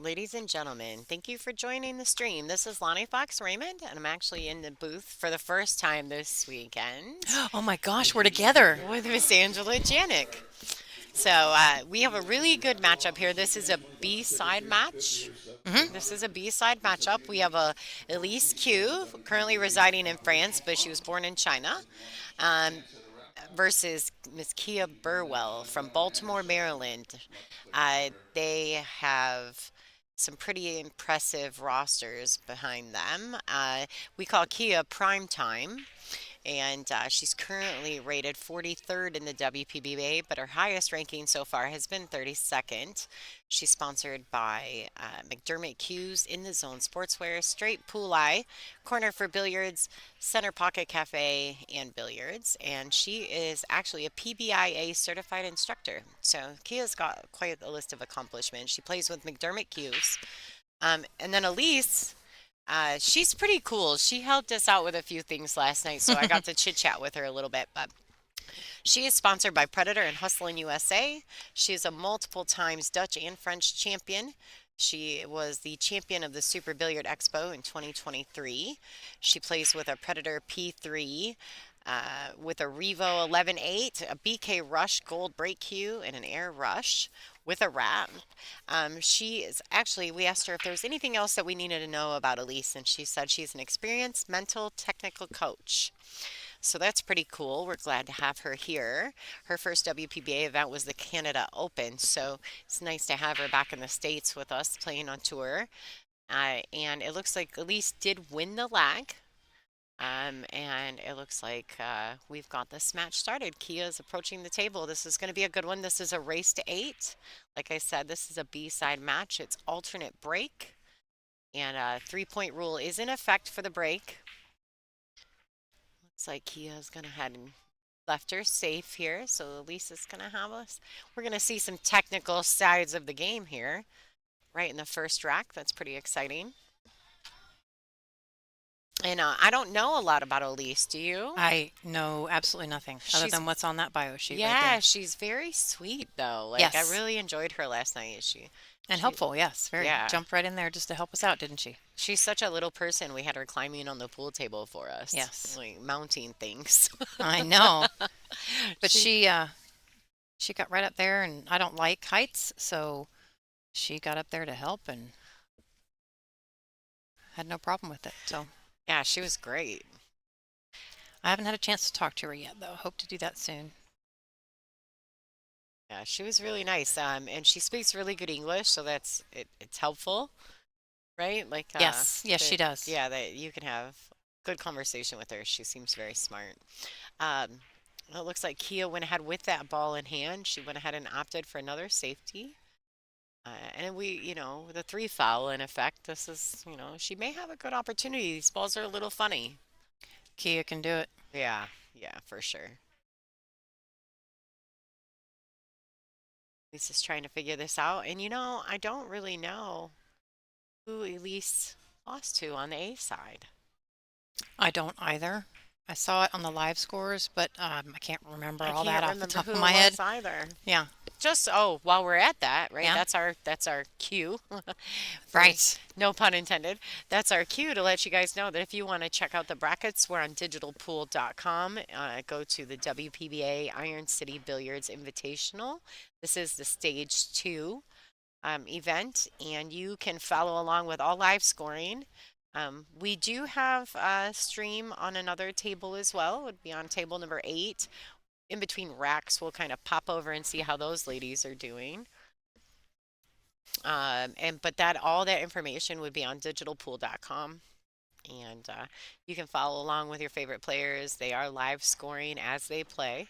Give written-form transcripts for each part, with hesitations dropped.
Ladies and gentlemen, thank you for joining the stream. This is Lonnie Fox Raymond, and I'm actually in the booth for the first time this weekend Oh my gosh, we're together. with Miss Angela Janik. So we have a really good matchup here. This is a B-side match. Hmm. This is a B-side matchup. We have a Elise Q, currently residing in France, but she was born in China, um, versus Miss Kia Burwell from Baltimore, Maryland. They have some pretty impressive rosters behind them. We call Kia Prime Time, and she's currently rated 43rd in the WPBA, but her highest ranking so far has been 32nd. She's sponsored by McDermott Q's In the Zone Sportswear, Straight Pool Eye, Corner for Billiards, Center Pocket Cafe, and Billiards. And she is actually a PBIA certified instructor. So Kia's got quite a list of accomplishments. She plays with McDermott Q's. And then Elise, she's pretty cool. She helped us out with a few things last night, so I got to chit chat with her a little bit. But she is sponsored by Predator and Hustlin' USA. She is a multiple times Dutch and French champion. She was the champion of the Super Billiard Expo in 2023. She plays with a Predator P3, with a Revo 11.8, a BK Rush Gold Break Cue, and an Air Rush with a wrap. She is actually, we asked her if there was anything else that we needed to know about Elise, and she said she's an experienced mental technical coach. So that's pretty cool. We're glad to have her here. Her first WPBA event was the Canada Open, so it's nice to have her back in the States with us playing on tour. And it looks like Elise did win the lag. And it looks like we've got this match started. Kia's approaching the table. This is going to be a good one. This is a race to 8. Like I said, this is a B-side match. It's alternate break, and a 3-point rule is in effect for the break. Looks like Kia's going to head and left her safe here, so Lisa's going to have us. We're going to see some technical sides of the game here, right in the first rack. That's pretty exciting. And I don't know a lot about Elise. Do you? I know absolutely nothing other She's than what's on that bio sheet right Yeah, there. she's very sweet though. Like I Yes. really enjoyed her last night. And She, helpful, yes, very. yeah, Jumped right in there just to help us out, didn't she? she's such a little person. We had her climbing on the pool table for us, Yes. like mounting things. I know. But She, she got right up there and I don't like heights, so she got up there to help and had no problem with it. So yeah, she was great. I haven't had a chance to talk to her yet though. Hope to do that soon. Yeah, she was really nice. And she speaks really good English, so it's helpful, right? Like, Yes, yes, she that does. yeah, that you can have good conversation with her. She seems very smart. Um, it looks like Kia went ahead with that ball in hand. She went ahead and opted for another safety. And with a 3 foul in effect, this is, she may have a good opportunity. These balls are a little funny. Kia can do it. Yeah, yeah, for sure. Lisa's trying to figure this out. And I don't really know who Elise lost to on the A side. I don't either. I saw it on the live scores, but I can't remember I all that can't off the remember top who of it my head. was either. Yeah, Just while we're at that, right? yeah, That's our cue for right. no pun intended. That's our cue to let you guys know that if you want to check out the brackets, we're on digitalpool.com. Go to the WPBA Iron City Billiards Invitational. This is the stage 2 event, and you can follow along with all live scoring. We do have a stream on another table as well. It would be on table number 8. In between racks, we'll kind of pop over and see how those ladies are doing. But that all that information would be on digitalpool.com. And you can follow along with your favorite players. They are live scoring as they play.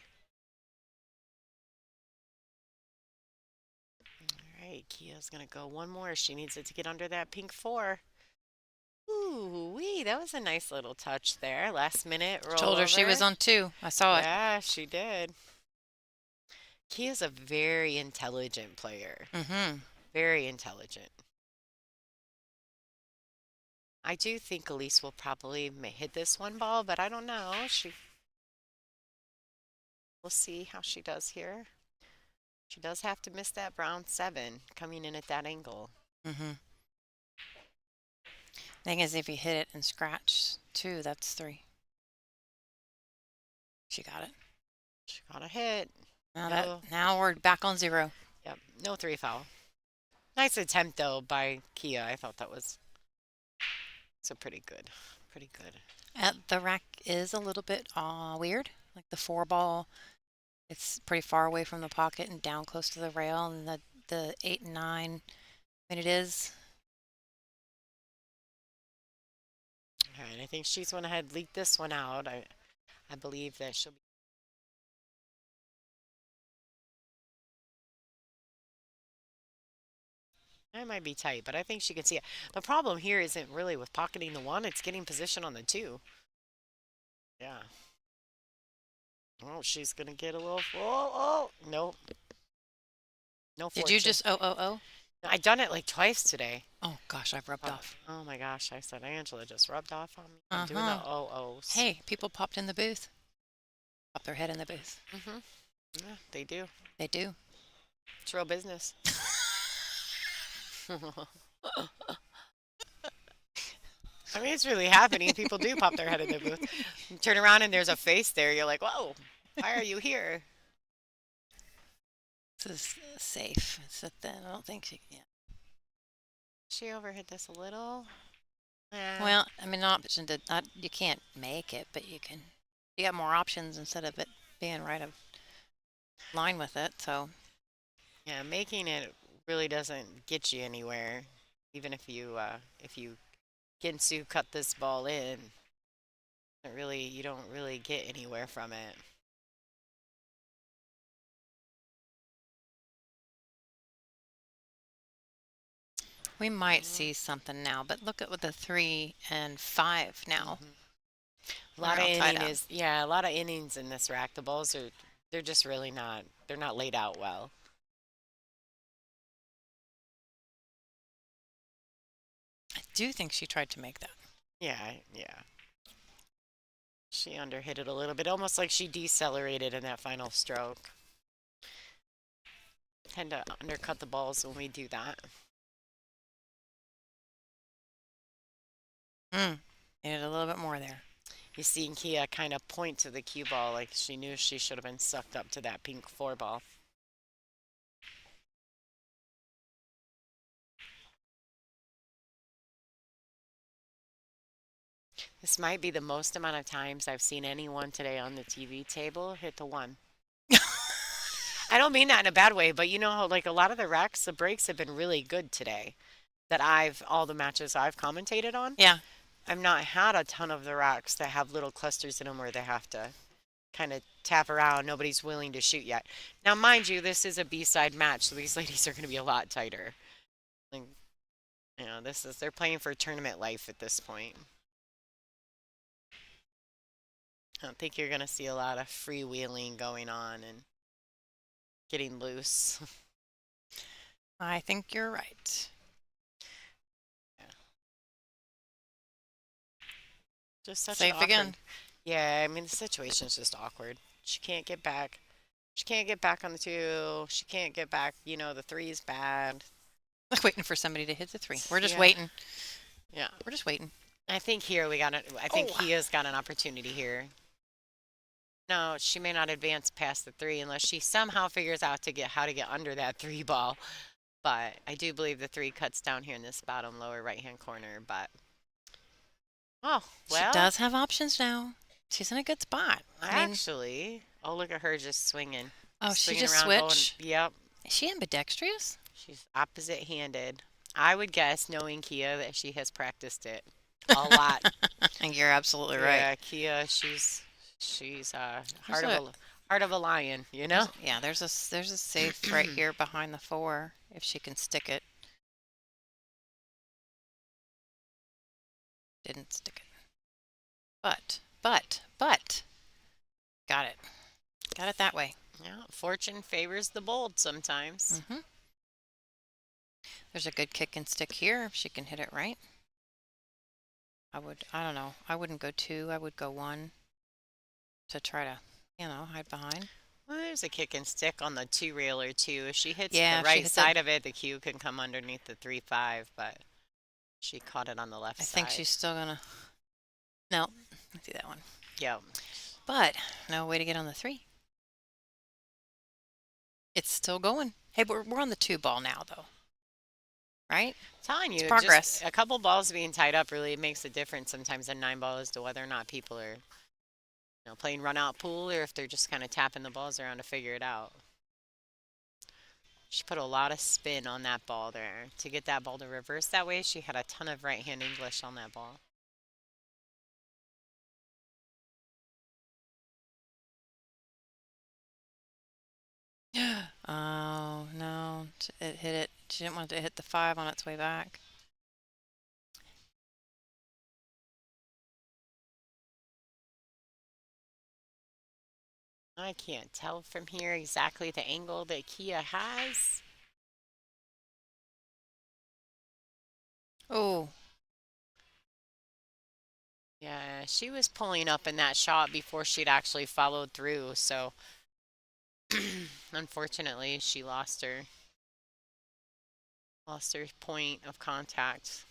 All right, Kia's gonna go one more. She needs it to get under that pink 4. Ooh, wee, that was a nice little touch there. Last minute Told her she was rollover. on 2. I saw it. Yeah, she did. Kia's a very intelligent player. Mm-hmm. Very intelligent. I do think Elise will probably hit this one ball, but I don't know. We'll see how she does here. She does have to miss that brown 7 coming in at that angle. Mm-hmm. Thing is, if you hit it and scratch two, that's three. She got it. She got a hit. Now that No. now we're back on zero. Yep. No three foul. Nice attempt though by Kia. I thought that was so pretty good. Pretty good. The rack is a little bit weird. Like the four ball, it's pretty far away from the pocket and down close to the rail, and the eight and nine. I mean, it is. All right. I think she's went ahead leaked this one out. I believe that she'll be. It might be tight, but I think she can see it. The problem here isn't really with pocketing the one, it's getting position on the two. Yeah. Oh, she's gonna get a little. Oh, no. No Did you fortune. just oh? I've done it like twice today. Oh gosh, I've rubbed off. Oh my gosh, I said Angela just rubbed off on me. I'm doing the Uh-huh. oh-ohs. Hey, people popped in the booth. Pop their head in the booth. Mm-hmm. Yeah, they do. They do. It's real business. I mean, it's really happening. People do pop their head in the booth. You turn around and there's a face there. You're like, whoa, why are you here? This is safe. It's a thin. I don't think she. Yeah. She overhit this a little. Well, I mean, option to you can't make it, but you can. You got more options instead of it being right of line with it. So Yeah, making it really doesn't get you anywhere. Even if you Ginsu cut this ball in, you don't really get anywhere from it. we might see something now. But look at what the 3 and 5 now. Mhm. A lot Are of all tied inning up. is yeah, a lot of innings in this rack. The balls are they're just really not they're not laid out well. I do think she tried to make that. Yeah, yeah. She underhit it a little bit, almost like she decelerated in that final stroke. Tend to undercut the balls when we do that. Needed a little bit more there. You see Kia kind of point to the cue ball like she knew she should have been sucked up to that pink four ball. This might be the most amount of times I've seen anyone today on the TV table hit the one. I don't mean that in a bad way, but you know how like a lot of the wrecks, the breaks have been really good today. All the matches I've commentated on, Yeah. I've not had a ton of the racks that have little clusters in them where they have to kind of tap around. Nobody's willing to shoot yet. Now, mind you, this is a B-side match, so these ladies are going to be a lot tighter. Like, they're playing for tournament life at this point. I don't think you're going to see a lot of freewheeling going on and getting loose. I think you're right. Yeah. Just such an Safe awkward. again. Yeah, I mean, the situation's just awkward. She can't get back. She can't get back on the two. She can't get back. The three is bad. Waiting for somebody to hit the 3. We're just Yeah. waiting. Yeah. We're just waiting. I think here we got it. I think Oh. Kia's got an opportunity here. No, she may not advance past the three unless she somehow figures out how to get under that three ball. But I do believe the three cuts down here in this bottom lower right-hand corner. But oh well, She does have options now. She's in a good spot. I mean, actually, oh look at her just swinging. oh, she Swinging just around, going, switched. yep, Is she ambidextrous? she's opposite-handed. I would guess, knowing Kia, that she has practiced it a lot. You're absolutely right. Yeah, Kia, she's There's heart of a lion, you know? Yeah, there's a safe right here behind the 4 if she can stick it. Didn't stick it. But got it. Got it that way. Yeah, fortune favors the bold sometimes. There's a good kick and stick here if she can hit it right. I don't know. I wouldn't go 2. I would go 1 to try to, hide behind. Well, there's a kick and stick on the two railer too. If she hits the Yeah, if she right hits it, side of it, the cue can come underneath the 3-5, but she caught it on the left I think side. she's still gonna. No, I see that one. Yep. But no way to get on the three. It's still going. Hey, we're on the two ball now, though, right? Telling It's you, just progress. a couple balls being tied up really makes a difference sometimes in 9 ball as to whether or not people are, playing run out pool or if they're just kind of tapping the balls around to figure it out. She put a lot of spin on that ball there to get that ball to reverse that way. She had a ton of right hand English on that ball. Oh no, it hit it. She didn't want it to hit the five on its way back. I can't tell from here exactly the angle that Kia has. Oh, Yeah, she was pulling up in that shot before she'd actually followed through, so unfortunately she lost her point of contact.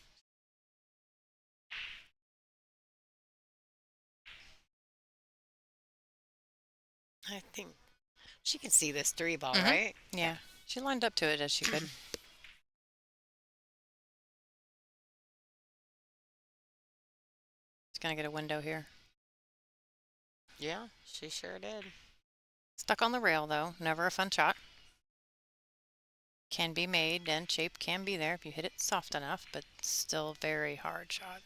I think she can see this 3 ball, mm-hmm. right? Yeah. Yeah, she lined up to it as she could. She's gonna get a window here. Yeah, she sure did. Stuck on the rail though. Never a fun shot. Can be made and shape can be there if you hit it soft enough, but still very hard shot.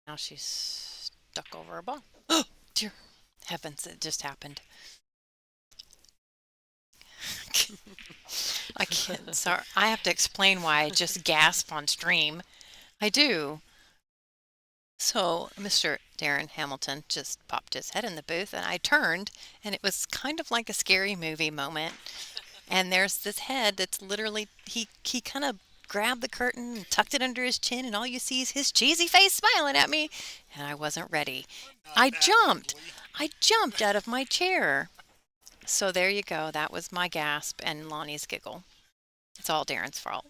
Now she's stuck over a ball. Oh, dear heavens, it just happened. I can't. Sorry, I have to explain why I just gasp on stream. I do. So, Mr. Darren Hamilton just popped his head in the booth, and I turned, and it was kind of like a scary movie moment. And there's this head that's literally he kind of grabbed the curtain and tucked it under his chin, and all you see is his cheesy face smiling at me, and I wasn't ready. I jumped. I jumped out of my chair. So there you go. That was my gasp and Lonnie's giggle. It's all Darren's fault.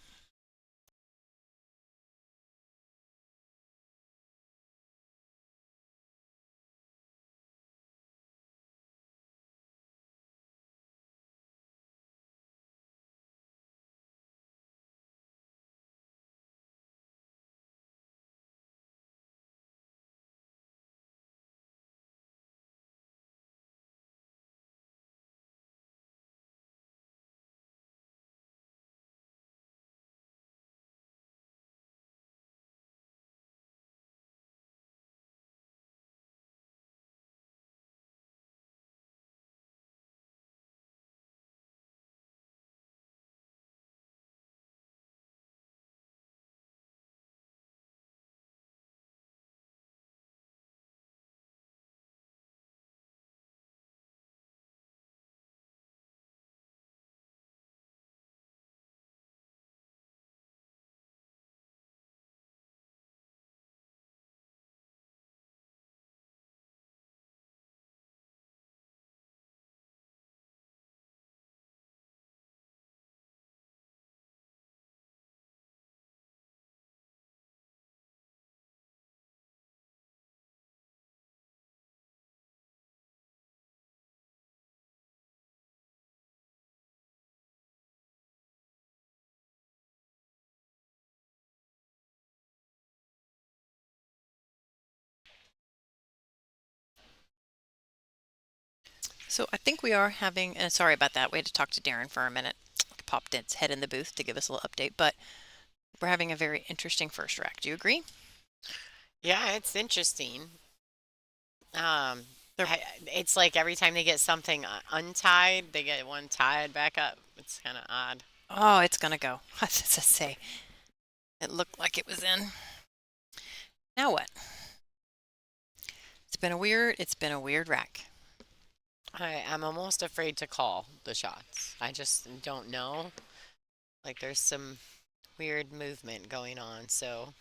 So I think we are having, and sorry about that. We had to talk to Darren for a minute. Popped its head in the booth to give us a little update, but we're having a very interesting first rack. Do you agree? Yeah, it's interesting. Um, They're, it's like every time they get something untied, they get one tied back up. It's kind of odd. oh, it's gonna go. What does it say? It looked like it was in. Now what? It's been a weird rack. I'm almost afraid to call the shots. I just don't know. Like there's some weird movement going on. So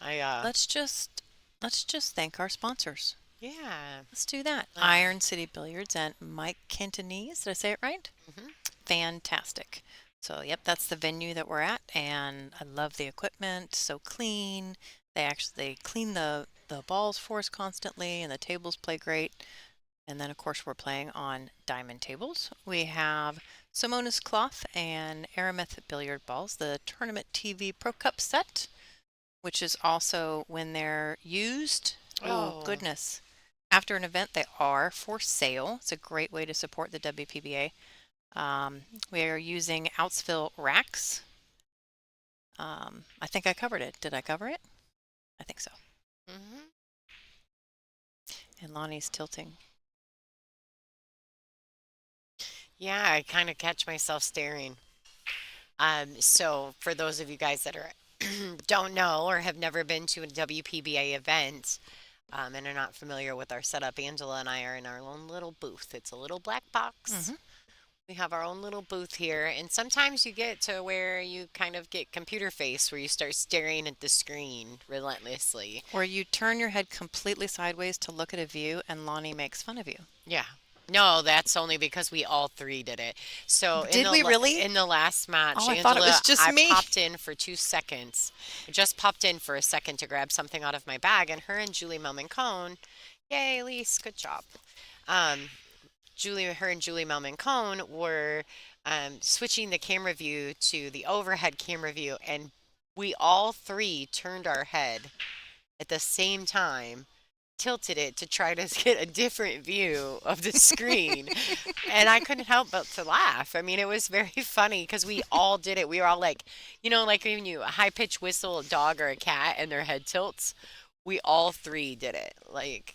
I Let's just thank our sponsors. yeah. Let's do that. Uh, Iron City Billiards and Mike Cantonese. Did I say it right? mhm. Fantastic. So, yep, that's the venue that we're at, and I love the equipment. So clean. They clean the balls for us constantly, and the tables play great. And then, of course, we're playing on diamond tables. We have Simonis cloth and Aramith billiard balls, the Tournament TV Pro Cup set, which is also when they're used. Oh, Oh. goodness. After an event, they are for sale. It's a great way to support the WPBA. We are using Outsville racks. I think I covered it. Did I cover it? I think so. Mhm. And Lonnie's tilting. Yeah, I kind of catch myself staring. So for those of you guys that are don't know or have never been to a WPBA event, and are not familiar with our setup, Angela and I are in our own little booth. It's a little black box. Hmm. We have our own little booth here, and sometimes you get to where you kind of get computer face, where you start staring at the screen relentlessly. Where you turn your head completely sideways to look at a view, and Lonnie makes fun of you. Yeah. No, that's only because we all three did it. So Did we really? in the last match, Oh, I thought it was Angela, just I me. popped in for 2 seconds. I just popped in for a second to grab something out of my bag, and her and Julie Melman Cone, yay, Elise, good job. Um, her and Julie Melman Cone were switching the camera view to the overhead camera view, and we all three turned our head at the same time, tilted it to try to get a different view of the screen. And I couldn't help but to laugh. I mean, it was very funny because we all did it. We were all like, like when you high pitch whistle a dog or a cat and their head tilts, we all three did it like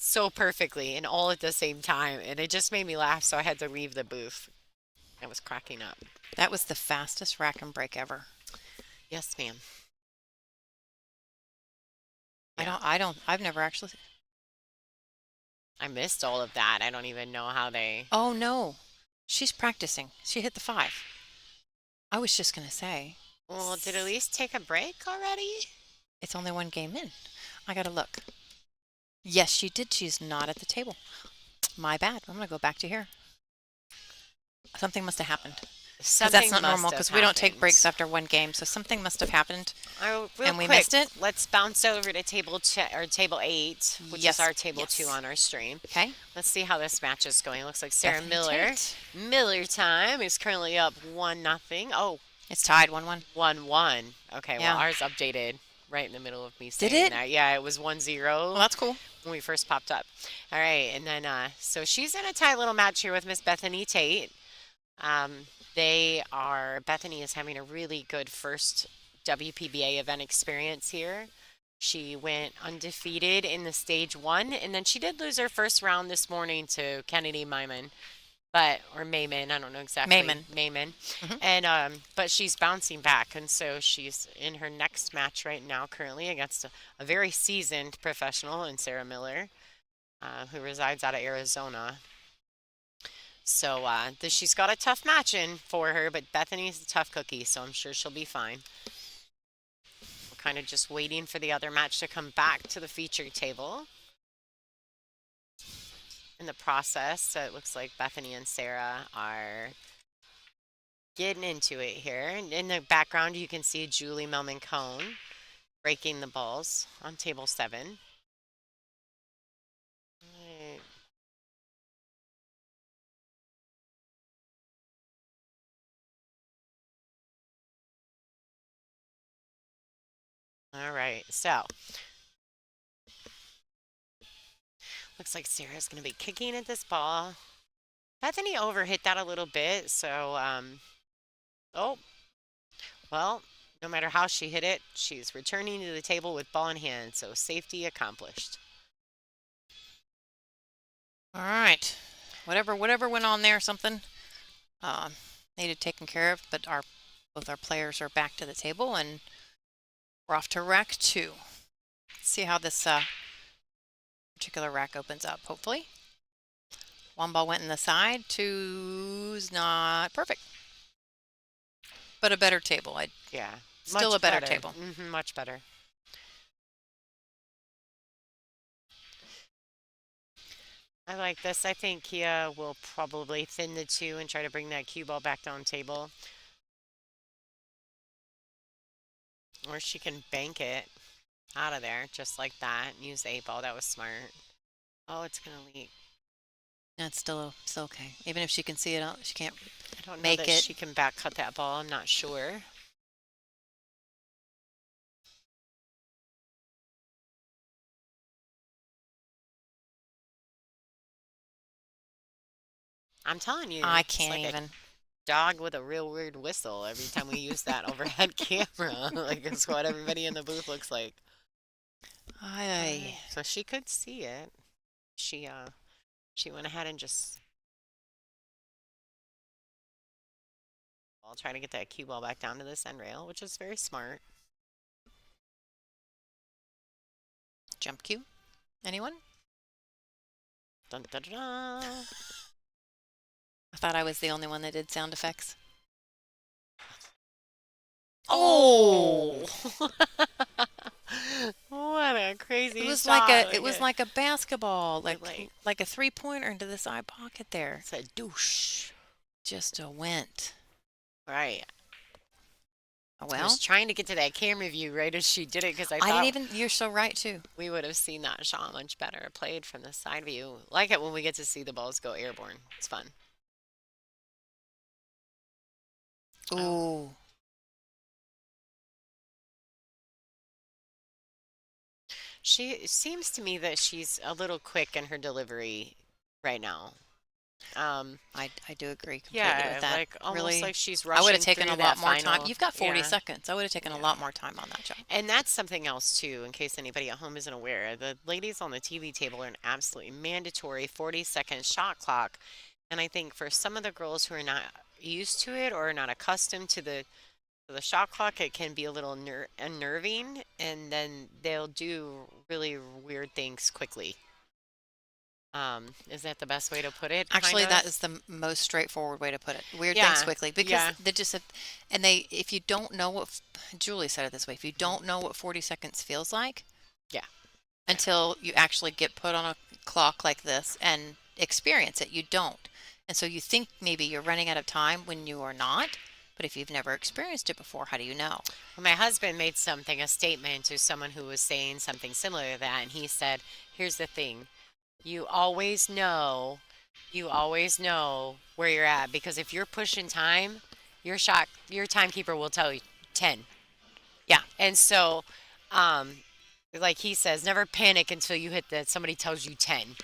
so perfectly and all at the same time. And it just made me laugh. So I had to leave the booth. I was cracking up. That was the fastest rack and break ever. Yes, ma'am. Yeah. I've never actually. I missed all of that. I don't even know how they. Oh, no. She's practicing. She hit the 5. I was just going to say, Well, did Elise take a break already? it's only one game in. I got to look. Yes, she did. She's not at the table. My bad. I'm going to go back to here. Something must have happened. Because that's Something not must normal, have because we don't take breaks happened. after one game. So something must have happened, Real and we quick, missed it. let's bounce over to table 8, which is Yes, our table 2 yes. on our stream. Okay. Let's see how this match is going. Looks like Sarah Bethany Miller. Tate. Miller time is currently up 1-0. Oh, It's tied 1-1. 1-1. Okay, well, Yeah. ours updated right in the middle of me Did saying it? that. Yeah, it was Well, 1-0 that's cool. when we first popped up. All right, and then so she's in a tight little match here with Miss Bethany Tate. Bethany is having a really good first WPBA event experience here. She went undefeated in the stage 1, and then she did lose her first round this morning to Kennedy Myman, or Mayman, I don't know exactly. Mayman. Mayman. Hmm. And but she's bouncing back, and so she's in her next match right now, currently against a very seasoned professional in Sarah Miller, who resides out of Arizona. So she's got a tough match in for her, but Bethany's a tough cookie, so I'm sure she'll be fine. We're kind of just waiting for the other match to come back to the feature table. In the process, so it looks like Bethany and Sarah are getting into it here. And in the background, you can see Julie Melman Cone breaking the balls on table 7. Right. All right, so looks like Sarah's going to be kicking at this ball. Bethany overhit that a little bit, so oh, well, no matter how she hit it, she's returning to the table with ball in hand, so safety accomplished. All right. Whatever went on there, something needed taken care of, but both our players are back to the table, and we're off to rack 2. Let's see how this particular rack opens up, hopefully. One ball went in the side, two's not perfect. But a better table. I Yeah, still a much better better. table. Much better. I like this. I think Kia will probably thin the two and try to bring that cue ball back down table. Or she can bank it out of there just like that and use the 8 ball. That was smart. Oh, it's going to leak. That's still okay. Even if she can see it out, she can't I don't know make that it. she can back cut that ball. I'm not sure. I'm telling you, I it's can't like a even. dog with a real weird whistle every time we use that overhead camera. Like it's what everybody in the booth looks like. All right, I so she could see it. She went ahead and just I'll try to get that cue ball back down to this end rail, which is very smart. jump cue. Anyone? Dun, dun, dun, dun. I thought I was the only one that did sound effects. Oh! What a crazy shot. It was like a basketball, Like like a 3-pointer into the side pocket there. it's a douche. Just a went. Right. Oh, I well, was trying to get to that camera view right as she did it because I I didn't thought even. You're so right too. we would have seen that shot much better played from the side view. Like it when we get to see the balls go airborne. It's fun. Oh, Ooh, she it seems to me that she's a little quick in her delivery right now. I do agree completely with Yeah, that. like almost Really, like she's I would have rushing taken through a lot that more time. final. You've got 40 Yeah, seconds. I would have taken a yeah. lot more time on that job. And that's something else too, in case anybody at home isn't aware. The ladies on the TV table are an absolutely mandatory 40-second shot clock. And I think for some of the girls who are not used to it or are not accustomed to the shot clock, it can be a little unnerving, and then they'll do really weird things quickly. Is that the best way to put it? Kind Actually, that of. is the most straightforward way to put it. Weird things Yeah, quickly because yeah, they just and they if you don't know what Julie said it this way, if you mhm, don't know what 40 seconds feels like yeah, yeah. until you actually get put on a clock like this and experience it, you don't. And so you think maybe you're running out of time when you are not. But if you've never experienced it before, how do you know? Well, my husband made a statement to someone who was saying something similar to that, and he said, "Here's the thing: you always know, you always know where you're at because if you're pushing time, your timekeeper will tell you 10. Yeah, And so, um, like he says, never panic until you hit that somebody tells you 10.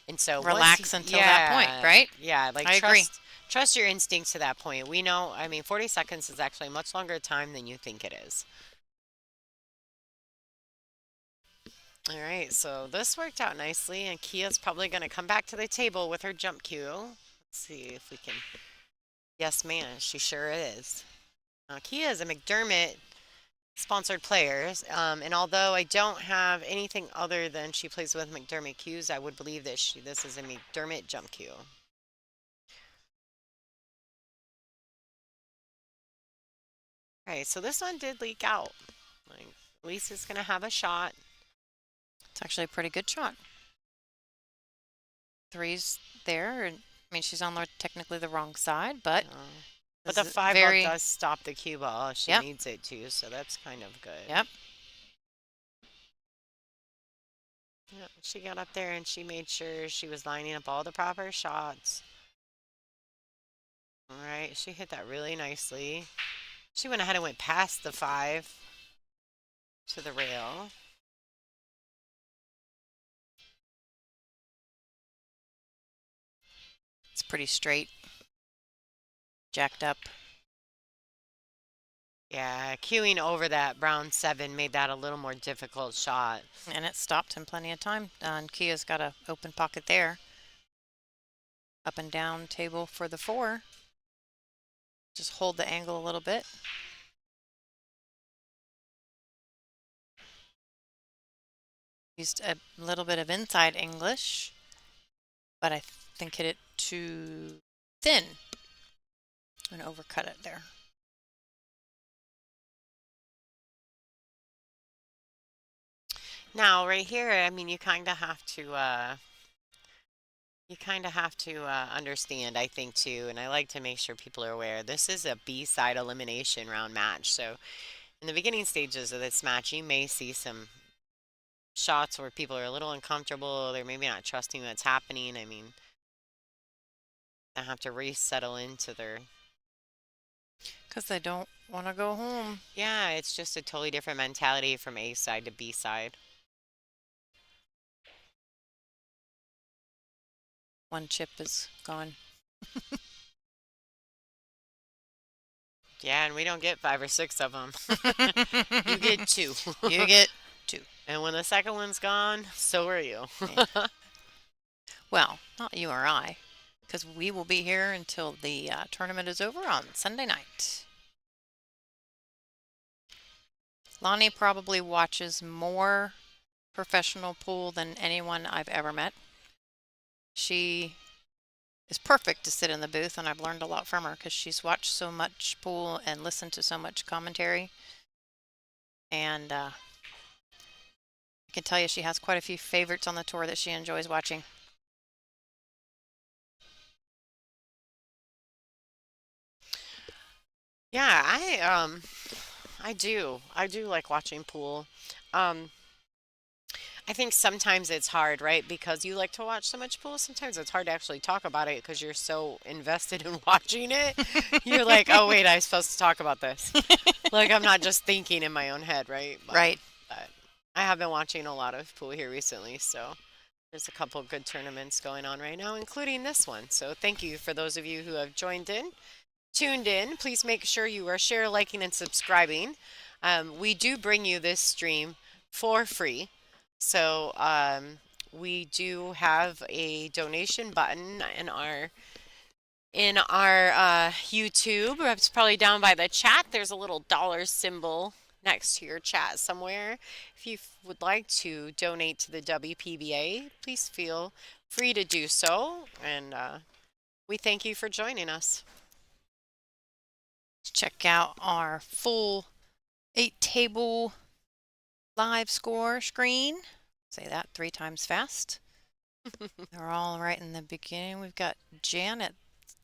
And so relax until that point, yeah, right? yeah, like I agree. trust your instincts to that point. We know, I mean, 40 seconds is actually a much longer time than you think it is. All right, so this worked out nicely, and Kia's probably going to come back to the table with her jump cue. Let's see if we can. Yes, ma'am, she sure is. Kia is a McDermott sponsored players. And although I don't have anything other than she plays with McDermott cues, I would believe that this is a McDermott jump cue. All right, so this one did leak out. Like, Elise is going to have a shot. It's actually a pretty good shot. Three's there, and I mean she's on technically the wrong side, but But this the is 5 ball very. does stop the cue ball. She Yep, needs it to, so that's kind of good. yep. Yep, she got up there and she made sure she was lining up all the proper shots. All right, she hit that really nicely. She went ahead and went past the 5 to the rail. It's pretty straight, jacked up. Yeah, queuing over that brown 7 made that a little more difficult shot. And it stopped him plenty of time. And Kia's got an open pocket there. Up and down table for the 4. Just hold the angle a little bit. Used a little bit of inside English, but I think hit it too thin and overcut it there. Now, right here, I mean, you kind of have to understand, I think, too, and I like to make sure people are aware. This is a B-side elimination round match, so in the beginning stages of this match, you may see some shots where people are a little uncomfortable. They're maybe not trusting what's happening. I mean, they have to resettle into their. Because they don't want to go home. Yeah, it's just a totally different mentality from A side to B side. One chip is gone. Yeah, and we don't get 5 or 6 of them. You get 2. You get 2. And when the second one's gone, so are you. Yeah. Well, not you or I, because we will be here until the tournament is over on Sunday night. Lonnie probably watches more professional pool than anyone I've ever met. She is perfect to sit in the booth, and I've learned a lot from her because she's watched so much pool and listened to so much commentary. And I can tell you she has quite a few favorites on the tour that she enjoys watching. Yeah, I do. I do like watching pool. Um I think sometimes it's hard, right? Because you like to watch so much pool, sometimes it's hard to actually talk about it because you're so invested in watching it. You're like, "Oh, wait, I'm supposed to talk about this." Like I'm not just thinking in my own head, right? Right. But I have been watching a lot of pool here recently, so there's a couple good tournaments going on right now, including this one. So thank you for those of you who have tuned in. Please make sure you are share, liking, and subscribing. We do bring you this stream for free. So we do have a donation button in our YouTube. It's probably down by the chat. There's a little dollar symbol next to your chat somewhere. If you would like to donate to the WPBA, please feel free to do so. And we thank you for joining us. Check out our full 8-table live score screen. Say that 3 times fast. They're all right in the beginning. We've got Janet.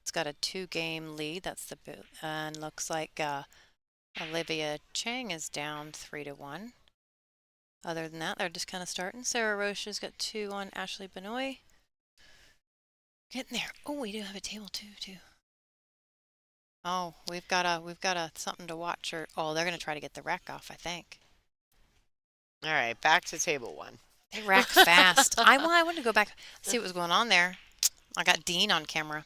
It's got a 2-game lead. That's the and looks like Olivia Chang is down 3-1. Other than that, they're just kind of starting. Sarah Roche's got 2 on Ashley Benoit. Getting there. Oh, we do have a table 2 too. Oh, we've got a something to watch. Or oh, they're gonna try to get the rack off, I think. All right, back to table 1. They rack fast. I wanted to go back see what was going on there. I got Dean on camera.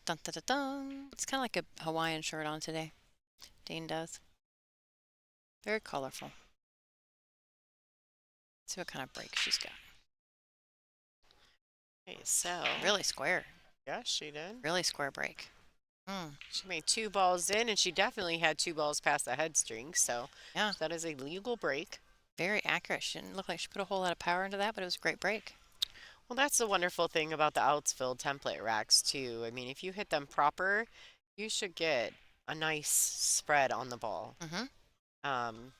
Dun dun dun dun. It's kind of like a Hawaiian shirt on today. Dean does. Very colorful. Let's see what kind of break she's got. Okay, so Really square. yes, she did. Really square break. She made 2 balls in, and she definitely had 2 balls past the head string. So Yeah. that is a legal break. Very accurate. She didn't look like she put a whole lot of power into that, but it was a great break. Well, that's the wonderful thing about the Outsfield template racks too. I mean, if you hit them proper, you should get a nice spread on the ball. Um,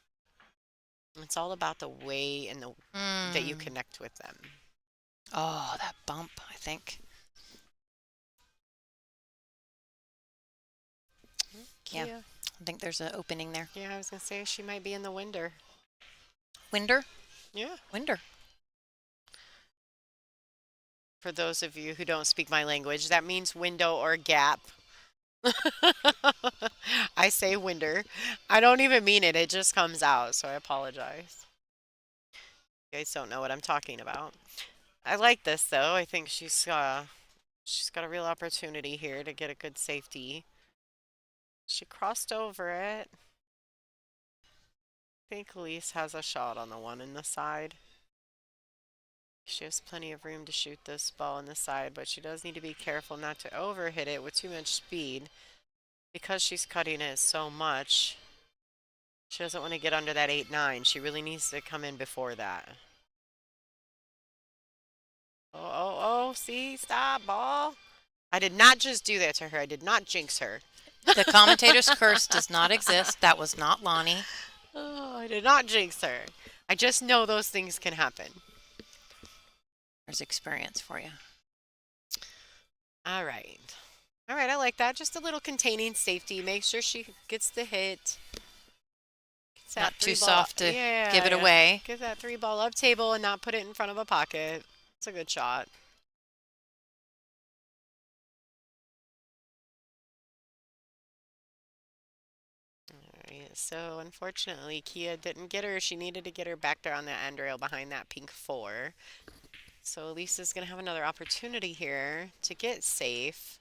it's all about the way and the that you connect with them. Oh, that bump, I think. Yeah. I think there's an opening there. Yeah, I was gonna say she might be in the winder. Winder? Yeah. Winder. For those of you who don't speak my language, that means window or gap. I say winder. I don't even mean it. It just comes out, so I apologize. You guys don't know what I'm talking about. I like this though. I think she's got a real opportunity here to get a good safety. She crossed over it. I think Elise has a shot on the one in the side. She has plenty of room to shoot this ball in the side, but she does need to be careful not to overhit it with too much speed. Because she's cutting it so much, she doesn't want to get under that 8-9. She really needs to come in before that. Oh, see, stop, ball. I did not just do that to her. I did not jinx her. The commentator's curse does not exist. That was not Lonnie. Oh, I did not jinx her. I just know those things can happen. There's experience for you. All right. All right, I like that. Just a little containing safety. Make sure she gets the hit. Gets that Not too three ball. soft to give Yeah, it yeah. away. Get that three ball up table and not put it in front of a pocket. It's a good shot. Right, so unfortunately, Kia didn't get her. She needed to get her back there on that end rail behind that pink four. So Elise is going to have another opportunity here to get safe.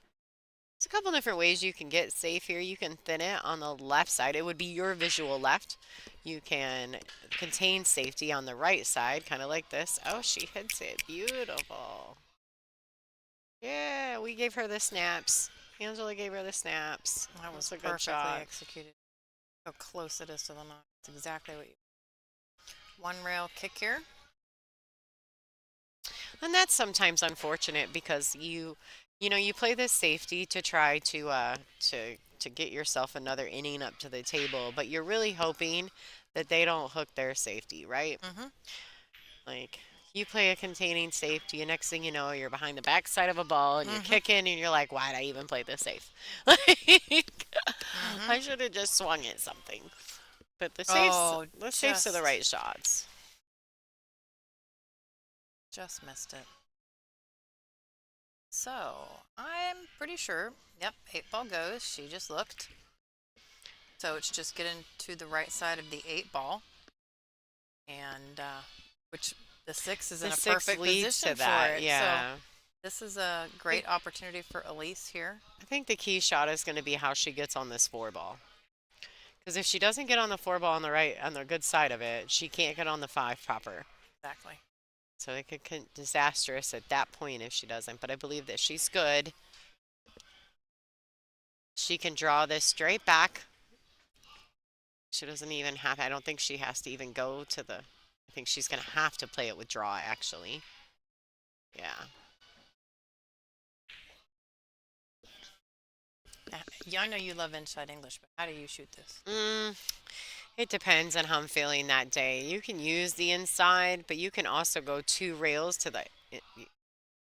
There's a couple different ways you can get safe here. You can thin it on the left side. It would be your visual left. You can contain safety on the right side, kind of like this. Oh, she hits it. Beautiful. Yeah, we gave her the snaps. Angela gave her the snaps. That was That's a good perfectly shot. executed. How close it is to the knot. It's exactly what you. One rail kick here. And that's sometimes unfortunate because you know, you play this safety to try to get yourself another inning up to the table, but you're really hoping that they don't hook their safety, right? Mm-hmm. Like you play a containing safety, and next thing you know, you're behind the backside of a ball and you're Mm-hmm. kicking, and you're like, why'd I even play this safe? Like, Mm-hmm. I should have just swung at something. But Oh, the safes are the right shots. just missed it. So I'm pretty sure. Yep, 8 ball goes. She just looked. So it's just getting to the right side of the 8 ball, and which the 6 is The in a six perfect leads position to for that, it. So yeah. this is a great opportunity for Elise here. I think the key shot is going to be how she gets on this four ball. Because if she doesn't get on the four ball on the right, on the good side of it, she can't get on the five proper. Exactly. So it could get disastrous at that point if she doesn't. But I believe that she's good. She can draw this straight back. She doesn't even have, I don't think she has to even go to the, I think she's going to have to play it with draw, actually. Yeah. Yeah, I know you love inside English, but how do you shoot this? It depends on how I'm feeling that day. You can use the inside, but you can also go two rails to the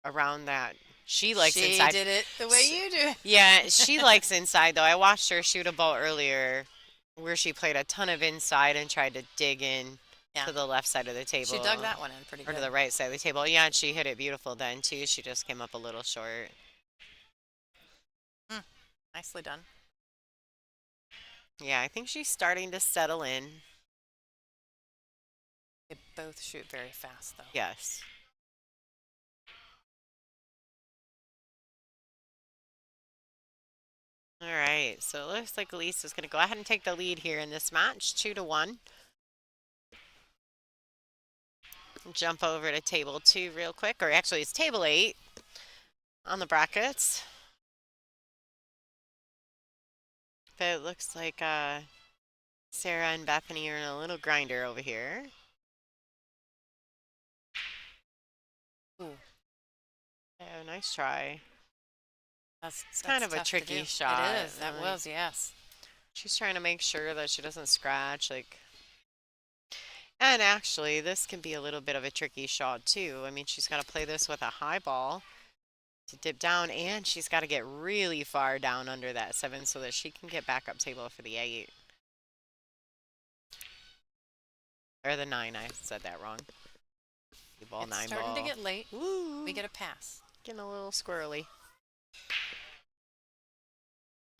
around that. She likes She inside. did it the way you do. Yeah, she likes inside though. I watched her shoot a ball earlier where she played a ton of inside and tried to dig in Yeah, to the left side of the she table dug that one in pretty or to good. the right side of the table. Yeah, and she hit it beautiful then too. She just came up a little short. Nicely done. Yeah, I think she's starting to settle in. They both shoot very fast, though. Yes. All right, so it looks like Elise is going to go ahead and take the lead here in this match, 2-1. Jump over to table 2 real quick, or actually it's table 8 on the brackets. But it looks like Sarah and Bethany are in a little grinder over here. Ooh, Oh, nice try. that's Kind of a tough to tricky do. shot. It is. That was, yes. She's trying to make sure that she doesn't scratch, like. And actually, this can be a little bit of a tricky shot too. I mean, she's got to play this with a high ball to dip down, and she's got to get really far down under that 7 so that she can get back up table for the 8. Or the 9, I said that wrong. Ball, It's 9 starting ball. to get late. Woo! We get a pass. Getting a little squirrely.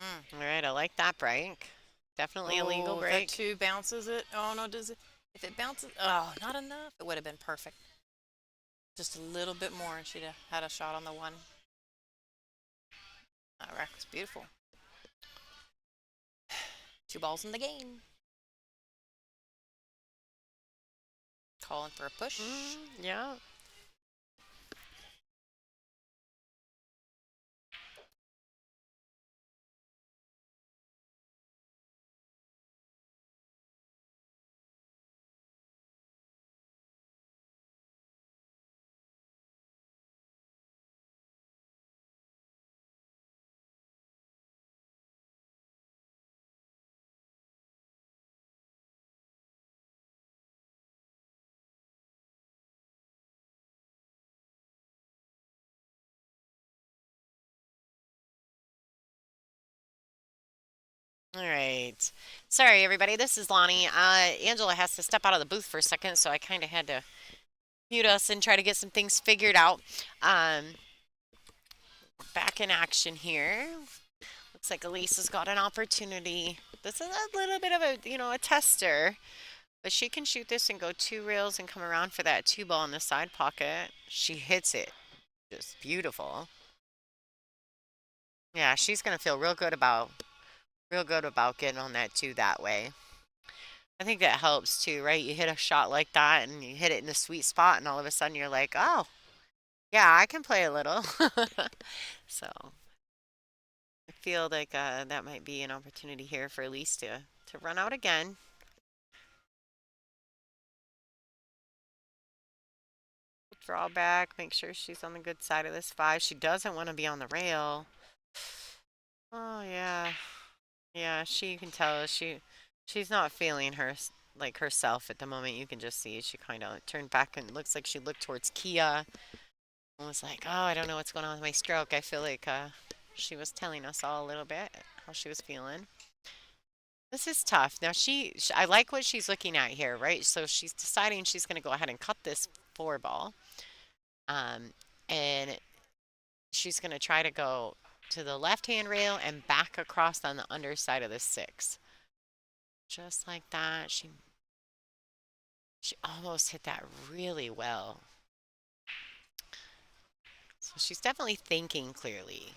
Mm. All right, I like that break. Definitely a legal If break. that 2 bounces it. Oh, no, does it? If it bounces, oh, not enough. It would have been perfect. Just a little bit more, and she'd have had a shot on the 1. That rack was beautiful. 2 balls in the game. Calling for a push. Yeah. All right. Sorry, everybody. This is Lonnie. Angela has to step out of the booth for a second, so I kind of had to mute us and try to get some things figured out. Um, Back in action here. Looks like Elise has got an opportunity. This is a little bit of a tester, but she can shoot this and go 2 rails and come around for that 2 ball in the side pocket. She hits it. Just beautiful. Yeah, she's gonna feel real good about getting on that 2 that way. I think that helps too, right? You hit a shot like that and you hit it in the sweet spot, and all of a sudden you're like, oh, yeah, I can play a little. So I feel like that might be an opportunity here for Elise to run out again. Draw back, make sure she's on the good side of this 5. She doesn't want to be on the rail. Oh, yeah. Yeah, she can tell she's not feeling like herself at the moment. You can just see she kind of turned back and it looks like she looked towards Kia and was like, "Oh, I don't know what's going on with my stroke." I feel like she was telling us all a little bit how she was feeling. This is tough. Now I like what she's looking at here, right? So she's deciding she's going to go ahead and cut this 4 ball. And she's going to try to go to the left-hand rail and back across on the underside of the 6. Just like that. She almost hit that really well. So she's definitely thinking clearly.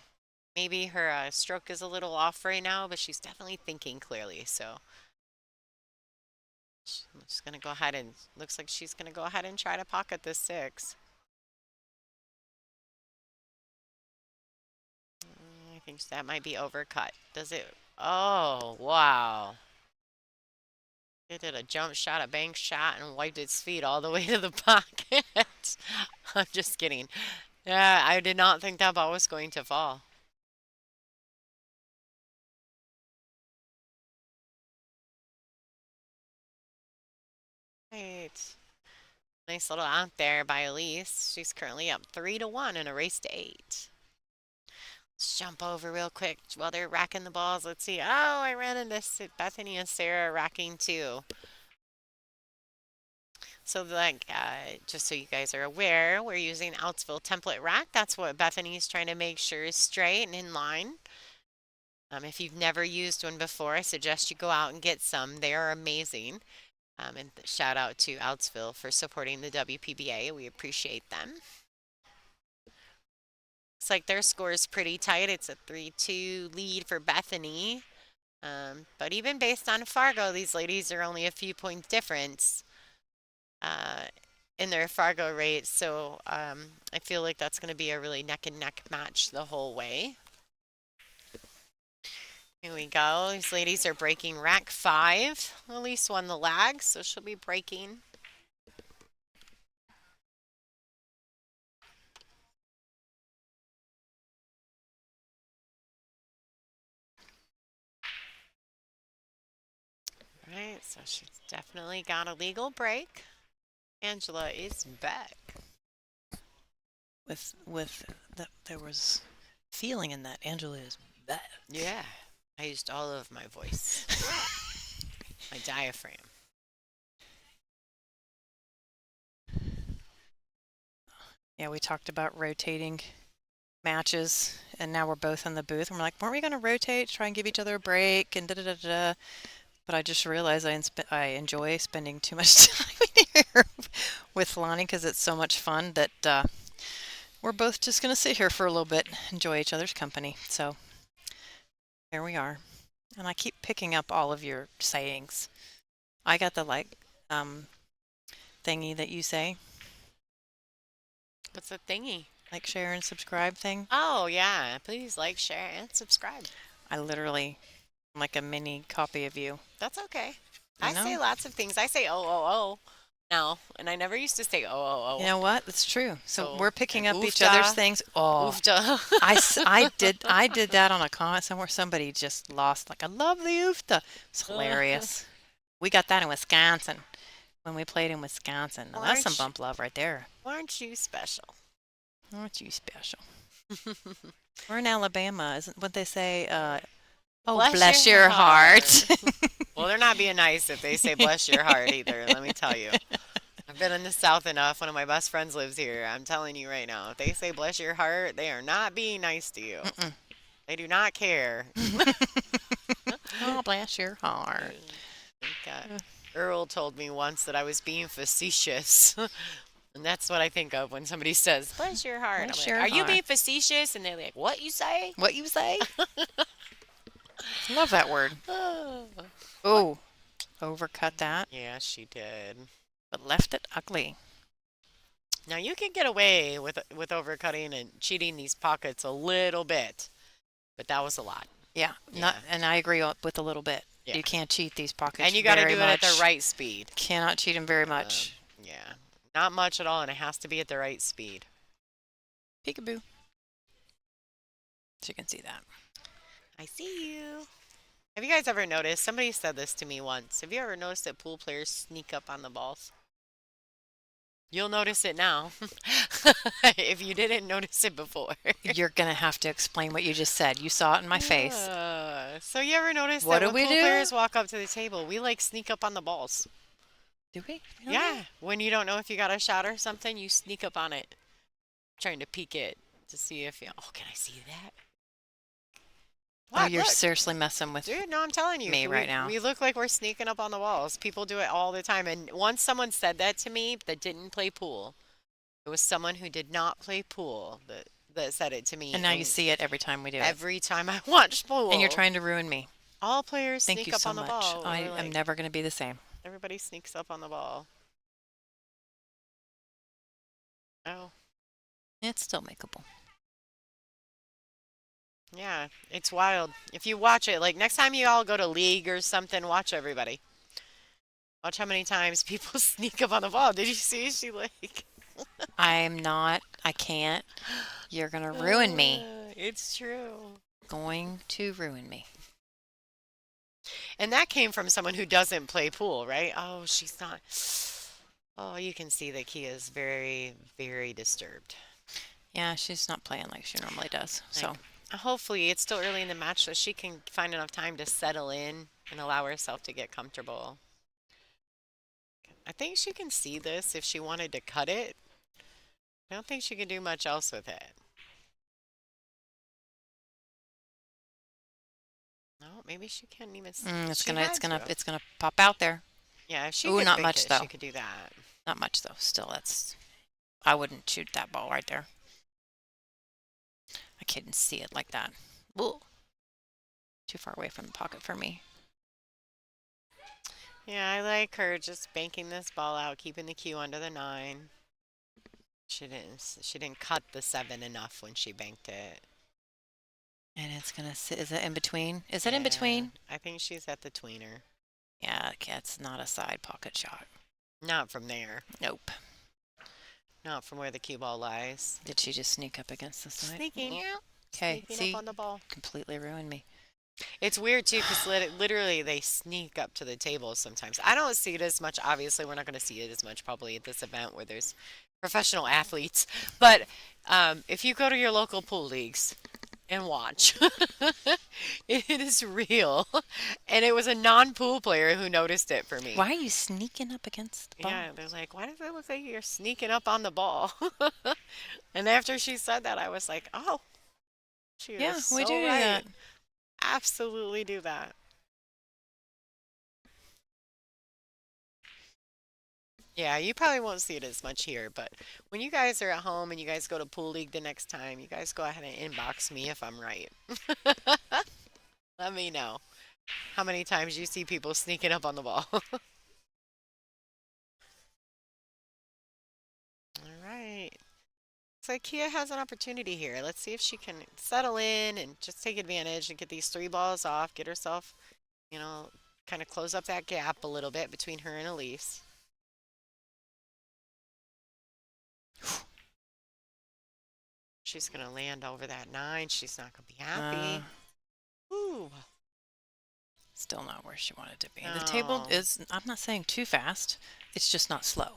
Maybe her stroke is a little off right now, but she's definitely thinking clearly. So she's going to go ahead and looks like she's going to go ahead and try to pocket this 6. I think that might be overcut. Does it? Oh, wow. It did a jump shot, a bank shot, and wiped its feet all the way to the pocket. I'm just kidding. Yeah, I did not think that ball was going to fall. Right. Nice little out there by Elise. She's currently up 3-1 in a race to 8. Let's jump over real quick while they're racking the balls. Let's see. Oh, I ran into Bethany and Sarah racking too. So like, just so you guys are aware, we're using Outsville template rack. That's what Bethany is trying to make sure is straight and in line. If you've never used one before, I suggest you go out and get some. They are amazing. And shout out to Outsville for supporting the WPBA. We appreciate them. Looks like their score is pretty tight. It's a 3-2 lead for Bethany. But even based on Fargo, these ladies are only a few points difference uh, in their Fargo rates. So I feel like that's going to be a really neck and neck match the whole way. Here we go. These ladies are breaking rack 5. Elise won the lag, so she'll be breaking. All right, so she's definitely got a legal break. Angela is back. There was feeling in that. Angela is back. Yeah, I used all of my voice, my diaphragm. Yeah, we talked about rotating matches, and now we're both in the booth, and we're like, weren't we going to rotate, try and give each other a break, and da da da da? But I just realized I enjoy spending too much time here with Lonnie because it's so much fun that we're both just going to sit here for a little bit, enjoy each other's company. So here we are. And I keep picking up all of your sayings. I got the thingy that you say, What's the thingy? like, share, and subscribe thing. Oh, yeah. Please like, share, and subscribe. I literally am like a mini copy of you. That's okay. You I know? say lots of things. I say oh now, and I never used to say oh. You know what? That's true. So So, we're picking and up each oofda, other's things. Oh, oofda. I did that on a comment somewhere. Somebody just lost like, I love the oofta. It's hilarious. We got that in Wisconsin when we played in Wisconsin. Now, that's some bump love right there. Aren't you special? Aren't you special? We're in Alabama, isn't what they say? Oh, Bless bless your your heart. heart. Well, they're not being nice if they say bless your heart either, let me tell you. I've been in the South enough. One of my best friends lives here. I'm telling you right now. If they say bless your heart, they are not being nice to you. Mm-mm. They do not care. Oh, bless your heart. I think, Earl told me once that I was being facetious. And that's what I think of when somebody says, bless your heart. I'm Bless like, your are you heart. being facetious? And they're like, what you say? What you say? Love that word. Oh. Oh, overcut that, Yeah, she did. but left it ugly. Now you can get away with overcutting and cheating these pockets a little bit, but that was a lot. Yeah, not, Yeah, and I agree with a little bit. yeah. You can't cheat these pockets And you got to very do it at the much. right speed. Cannot cheat them very Um, much. yeah, not much at all, and it has to be at the right speed. Peekaboo. So you can see that. I see you. Have you guys ever noticed? Somebody said this to me once. Have you ever noticed that pool players sneak up on the balls? You'll notice it now if you didn't notice it before. You're gonna have to explain what you just said. You saw it in my face. So you ever notice What that do when we pool do? players walk up to the table, we like sneak up on the balls? Do we? Really? Yeah, when you don't know if you got a shot or something, you sneak up on it, trying to peek it to see if you. Oh, can I see that? Oh, What? you're Look, seriously messing with dude. No, I'm telling you, me right now. we look like we're sneaking up on the walls. People do it all the time. And once someone said that to me that didn't play pool. It was someone who did not play pool that said it to me. And now you see it every time we do it. Every time I watch pool. And you're trying to ruin me. All players Thank sneak you up so on the much. ball. I We're am like, never going to be the same. everybody sneaks up on the ball. Oh, It's still makeable. yeah, it's wild. If you watch it, like next time you all go to league or something, watch everybody. Watch how many times people sneak up on the ball. Did you see? She like. I can't. You're going to ruin me. It's true. Going to ruin me. And that came from someone who doesn't play pool, right? Oh, she's not. Oh, you can see that Kia is very, very disturbed. Yeah, she's not playing like she normally does. So, Like, hopefully, it's still early in the match, so she can find enough time to settle in and allow herself to get comfortable. I think she can see this if she wanted to cut it. I don't think she can do much else with it. No, maybe she can't even. it's She gonna, had it's gonna, to. it's gonna pop out there. Yeah, if she Ooh, could not think much it, though. she could do that. Not much though. Still, I wouldn't shoot that ball right there. I couldn't see it like that. Ooh, too far away from the pocket for me. Yeah, I like her just banking this ball out, keeping the cue under the 9. She didn't cut the 7 enough when she banked it. And it's gonna sit. Is it in between? Is it in between? I think she's at the tweener. Yeah, it's not a side pocket shot. Not from there. Nope. Not from where the cue ball lies. Did she just sneak up against the side? Sneaking. Yeah. Okay, Sneaking see? up on the ball. Completely ruined me. It's weird too because literally they sneak up to the table sometimes. I don't see it as much. Obviously, we're not going to see it as much probably at this event where there's professional athletes. But if you go to your local pool leagues and watch, it is real. And it was a non-pool player who noticed it for me. Why are you sneaking up against the ball? Yeah, they're like, why does it look like you're sneaking up on the ball? And after she said that, I was like, oh, she Yeah, is we so do right. that. Absolutely do that. Yeah, you probably won't see it as much here, but when you guys are at home and you guys go to pool league the next time, you guys go ahead and inbox me if I'm right. Let me know how many times you see people sneaking up on the ball. All right. So Kia has an opportunity here. Let's see if she can settle in and just take advantage and get these 3 balls off, get herself, kind of close up that gap a little bit between her and Elise. She's going to land over that 9. She's not going to be happy. Ooh. Still not where she wanted to be. The table is, I'm not saying too fast. It's just not slow.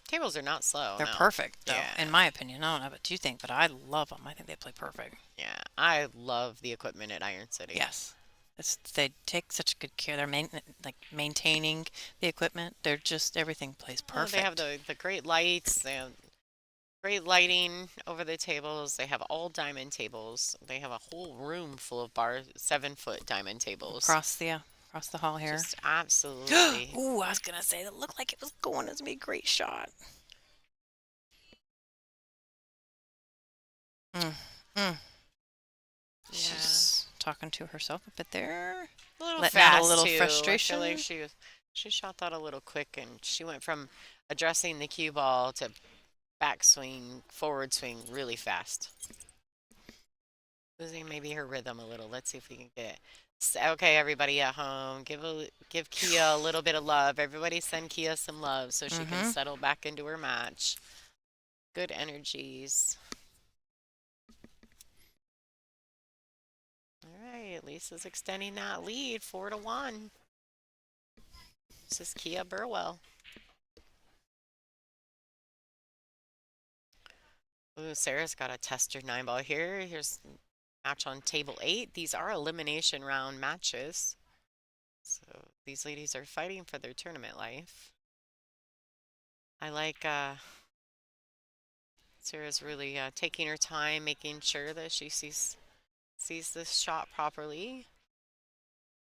Tables are not slow. They're no. perfect, though, Yeah. in my opinion. I don't know what you think, but I love them. I think they play perfect. Yeah, I love the equipment at Iron City. Yes. They take such good care. They're maintaining the equipment. They're just everything plays Oh, they have perfect. the great lights. They have great lighting over the tables. They have all diamond tables. They have a whole room full of 7-foot diamond tables. Across the hall here. Just absolutely. Ooh, I was gonna say that looked like it was going. It was gonna be a great shot. Mm, mm. Yeah. She's talking to herself a bit there, A little letting out a fast little too. I feel like frustration. she shot that a little quick, and she went from addressing the cue ball to backswing, forward swing really fast. Losing maybe her rhythm a little. Let's see if we can get it. Okay, everybody at home, give Kia a little bit of love. Everybody send Kia some love so she can Mm-hmm. settle back into her match. Good energies. All right, Lisa's extending that lead 4-1. This is Kia Burwell. Ooh, Sarah's got a tester 9 ball here. Here's match on table 8. These are elimination round matches. So these ladies are fighting for their tournament life. I like Sarah's really taking her time, making sure that she sees this shot properly,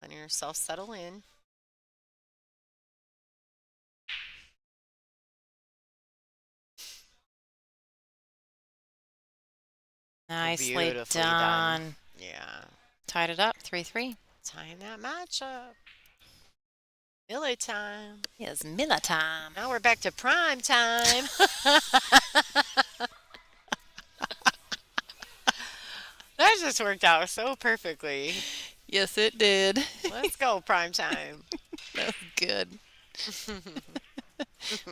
letting herself settle in. Nicely Beautifully done. done. Yeah. Tied it up, 3-3. Tying that match up. Miller time. It's Miller time. Now we're back to prime time. That just worked out so perfectly. Yes, it did. Let's go, prime time. That was good.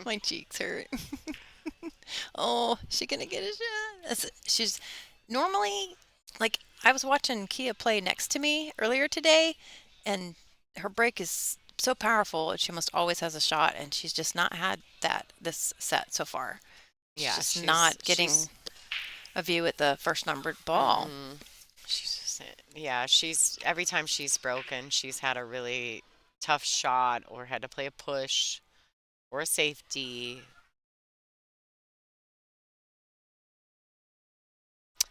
My cheeks hurt. Oh, she gonna get a shot? She's normally like I was watching Kia play next to me earlier today, and her break is so powerful, and she almost always has a shot, and she's just not had that this set so far. She's Yeah, just she's not getting she's a view at the first numbered ball. mm-mm. She's just yeah, she's every time she's broken, she's had a really tough shot or had to play a push or a safety.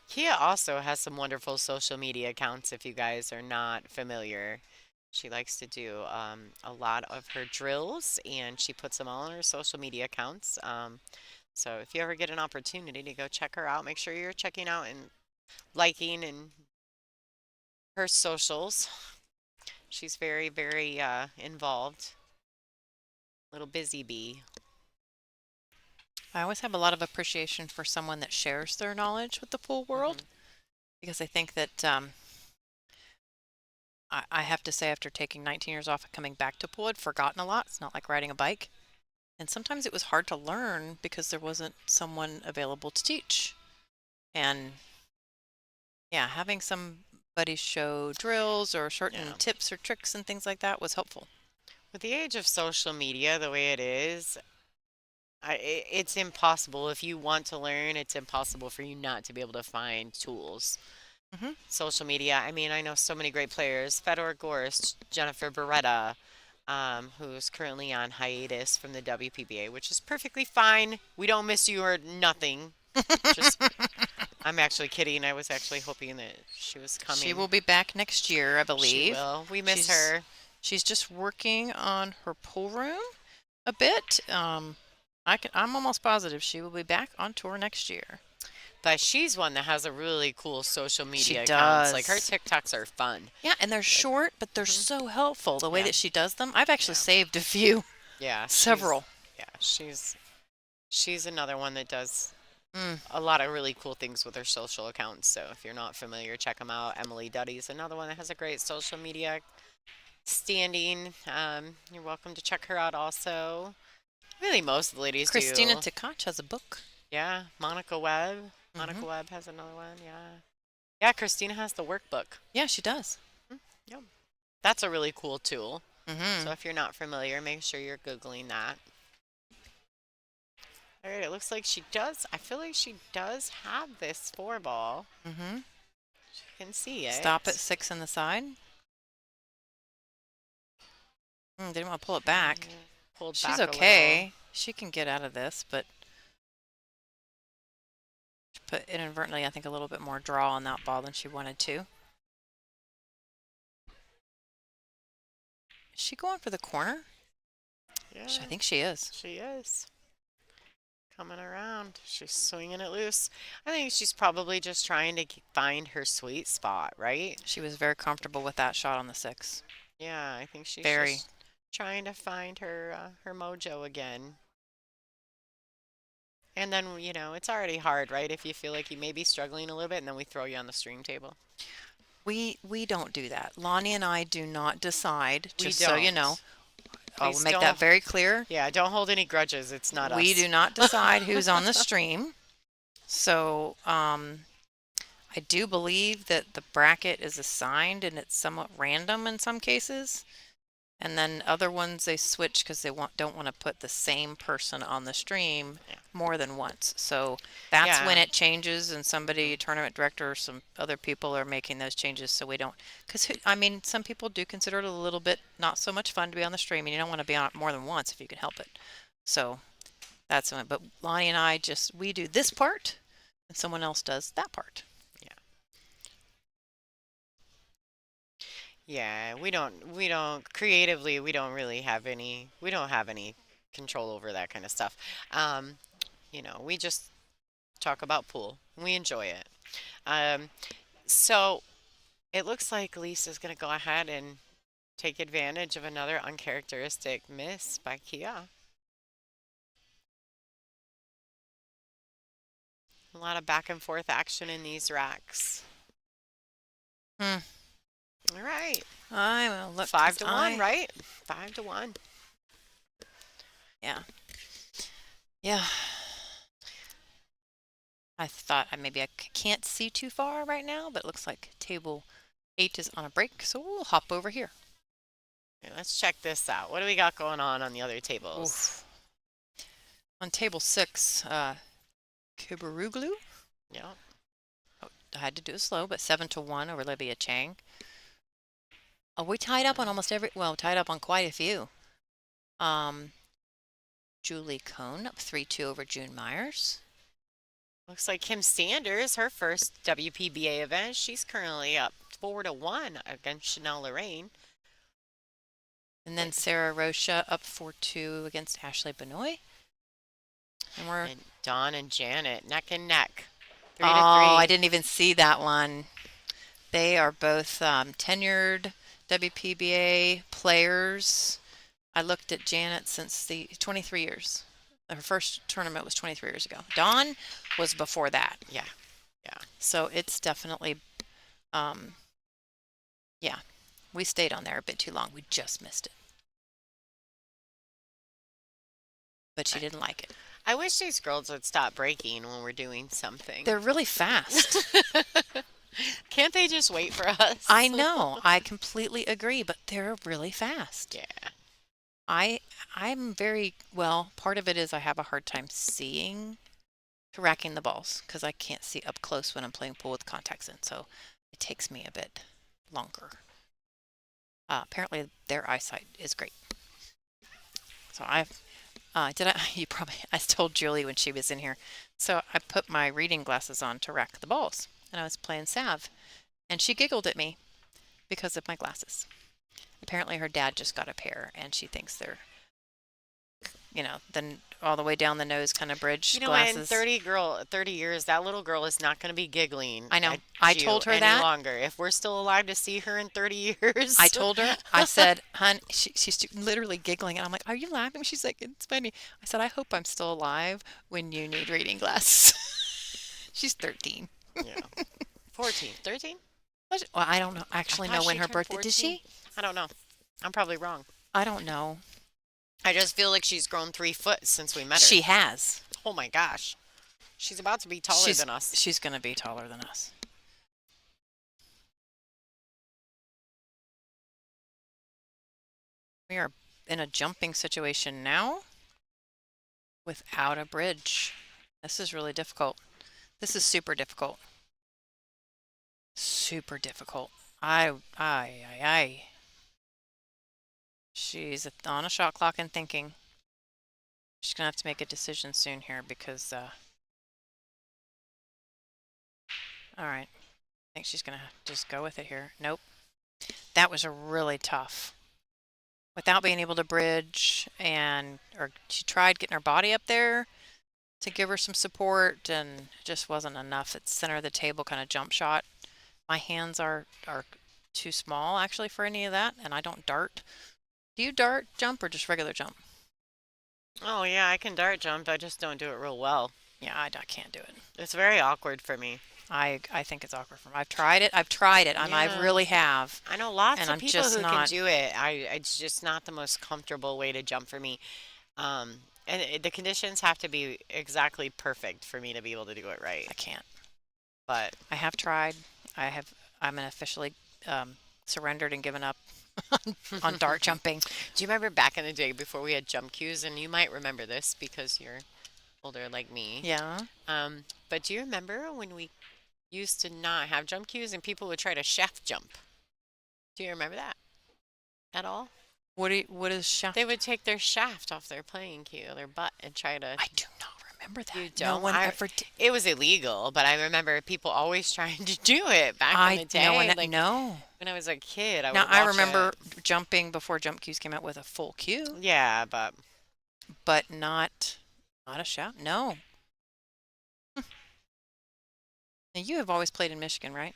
Kia also has some wonderful social media accounts if you guys are not familiar. She likes to do a lot of her drills and she puts them all on her social media accounts. So if you ever get an opportunity to go check her out, make sure you're checking out and liking and her socials. She's very, very involved. Little busy bee. I always have a lot of appreciation for someone that shares their knowledge with the pool world Hmm. because I think that I have to say, after taking 19 years off and coming back to pool, I'd forgotten a lot. It's not like riding a bike. And sometimes it was hard to learn because there wasn't someone available to teach. And yeah, having somebody show drills or certain Yeah. tips or tricks and things like that was helpful. With the age of social media the way it is, it's impossible. If you want to learn, it's impossible for you not to be able to find tools. Hmm. Social media, I mean, I know so many great players. Fedor Gorst, Jennifer Beretta, who's currently on hiatus from the WPBA, which is perfectly fine. We don't miss you or nothing. Just, I'm actually kidding. I was actually hoping that she was She coming. will be back next year, I She believe. will. We miss She's her. she's just working on her pool room a bit. I'm almost positive she will be back on tour next year. But she's one that has a really cool social She media accounts. Like her does. TikToks are fun. Yeah, and they're Like, short, but they're hmm so helpful the way yeah, that she does them. I've actually yeah, saved a few, yeah. several. She's another one that does Mm, a lot of really cool things with her social accounts. So if you're not familiar, check them out. Emily Duddy's another one that has a great social media standing. You're welcome to check her out also. Really, most of the ladies Christina do. Tkach has a book. Yeah, Monica Webb. Hmm. Monica Webb has another one. Yeah, yeah. Christina has the workbook. Yeah, she does. Mm, yep. That's a really cool tool. So Hmm. if you're not familiar, make sure you're Googling that. All right, it looks like she does. I feel like she does have this 4 ball. Hmm. You can see Stop at it. 6 in the side. Didn't want to pull it back. Yeah, pulled She's back a little. okay. She can get out of this, but she put inadvertently, I think, a little bit more draw on that ball than she wanted to. Is she going for the corner? I Yeah, think she is. she is. Coming around. She's swinging it loose. I think she's probably just trying to find her sweet spot, right? She was very comfortable with that shot on the 6. Yeah, I think she's Very. just trying to find her mojo again. And then, it's already hard, right? If you feel like you may be struggling a little bit, and then we throw you on the stream table. We don't do that. Lonnie and I do not decide, We just so you know. don't. I will Please make that don't. very clear. Yeah, don't hold any grudges. It's not We us. do not decide who's on the stream. So, I do believe that the bracket is assigned and it's somewhat random in some cases. And then other ones they switch because they don't want to put the same person on the stream Yeah. more than once. So that's when Yeah. it changes and somebody, tournament director or some other people are making those changes so we don't, because I mean, some people do consider it a little bit not so much fun to be on the stream and you don't want to be on it more than once if you can help it. So that's when, but Lonnie and I we do this part and someone else does that part. Yeah. Yeah, we don't creatively, we don't have any control over that kind of stuff. Um, we just talk about pool. We enjoy it. Um, so it looks like Lisa's going to go ahead and take advantage of another uncharacteristic miss by Kia. A lot of back and forth action in these racks. Hmm. All right. I will look. 5-1, right? 5-1. Yeah. Yeah. I thought maybe I can't see too far right now, but it looks like table 8 is on a break, so we'll hop over here. Okay, let's check this out. What do we got going on the other tables? Oof. On table 6, Kibaruglu. Yeah. Oh, I had to do it slow, but 7-1 over Libya Chang. Oh, we tied up on tied up on quite a few. Julie Cohn up 3-2 over June Myers. Looks like Kim Sanders, her first WPBA event. She's currently up 4-1 against Chanel Lorraine. And then Sarah Rocha up 4-2 against Ashley Benoit. And Dawn and Janet neck and neck. 3-3. Oh, I didn't even see that one. They are both tenured WPBA players. I looked at Janet since the 23 years. Her first tournament was 23 years ago. Dawn was before that. Yeah. Yeah. So it's definitely, yeah, we stayed on there a bit too long. We just missed it. But she didn't like it. I wish these girls would stop breaking when we're doing something. They're really fast. Can't they just wait for us? I know. I completely agree, but they're really fast. Yeah. I'm very well, part of it is I have a hard time seeing tracking the balls because I can't see up close when I'm playing pool with contacts in, so it takes me a bit longer. Apparently their eyesight is great. So I told Julie when she was in here. So I put my reading glasses on to rack the balls and I was playing Sav and she giggled at me because of my glasses. Apparently her dad just got a pair and she thinks they're, then all the way down the nose kind of bridge glasses. In 30 years, that little girl is not going to be giggling. I know. I told her that. Any longer. If we're still alive to see her in 30 years. I told her, I said, hun, she's literally giggling. And I'm like, are you laughing? She's like, it's funny. I said, I hope I'm still alive when you need reading glasses. She's 13. Yeah. 14. 13? Well, I don't know. Actually know when her birthday. 14. Did she? I don't know. I'm probably wrong. I don't know. I just feel like she's grown 3 foot since we met her. She has. Oh my gosh. She's about to be taller than us. She's going to be taller than us. We are in a jumping situation now without a bridge. This is really difficult. This is super difficult. Super difficult. I. She's on a shot clock and thinking. She's gonna have to make a decision soon here because, all right, I think she's gonna just go with it here. Nope. That was a really tough. Without being able to bridge or she tried getting her body up there to give her some support and it just wasn't enough. It's center of the table kind of jump shot. My hands are too small actually for any of that, and I don't dart. Do you dart jump or just regular jump? Oh yeah, I can dart jump. I just don't do it real well. Yeah, I can't do it. It's very awkward for me. I think it's awkward for me. I've tried it. I've tried it. I Yeah. really have, I know lots and of I'm people just who can not. do it. It's just not the most comfortable way to jump for me. The conditions have to be exactly perfect for me to be able to do it right. I can't. But I have tried. I have. I'm officially surrendered and given up on dart jumping. do you remember back in the day before we had jump cues? And you might remember this because you're older like me. Yeah. But do you remember when we used to not have jump cues and people would try to shaft jump? Do you remember that at all? What is shaft? They would take their shaft off their playing cue, their butt, and try to. I do not remember that. You No don't? one ever did. It was illegal, but I remember people always trying to do it back in the I no one day. Like no. when I was a kid, I Now would I watch remember it. jumping before jump cues came out with a full cue, Yeah, but but not a shaft. No. Now you have always played in Michigan, right?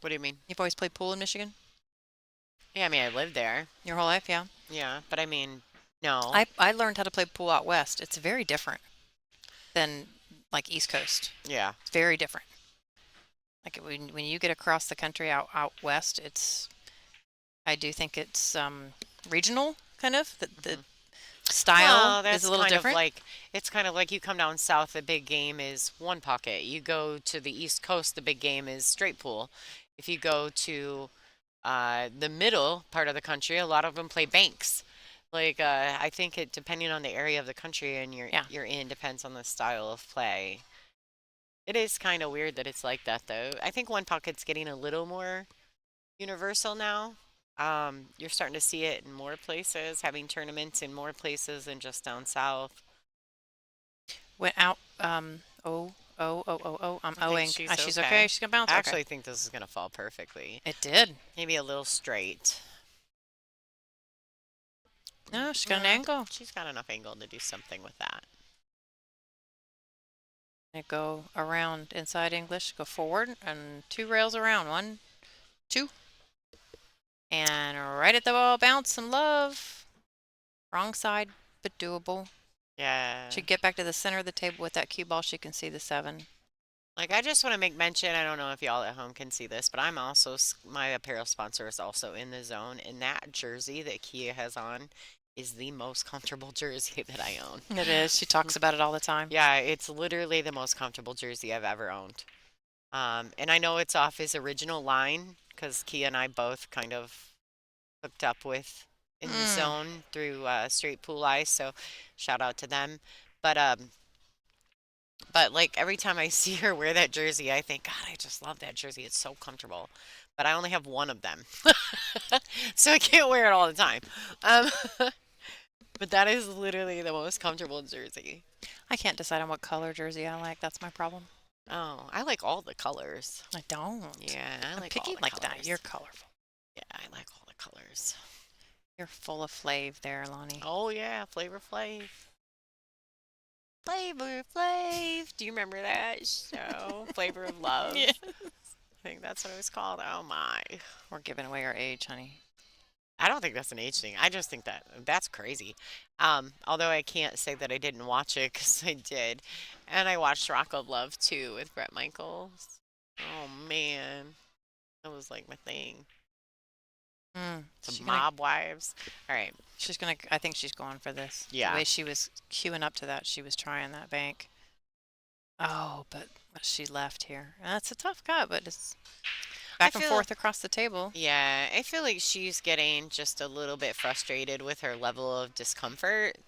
what do you mean? You've always played pool in Michigan Yeah, I mean, I lived there. your whole life, yeah. Yeah, but I mean, no. I learned how to play pool out west. It's very different than like East Coast. Yeah. It's very different. Like when you get across the country out west, I do think it's regional kind of. The hmm style Well, is that's a little kind of different. like it's kind of like you come down south, the big game is one pocket. You go to the East Coast, the big game is straight pool. If you go to the middle part of the country, a lot of them play banks. Like I think it depending on the area of the country and Yeah. you're in depends on the style of play. It is kind of weird that it's like that though. I think one pocket's getting a little more universal now. You're starting to see it in more places, having tournaments in more places than just down south. Went out. I'm I think owing. she's She's okay. okay. She's gonna bounce. I Okay. actually think this is gonna fall perfectly. It did. Maybe a little straight. No, she's got an Nah, angle. she's got enough angle to do something with that. And go around inside English. Go forward and 2 rails around. 1, 2, and right at the ball. Bounce some love. Wrong side, but doable. Yeah. Should get back to the center of the table with that cue ball. She can see the 7. Like I just want to make mention, I don't know if y'all at home can see this, but I'm also my apparel sponsor is also in the zone, and that jersey that Kia has on is the most comfortable jersey that I own. It is. She talks about it all the time. Yeah, it's literally the most comfortable jersey I've ever owned. And I know it's off his original line because Kia and I both kind of hooked up with in the Mm. zone through Straight Pool Ice, so shout out to them. But like every time I see her wear that jersey, I think, God, I just love that jersey. It's so comfortable. But I only have one of them, so I can't wear it all the time. Um, but that is literally the most comfortable jersey. I can't decide on what color jersey I like. That's my problem. Oh, I like all the colors. I don't. Yeah, I I'm like all picky the like that. colors. You're colorful. Yeah, I like all the colors. You're full of flav there, Lonnie. Oh yeah, Flavor Flav. Flavor Flav. Do you remember that show? Flavor of Love. Yeah. I think that's what it was called. Oh my. We're giving away our age, honey. I don't think that's an age thing. I just think that's crazy. Although I can't say that I didn't watch it because I did. And I watched Rock of Love too with Bret Michaels. Oh man. That was like my thing. She's Some gonna, mob wives. All right. I think she's going for this. Yeah. The way she was queuing up to that, she was trying that bank. Oh, but she left here. That's a tough cut, but it's back and feel- forth across the table. Yeah, I feel like she's getting just a little bit frustrated with her level of discomfort.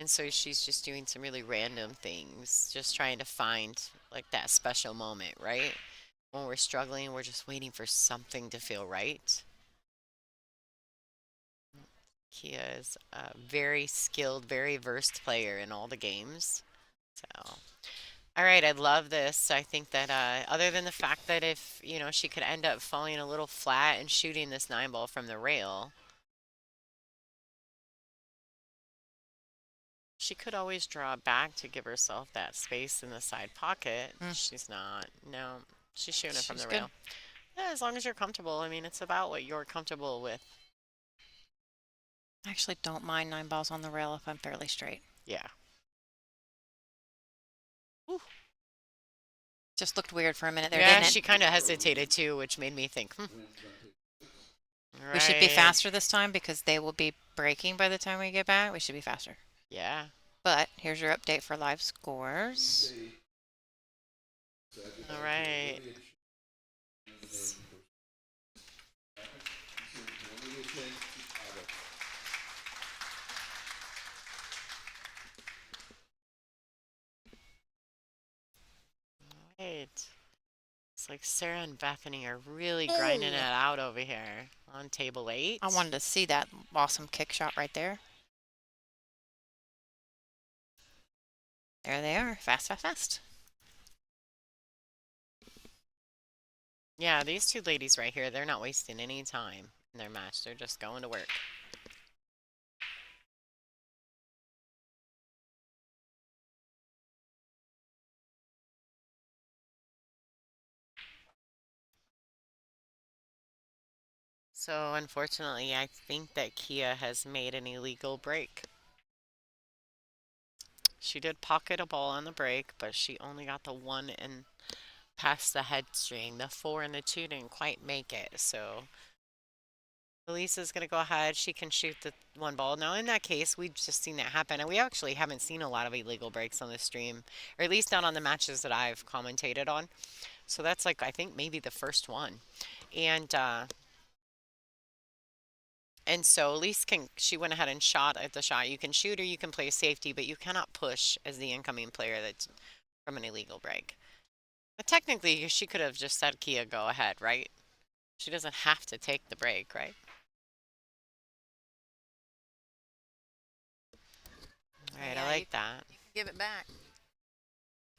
And so she's just doing some really random things, just trying to find like that special moment, right? When we're struggling, we're just waiting for something to feel right. Kia is a very skilled, very versed player in all the games. So, all right, I love this. I think that other than the fact that if, she could end up falling a little flat and shooting this 9 ball from the rail, she could always draw back to give herself that space in the side pocket. Mm, She's not. No, she's shooting it from she's the good. rail. Yeah, as long as you're comfortable. I mean, it's about what you're comfortable with. I actually don't mind 9 balls on the rail if I'm fairly straight. Yeah. Whew. Just looked weird for a minute there, Yeah, didn't it? she kind of hesitated too, which made me think, We should be right. faster this time because they will be breaking by the time we get back. We should be faster. Yeah. But here's your update for live scores. All right. Right. It's like Sarah and Bethany are really grinding it Oh, out over here on table I 8. wanted to see that awesome kick shot right there. There they are. Fast, fast, fast. Yeah, these two ladies right here, they're not wasting any time in their match. They're just going to work. So unfortunately, I think that Kia has made an illegal break. She did pocket a ball on the break, but she only got the 1 and past the head string. The 4 and the 2 didn't quite make it. So Elise is going to go ahead. She can shoot the 1 ball. Now, in that case, we've just seen that happen. And we actually haven't seen a lot of illegal breaks on the stream, or at least not on the matches that I've commentated on. So that's like, I think maybe the first one. And, uh, and so Elise she went ahead and shot at the shot. You can shoot or you can play safety, but you cannot push as the incoming player that's from an illegal break. But technically, she could have just said, Kia, go ahead, right? She doesn't have to take the break, right? All right, I Yeah, like that. you can give it back.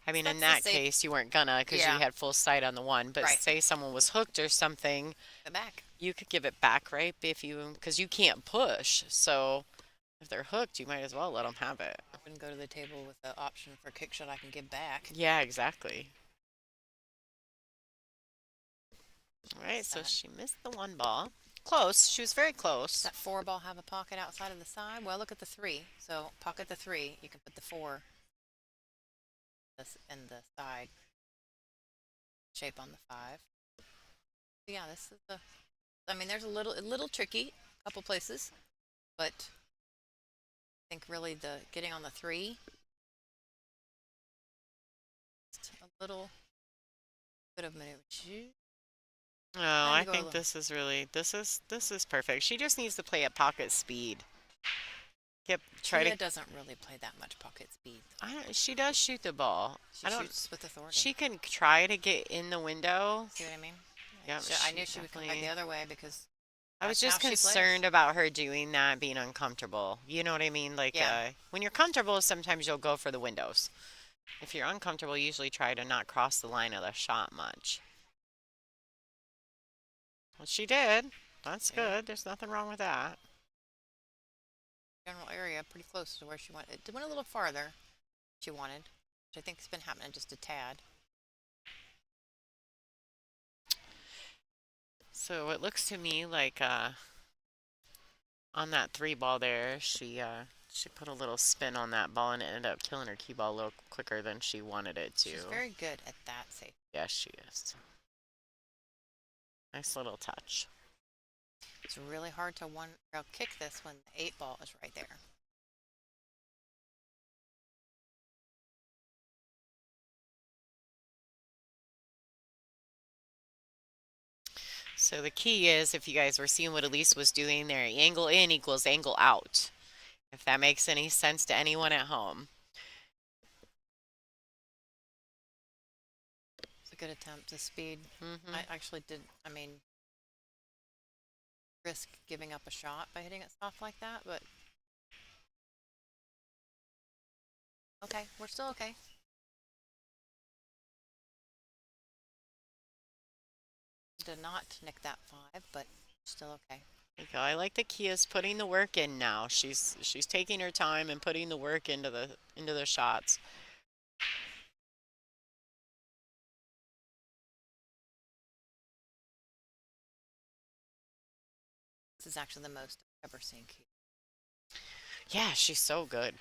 I mean, in That's the that safe. case, you weren't gonna because you Yeah, had full sight on the 1. But right. say someone was hooked or something, Give it back. you could give it back, right? Because you can't push. So if they're hooked, you might as well let them have it. I wouldn't go to the table with the option for a kick shot I can give back. Yeah, exactly. All right, What's so that? she missed the 1 ball. Close. She was very Does close. that 4 ball have a pocket outside of the side? Well, look at the 3. So pocket the 3. You can put the 4 this in the side shape on the 5. Yeah, this is the. I mean, there's a little tricky, a couple places, but I think really the getting on the 3, just a little bit of maneuver. Oh, Trying I to go a think little. this is perfect. She just needs to play at pocket speed. Yep, try to. Kia doesn't really play that much pocket speed. She does shoot the ball. She I don't. shoots with authority. She can try to get in the window. See what I mean? Yep, I she knew she would come back definitely. the other way because I was that's how just she plays. concerned about her doing that, being uncomfortable. You know what I mean? Like, Yeah. when you're comfortable, sometimes you'll go for the windows. If you're uncomfortable, you usually try to not cross the line of the shot much. Well, she did. That's Yeah. good. There's nothing wrong with that. General area pretty close to where she wanted. It went a little farther she wanted, which I think has been happening just a tad. So it looks to me like on that 3 ball there, she put a little spin on that ball and it ended up killing her key ball a little quicker than she wanted it to. She's very good at that safe. Yes, she is. Nice little touch. It's really hard to one rail kick this when the 8 ball is right there. So the key is, if you guys were seeing what Elise was doing there, angle in equals angle out. If that makes any sense to anyone at home. It's a good attempt. The speed. Hmm I actually did. I mean, risk giving up a shot by hitting it soft like that, but okay, we're still okay. Did not nick that 5, but still okay. Okay, I like that Kia's putting the work in now. She's taking her time and putting the work into the shots. This is actually the most I've ever seen Kia. Yeah, she's so good.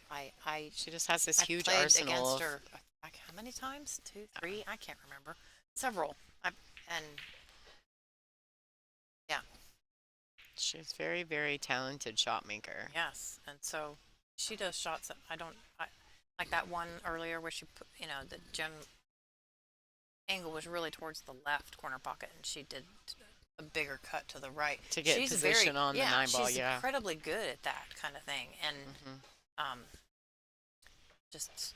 I She just has this I huge played arsenal against of. her like how many times? 2, 3? I can't remember. Several. And yeah, She's very, very talented shot maker. yes. And so she does shots that I like that one earlier where she put, the angle was really towards the left corner pocket, and she did a bigger cut to the right. To get She's position on the 9-ball, she's yeah. incredibly good at that kind of thing. And um, just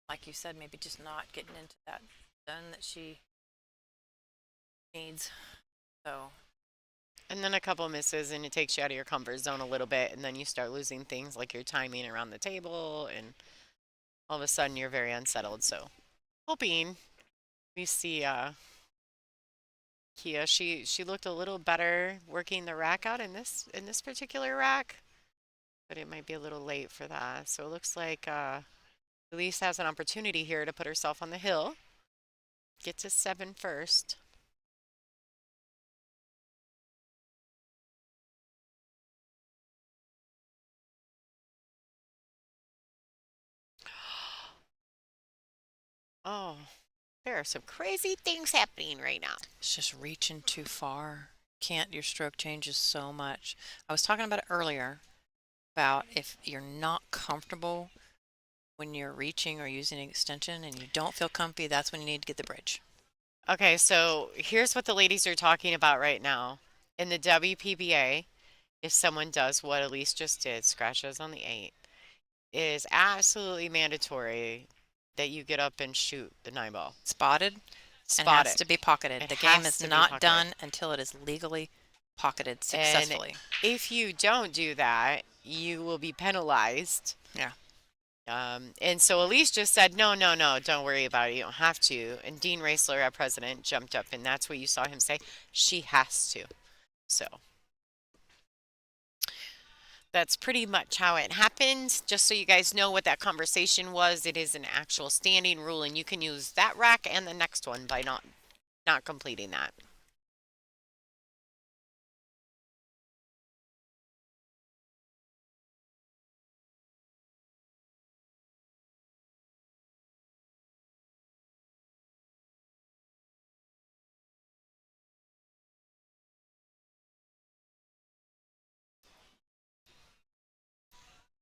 like you said, maybe just not getting into that zone that she needs. So, And then a couple misses, and it takes you out of your comfort zone a little bit, and then you start losing things like your timing around the table, and all of a sudden you're very unsettled. So, hoping we see Kia. She looked a little better working the rack out in this particular rack, but it might be a little late for that. So it looks like Elise has an opportunity here to put herself on the hill, get to 7 first. Oh, there are some crazy things happening right now. it's just reaching too far. Can't your stroke changes so much. I was talking about it earlier about if you're not comfortable when you're reaching or using an extension and you don't feel comfy, that's when you need to get the bridge. Okay, so here's what the ladies are talking about right now. In the WPBA, if someone does what Elise just did, scratches on the 8, it is absolutely mandatory that you get up and shoot the 9-ball. Spotted and Spot has it. to be pocketed. It The game has is to be not pocketed. done until it is legally pocketed And successfully. if you don't do that, you will be penalized. Yeah. And so Elise just said, no, no, no, don't worry about it. You don't have to. And Dean Raisler, our president, jumped up, and that's what you saw him say. She has to. So that's pretty much how it happened. Just so you guys know what that conversation was, it is an actual standing rule, and you can use that rack and the next one by not completing that.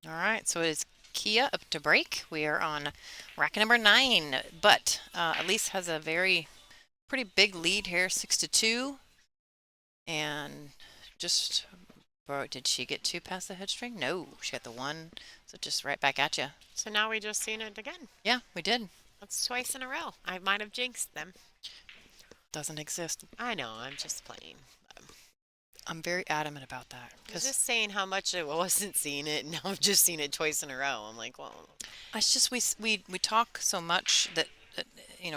All right, so it is Kia up to break. We are on rack number 9, but Elise has a pretty big lead here, 6-2. And just, bro, did she get 2 past the head string? No, she got the 1, so just right back at you. So now we just seen it again. Yeah, we did. That's twice in a row. I might have jinxed them. Doesn't exist. I know, I'm just playing. I'm very adamant about that. I was just saying how much I wasn't seeing it, and now I've just seen it twice in a row. I'm like, well, it's just we talk so much that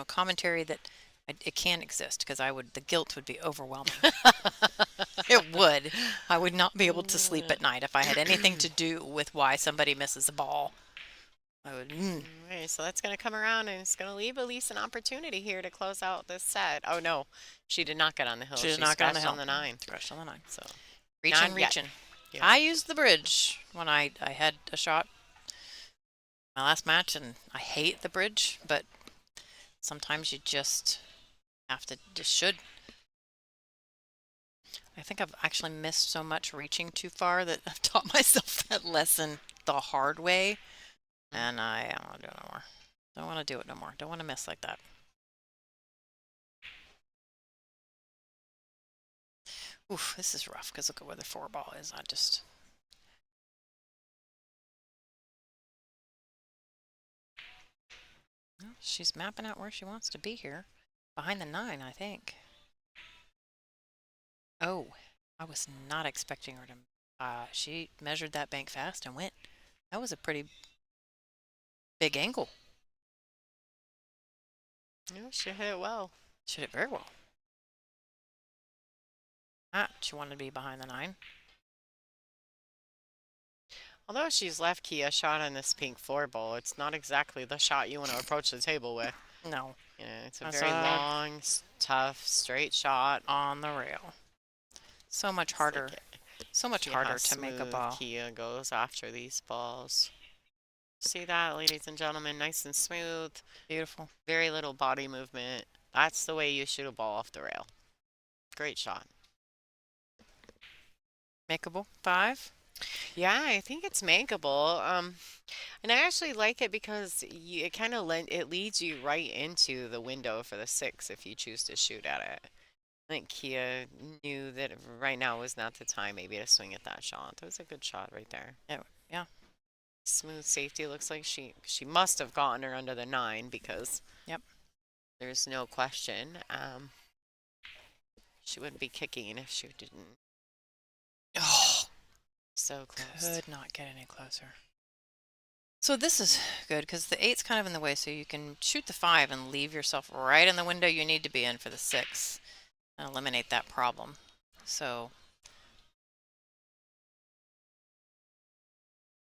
commentary that it can't exist because the guilt would be overwhelming. It would. I would not be able to sleep at night if I had anything to do with why somebody misses a ball. I would. Okay, so that's going to come around, and it's going to leave Elise an opportunity here to close out this set. Oh, no, she did not get on the hill. She did not get on the scratched hill. on the 9. Scratched on the 9. So reaching. Yeah. I used the bridge when I had a shot my last match, and I hate the bridge, but sometimes you just should. I think I've actually missed so much reaching too far that I've taught myself that lesson the hard way, and I don't want to do it no more. Don't want to do it no more. Don't want to miss like that. Oof, this is rough because look at where the 4-ball is. Well, she's mapping out where she wants to be here. Behind the 9, I think. Oh, I was not expecting her to. She measured that bank fast and went. That was a pretty big angle. Yeah, she hit it well. She did it very well. She wanted to be behind the 9. Although she's left Kia shot on this pink 4 ball, it's not exactly the shot you want to approach the table with. No, You know, it's a that's very long, tough, straight shot. on the rail. So much It's harder. like So much see harder how to make a smooth ball. Kia goes after these balls. See that, ladies and gentlemen? Nice and smooth. Beautiful. Very little body movement. That's the way you shoot a ball off the rail. Great shot. Makeable 5. Yeah, I think it's makeable. And I actually like it because it kind of it leads you right into the window for the 6 if you choose to shoot at it. I think Kia knew that right now was not the time maybe to swing at that shot. That was a good shot right there. Yeah. Smooth safety. Looks like she must have gotten her under the 9 because Yep. there's no question. She wouldn't be kicking if she didn't. Oh, So close. could not get any closer. So this is good because the 8's kind of in the way, so you can shoot the 5 and leave yourself right in the window you need to be in for the 6 and eliminate that problem. So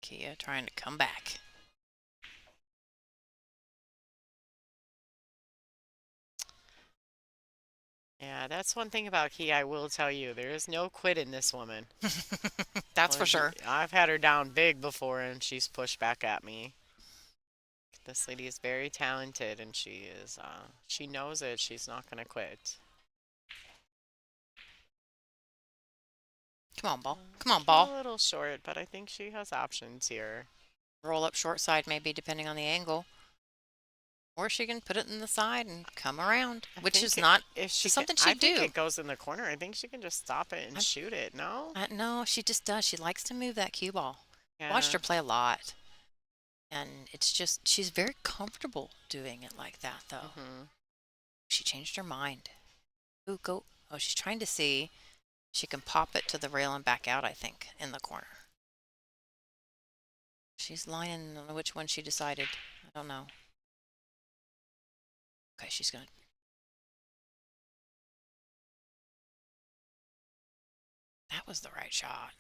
Kia trying to come back. Yeah, that's one thing about Kia I will tell you. There is no quit in this woman. That's for sure. I've had her down big before and she's pushed back at me. This lady is very talented and she knows it. She's not going to quit. Come on, ball. Come on, ball. A little short, but I think she has options here. Roll up short side maybe depending on the angle. Or she can put it in the side and come around, which is not something she'd do. I think it goes in the corner. I think she can just stop it and shoot it, no? No, she just does. She likes to move that cue ball. Yeah. Watched her play a lot. And it's just, she's very comfortable doing it like that, though. She changed her mind. Ooh, go. Oh, she's trying to see. She can pop it to the rail and back out, I think, in the corner. She's lying on which one she decided. I don't know. Okay, she's going to. That was the right shot.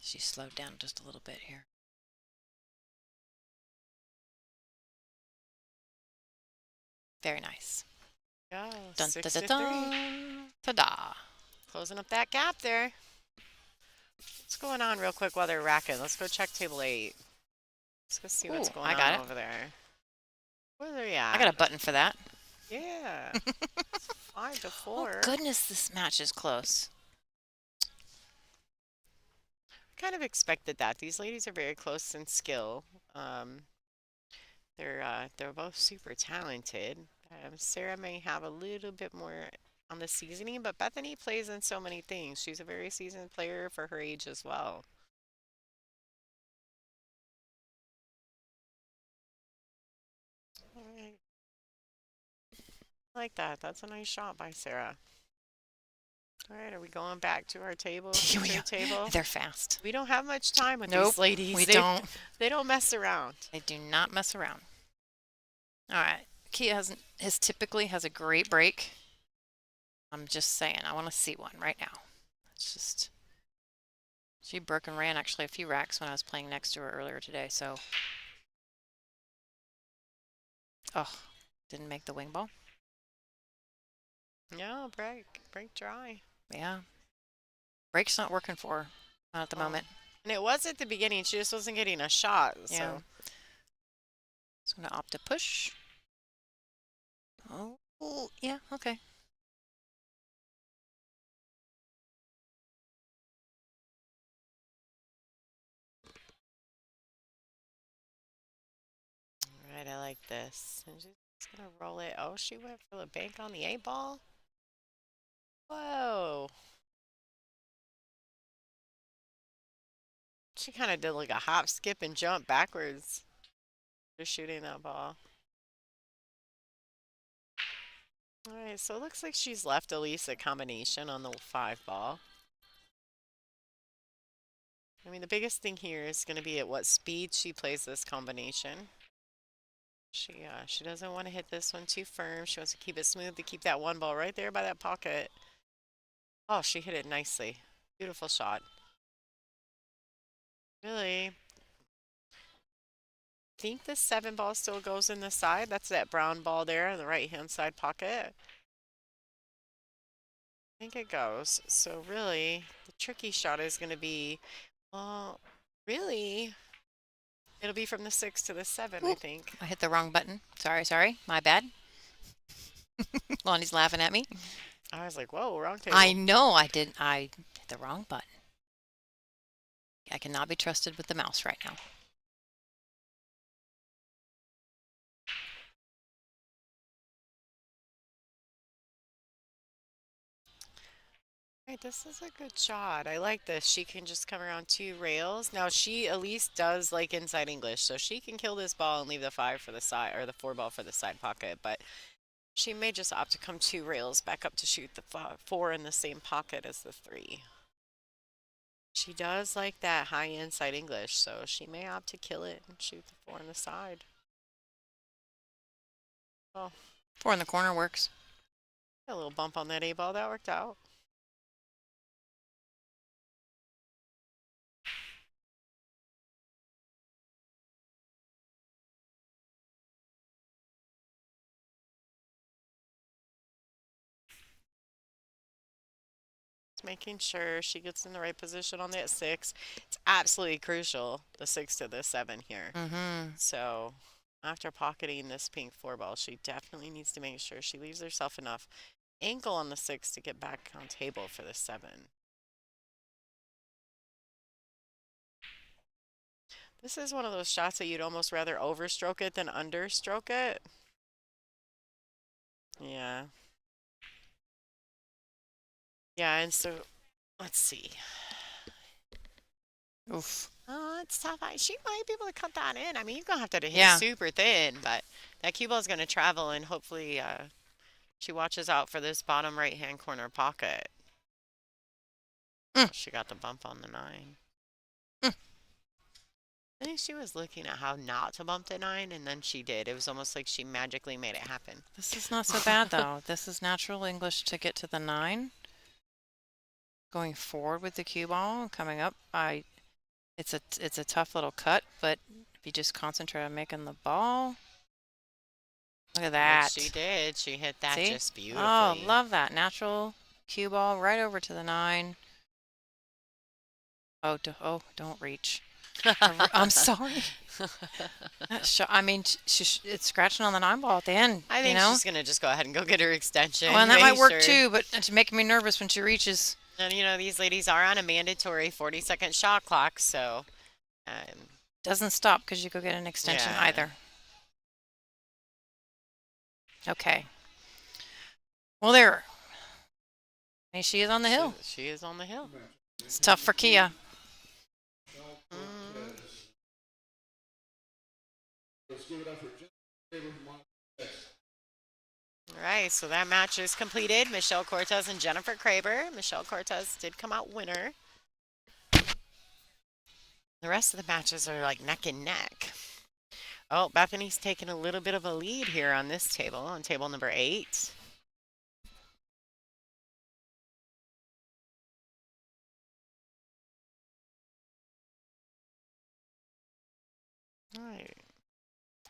She slowed down just a little bit here. Very nice. Yeah, Dun, 6 da, to da, 3. dun. Ta-da. Closing up that gap there. What's going on real quick while they're racking? Let's go check table 8. Let's go see what's going on over there. Where are they at? I got a button for that. Yeah. 5 to 4. Oh, goodness, this match is close. I kind of expected that. These ladies are very close in skill. They're both super talented. Sarah may have a little bit more on the seasoning, but Bethany plays in so many things. She's a very seasoned player for her age as well. All right. I like that. That's a nice shot by Sarah. All right, are we going back to our table? Table? They're fast. We don't have much time with these ladies. We don't. They don't mess around. They do not mess around. All right. Kia typically has a great break. I'm just saying, I want to see one right now. It's just, she broke and ran actually a few racks when I was playing next to her earlier today, so. Oh, didn't make the wing ball. No, break dry. Yeah. Break's not working for her, not at the moment. And it was at the beginning. She just wasn't getting a shot. Yeah. So. I'm going to opt to push. Oh, yeah, okay. All right, I like this. I'm just going to roll it. Oh, she went for the bank on the 8 ball. Whoa. She kind of did like a hop, skip, and jump backwards. Just shooting that ball. All right, so it looks like she's left Elise a combination on the 5 ball. I mean, the biggest thing here is going to be at what speed she plays this combination. She doesn't want to hit this one too firm. She wants to keep it smooth to keep that 1 ball right there by that pocket. Oh, she hit it nicely. Beautiful shot. Really think the 7 ball still goes in the side. That's that brown ball there in the right-hand side pocket. I think it goes. So really, the tricky shot is going to be, well, really, it'll be from the 6 to the 7, I Oop, think. I hit the wrong button. Sorry. My bad. Lonnie's laughing at me. I was like, whoa, wrong table. I know I did. I hit the wrong button. I cannot be trusted with the mouse right now. Right, this is a good shot. I like this. She can just come around 2 rails. Now she at least does like inside English, so she can kill this ball and leave the 5 for the side or the 4 ball for the side pocket, but she may just opt to come 2 rails back up to shoot the 4 in the same pocket as the 3. She does like that high inside English, so she may opt to kill it and shoot the 4 on the side. Oh, 4 in the corner works. a little bump on that A ball. That worked out. Making sure she gets in the right position on that 6. It's absolutely crucial, the 6 to the 7 here. So after pocketing this pink 4 ball, she definitely needs to make sure she leaves herself enough angle on the 6 to get back on table for the 7. This is one of those shots that you'd almost rather overstroke it than understroke it. Yeah. Yeah, and so let's see. Oof. It's tough. She might be able to cut that in. I mean, you're going to have to hit Yeah. it super thin, but that cue ball is going to travel, and hopefully she watches out for this bottom right-hand corner pocket. She got the bump on the 9. I think she was looking at how not to bump the 9, and then she did. It was almost like she magically made it happen. This is not so bad, though. This is natural English to get to the 9. Going forward with the cue ball, coming up, it's a tough little cut, but if you just concentrate on making the ball. Look at that. Which she did. She hit that See? just beautifully. Oh, love that. Natural cue ball right over to the 9. Oh, don't reach. I'm sorry. I mean, it's scratching on the 9 ball at the end. I think you know? she's going to just go ahead and go get her extension. Well, and that might work sure. too, but it's making me nervous when she reaches. And, these ladies are on a mandatory 40-second shot clock, so. Doesn't stop because you go get an extension either. Okay. Well, there. I mean, she is on the hill. She is on the hill. It's tough for Kia. All right, so that match is completed. Michelle Cortez and Jennifer Kraber. Michelle Cortez did come out winner. The rest of the matches are like neck and neck. Oh, Bethany's taking a little bit of a lead here on this table, on table number 8. All right.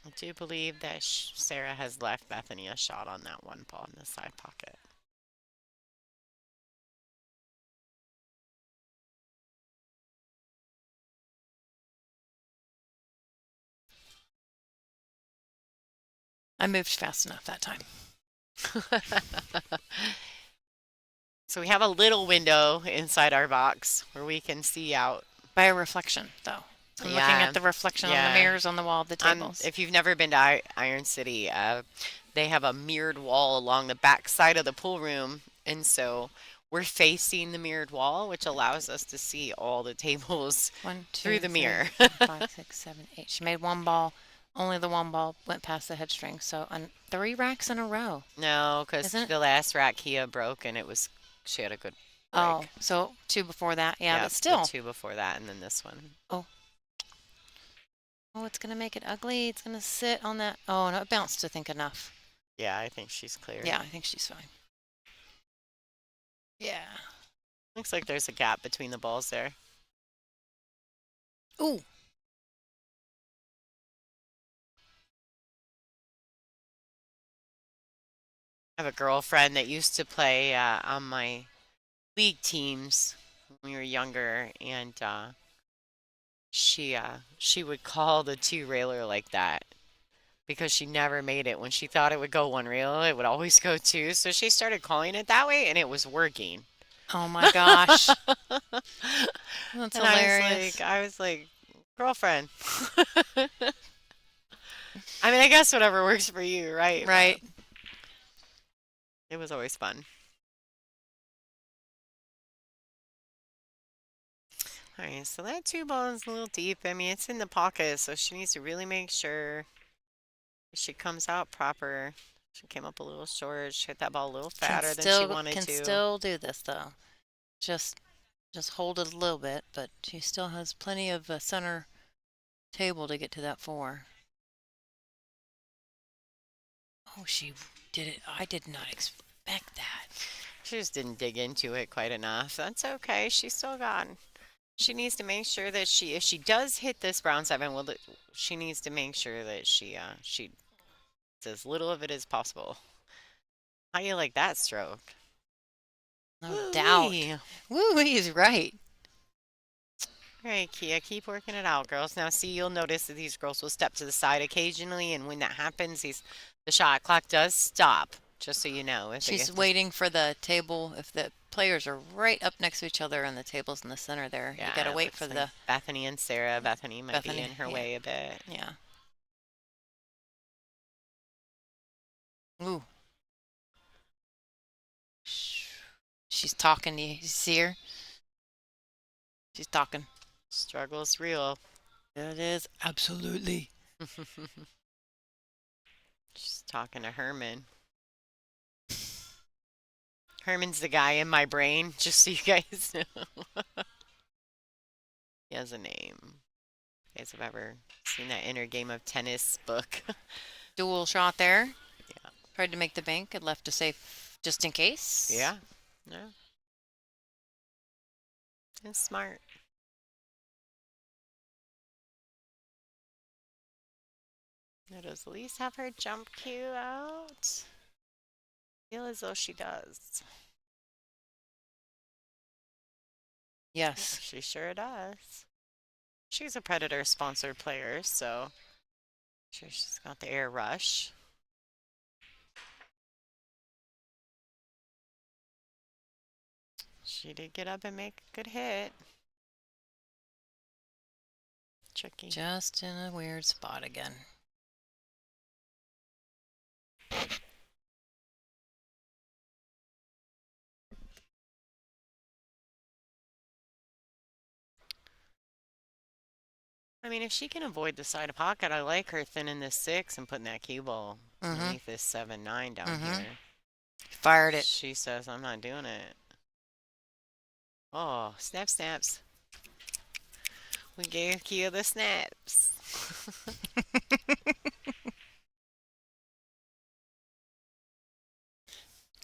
I do believe that Sarah has left Bethany a shot on that 1 ball in the side pocket. I moved fast enough that time. So we have a little window inside our box where we can see out. By a reflection, though. I'm looking at the reflection on the mirrors on the wall of the tables. If you've never been to Iron City, they have a mirrored wall along the back side of the pool room. And so we're facing the mirrored wall, which allows us to see all the tables 1, 2, through the 3, mirror. 4, 5, 6, 7, 8. She made 1 ball Only the one ball went past the headstring. So, 3 racks in a row, No, because isn't it? the last rack Kia broke and she had a good Oh, break. so 2 before that. Yeah, but Yep, the still. two before that and then this one. Oh, oh, it's going to make it ugly. It's going to sit on that. Oh, no, it bounced, I think, enough. Yeah, I think she's clear. Yeah, I think she's fine. Yeah. Looks like there's a gap between the balls there. Ooh. I have a girlfriend that used to play on my league teams when we were younger, and she would call the two railer like that because she never made it. When she thought it would go one reel, it would always go two. So she started calling it that way, and it was working. Oh my gosh. That's And hilarious. I was like, girlfriend. I mean, I guess whatever works for you, right? Right. But it was always fun. All right, so that two ball is a little deep. I mean, it's in the pocket, so she needs to really make sure she comes out proper. She came up a little short. She hit that ball a little fatter than she wanted Can to. still do this though. Just just hold it a little bit, but she still has plenty of center table to get to that 4. Oh, she did it. I did not expect that. She just didn't dig into it quite enough. That's okay. She still got. She needs to make sure that if she does hit this brown 7, well, she needs to make sure that she does as little of it as possible. How you like that stroke? No doubt. Woo-wee. Woo, he's right. All right, Kia, keep working it out, girls. Now, see, you'll notice that these girls will step to the side occasionally, and when that happens, the shot clock does stop. Just so you know, if they She's get to, waiting for the table. If the players are right up next to each other and the table's in the center there, you yeah, gotta it wait looks for like the Bethany and Sarah. Bethany might be Bethany. in her Yeah. way a bit. Yeah. Ooh. She's talking. You see her? She's talking. Struggle's real. It is. Absolutely. She's talking to Herman. Herman's the guy in my brain, just so you guys know. He has a name. You guys have ever seen that Inner Game of Tennis book? Dual shot there. Yeah. Tried to make the bank and left a safe just in case. Yeah. No. It's smart. Now, does Elise have her jump cue out? Feel as though she does. Yes. She sure does. She's a Predator sponsored player, so sure she's got the air rush. She did get up and make a good hit. Tricky. Just in a weird spot again. I mean, if she can avoid the side pocket, I like her thinning this 6 and putting that cue ball underneath this 7-9 down here. Fired it. She says, I'm not doing it. Oh, snap snaps. We gave Kia the snaps.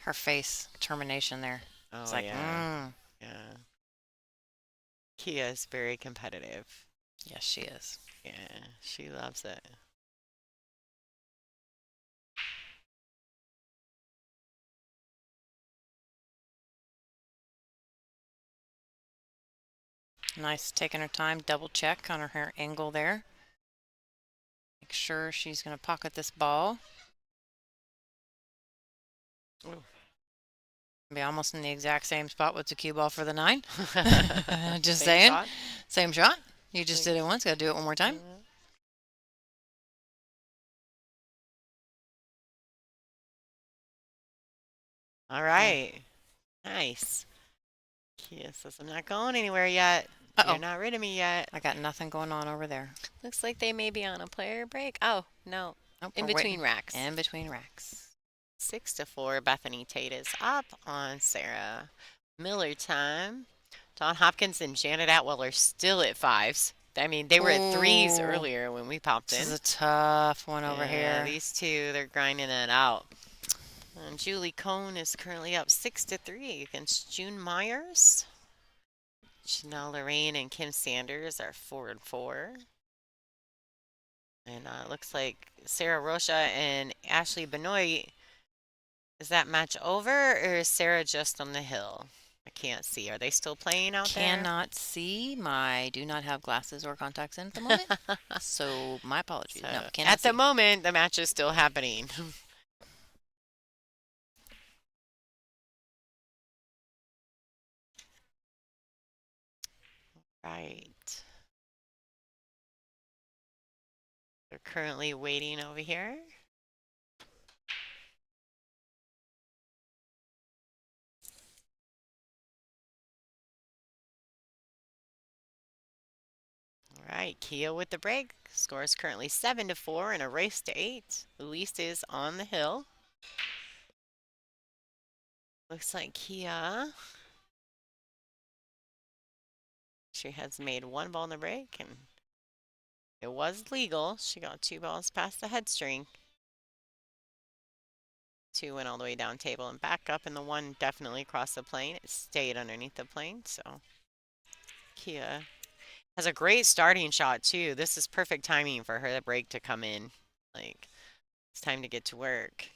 Her face, determination there. Oh, It's like, yeah. Yeah. Kia is very competitive. Yes, she is. Yeah, she loves it. Nice taking her time, double check on her angle there. Make sure she's going to pocket this ball. Ooh. Be almost in the exact same spot with the cue ball for the 9. Just Same saying. shot? Same shot. You just did it once. Got to do it one more time. All right. Nice. Kia says, I'm not going anywhere yet. You're Uh-oh. not rid of me yet. I got nothing going on over there. Looks like they may be on a player break. Oh, no. Nope, In we're between waiting. racks. In between racks. 6-4. Bethany Tate is up on Sarah Miller time. Dawn Hopkins and Janet Atwell are still at fives. I mean, they were at threes Ooh, earlier when we popped this is in. a tough one over Yeah, here. these two, they're grinding it out. And Julie Cohn is currently up 6-3 against June Myers. Chanel Lorraine and Kim Sanders are 4-4. And it looks like Sarah Rocha and Ashley Benoit. Is that match over or is Sarah just on the hill? I can't see. Are they still playing out there? Cannot see. My do not have glasses or contacts in at the moment. So my apologies. So No, cannot at the see. moment, the match is still happening. Right. They're currently waiting over here. All right, Kia with the break. Score is currently 7-4 in a race to 8. Elise is on the hill. Looks like Kia. She has made one ball in the break, and it was legal. She got 2 balls past the head string. 2 went all the way down table and back up, and the 1 definitely crossed the plane. It stayed underneath the plane, so Kia has a great starting shot, too. This is perfect timing for her the break to come in. Like, it's time to get to work.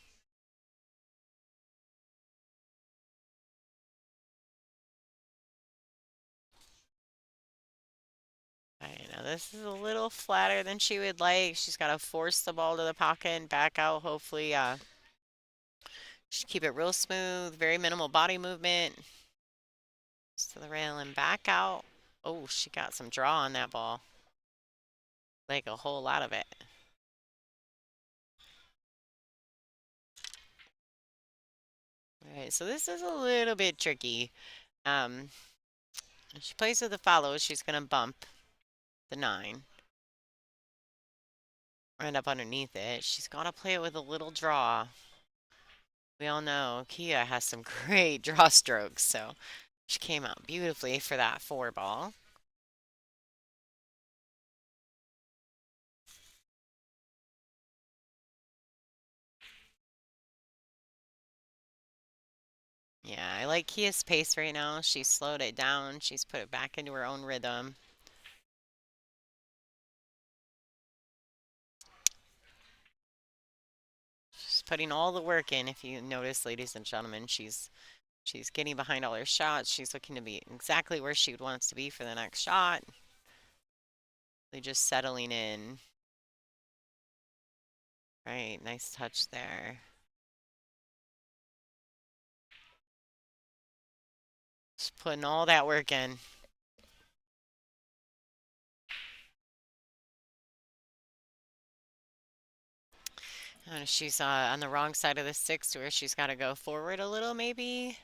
I know this is a little flatter than she would like. She's got to force the ball to the pocket and back out. Hopefully, keep it real smooth, very minimal body movement. Just to the rail and back out. Oh, she got some draw on that ball. Like a whole lot of it. All right, so this is a little bit tricky. If she plays with the follow, she's going to bump the 9. Or end up underneath it. She's got to play it with a little draw. We all know Kia has some great draw strokes, so she came out beautifully for that 4 ball. Yeah, I like Kia's pace right now. She's slowed it down. She's put it back into her own rhythm. She's putting all the work in. If you notice, ladies and gentlemen, she's getting behind all her shots. She's looking to be exactly where she wants to be for the next shot. They're just settling in. Right, nice touch there. Just putting all that work in. She's on the wrong side of the 6 where she's got to go forward a little, maybe.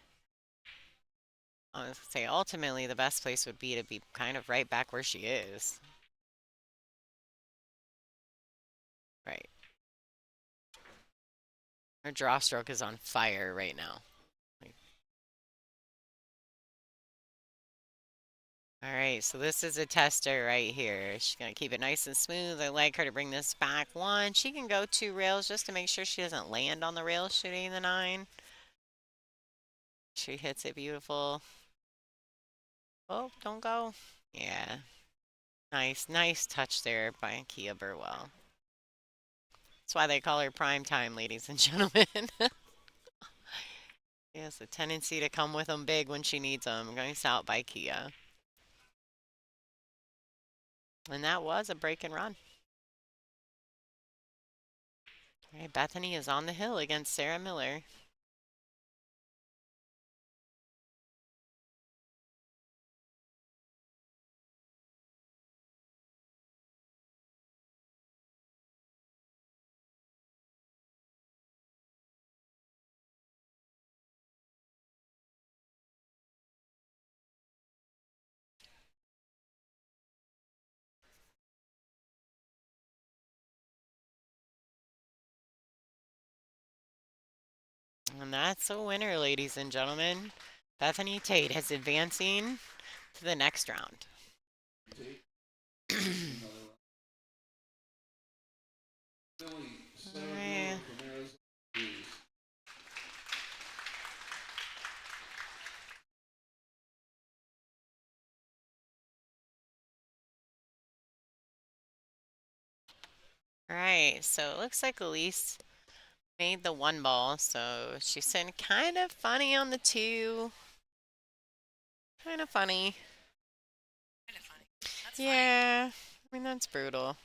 I was gonna say, ultimately, the best place would be to be kind of right back where she is. Right. Her draw stroke is on fire right now. All right, so this is a tester right here. She's going to keep it nice and smooth. I like her to bring this back 1. She can go 2 rails just to make sure she doesn't land on the rail shooting the 9. She hits it beautiful. Oh, don't go. Yeah. Nice touch there by Kia Burwell. That's why they call her prime time, ladies and gentlemen. She has a tendency to come with them big when she needs them. Nice out by Kia. And that was a break and run. All right, Bethany is on the hill against Sarah Miller. And that's a winner, ladies and gentlemen. Bethany Tate is advancing to the next round. Alright. Alright, so it looks like Elise made the one ball, so she's sitting kind of funny on the two. Kind of funny. Yeah, I mean, that's brutal.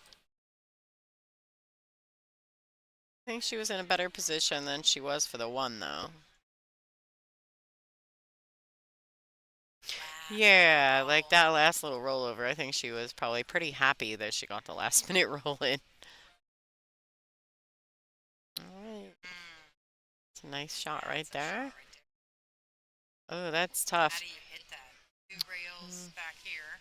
I think she was in a better position than she was for the one, though. Yeah, like that last little rollover, I think she was probably pretty happy that she got the last minute roll in. Alright. It's a nice shot right there. Oh, that's tough. How do you hit that? Two rails back here.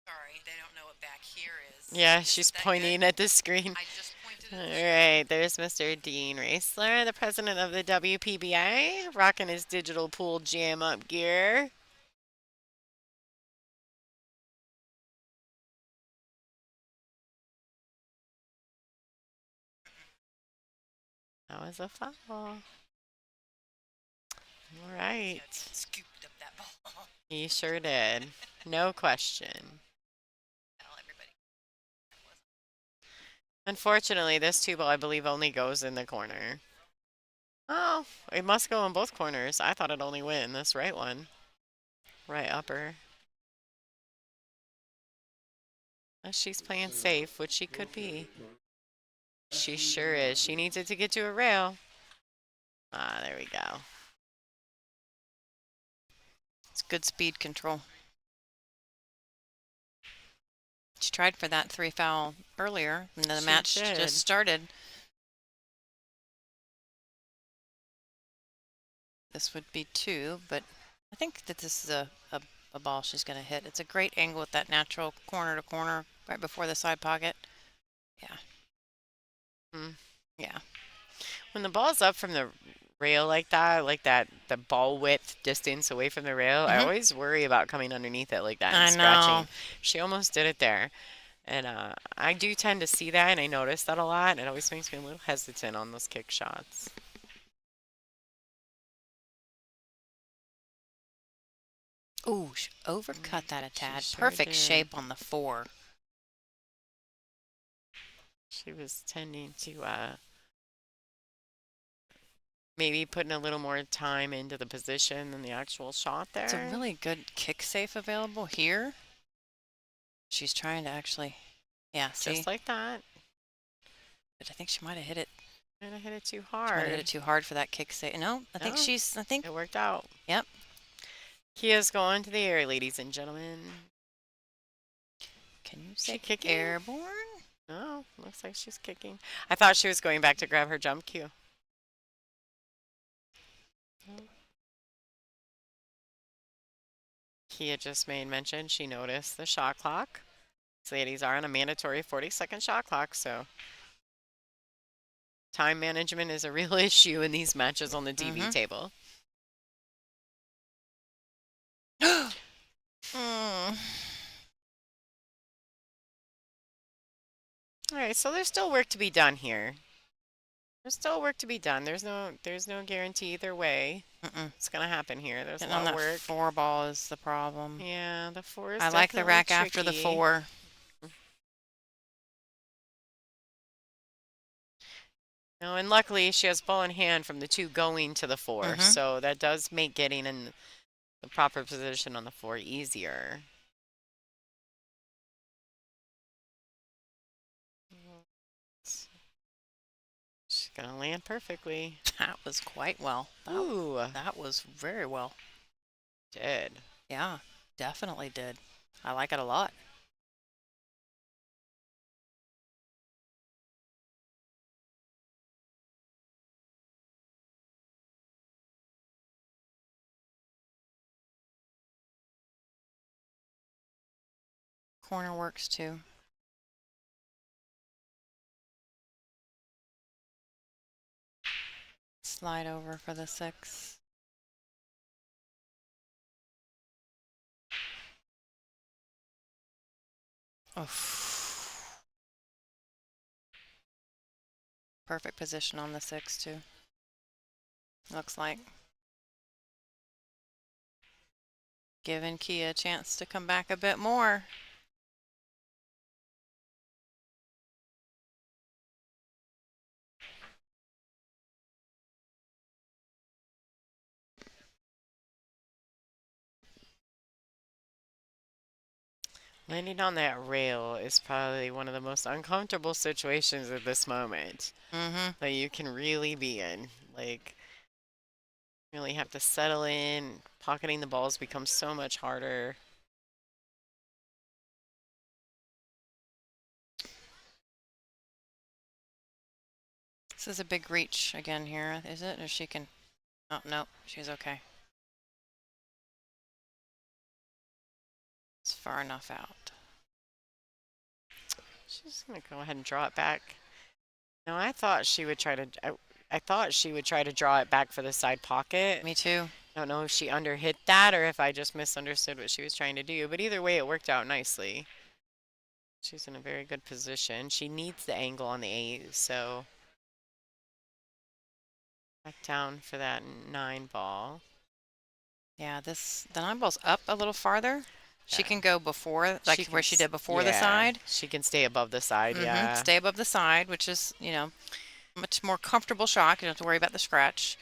Sorry, they don't know what back here is. Yeah, she's pointing at the screen. I just pointed at All the screen. right, there's Mr. Dean Raceler, the president of the WPBA, rocking his digital pool jam up gear. That was a foul. All right. Scooped up that ball. He sure did. No question. Tell everybody. Unfortunately, this two ball, I believe, only goes in the corner. Oh, it must go in both corners. I thought it only went in this right one. Right upper. She's playing safe, which she could be. She sure is. She needs it to get to a rail. Ah, there we go. It's good speed control. She tried for that 3 foul earlier, and the match just started. This would be 2, but I think that this is a ball she's going to hit. It's a great angle with that natural corner to corner right before the side pocket. Yeah. Yeah. When the ball's up from the rail like that, the ball width distance away from the rail, I always worry about coming underneath it like that and scratching. She almost did it there. And I do tend to see that, and I notice that a lot, and it always makes me a little hesitant on those kick shots. Ooh, she overcut that a tad. Perfect shape on the 4. She was tending to maybe putting a little more time into the position than the actual shot there. It's a really good kick safe available here. She's trying to actually, yeah, see? Just like that. But I think she might have hit it. Might have hit it too She might hard. have hit it too hard for that kick safe. No, I think it worked out. Yep. Kia's going to the air, ladies and gentlemen. Can you say kicking? Airborne? No, looks like she's kicking. I thought she was going back to grab her jump cue. Kia just made mention she noticed the shot clock. These ladies are on a mandatory 40-second shot clock, so time management is a real issue in these matches on the TV table. All right, so there's still work to be done here. There's still work to be done. There's no guarantee either way. It's gonna happen here. There's a lot of work. 4 ball is the problem. Yeah, the 4 is I like the rack tricky. after the 4. No, and luckily she has ball in hand from the 2 going to the 4, so that does make getting in the proper position on the 4 easier. She's gonna land perfectly. That was quite well. Ooh, that was very well. Did. Yeah, definitely did. I like it a lot. Corner works too. Slide over for the 6. Oh. Perfect position on the 6 too. Looks like. Giving Kia a chance to come back a bit more. Landing on that rail is probably one of the most uncomfortable situations at this moment Mm-hmm. that you can really be in. Like, really have to settle in. Pocketing the balls becomes so much harder. This is a big reach again here, is it? Or she can... Oh, no, she's okay. It's far enough out. She's gonna go ahead and draw it back. No, I thought she would try to. I thought she would try to draw it back for the side pocket. Me too. I don't know if she underhit that or if I just misunderstood what she was trying to do. But either way, it worked out nicely. She's in a very good position. She needs the angle on the 8, so back down for that 9 ball. Yeah, the 9 ball's up a little farther. She Yeah. can go before, like where she did before the Yeah, side. she can stay above the side, yeah. Stay above the side, which is, much more comfortable shot. You don't have to worry about the scratch.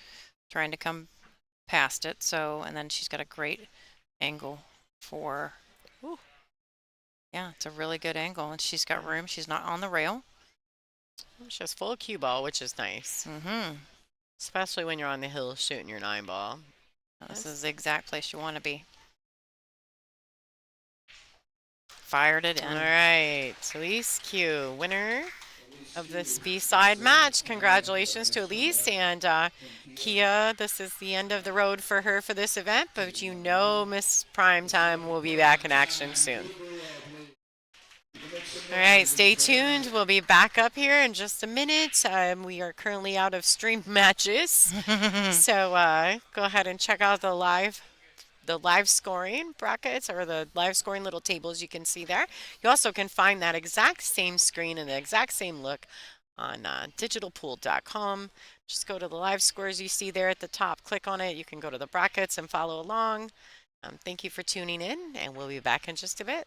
Trying to come past it. So, and then she's got a great angle for... Ooh. Yeah, it's a really good angle, and she's got room. She's not on the rail. She has full cue ball, which is nice. Especially when you're on the hill shooting your 9 ball. This is the exact place you want to be. Fired it in. All right, Elise Q, winner of this B-side match. Congratulations to Elise and Kia. This is the end of the road for her for this event, but you know Miss Primetime will be back in action soon. All right, stay tuned. We'll be back up here in just a minute. We are currently out of streamed matches, so go ahead and check out the live scoring brackets or the live scoring little tables you can see there. You also can find that exact same screen and the exact same look on digitalpool.com. Just go to the live scores you see there at the top, click on it. You can go to the brackets and follow along. Thank you for tuning in, and we'll be back in just a bit.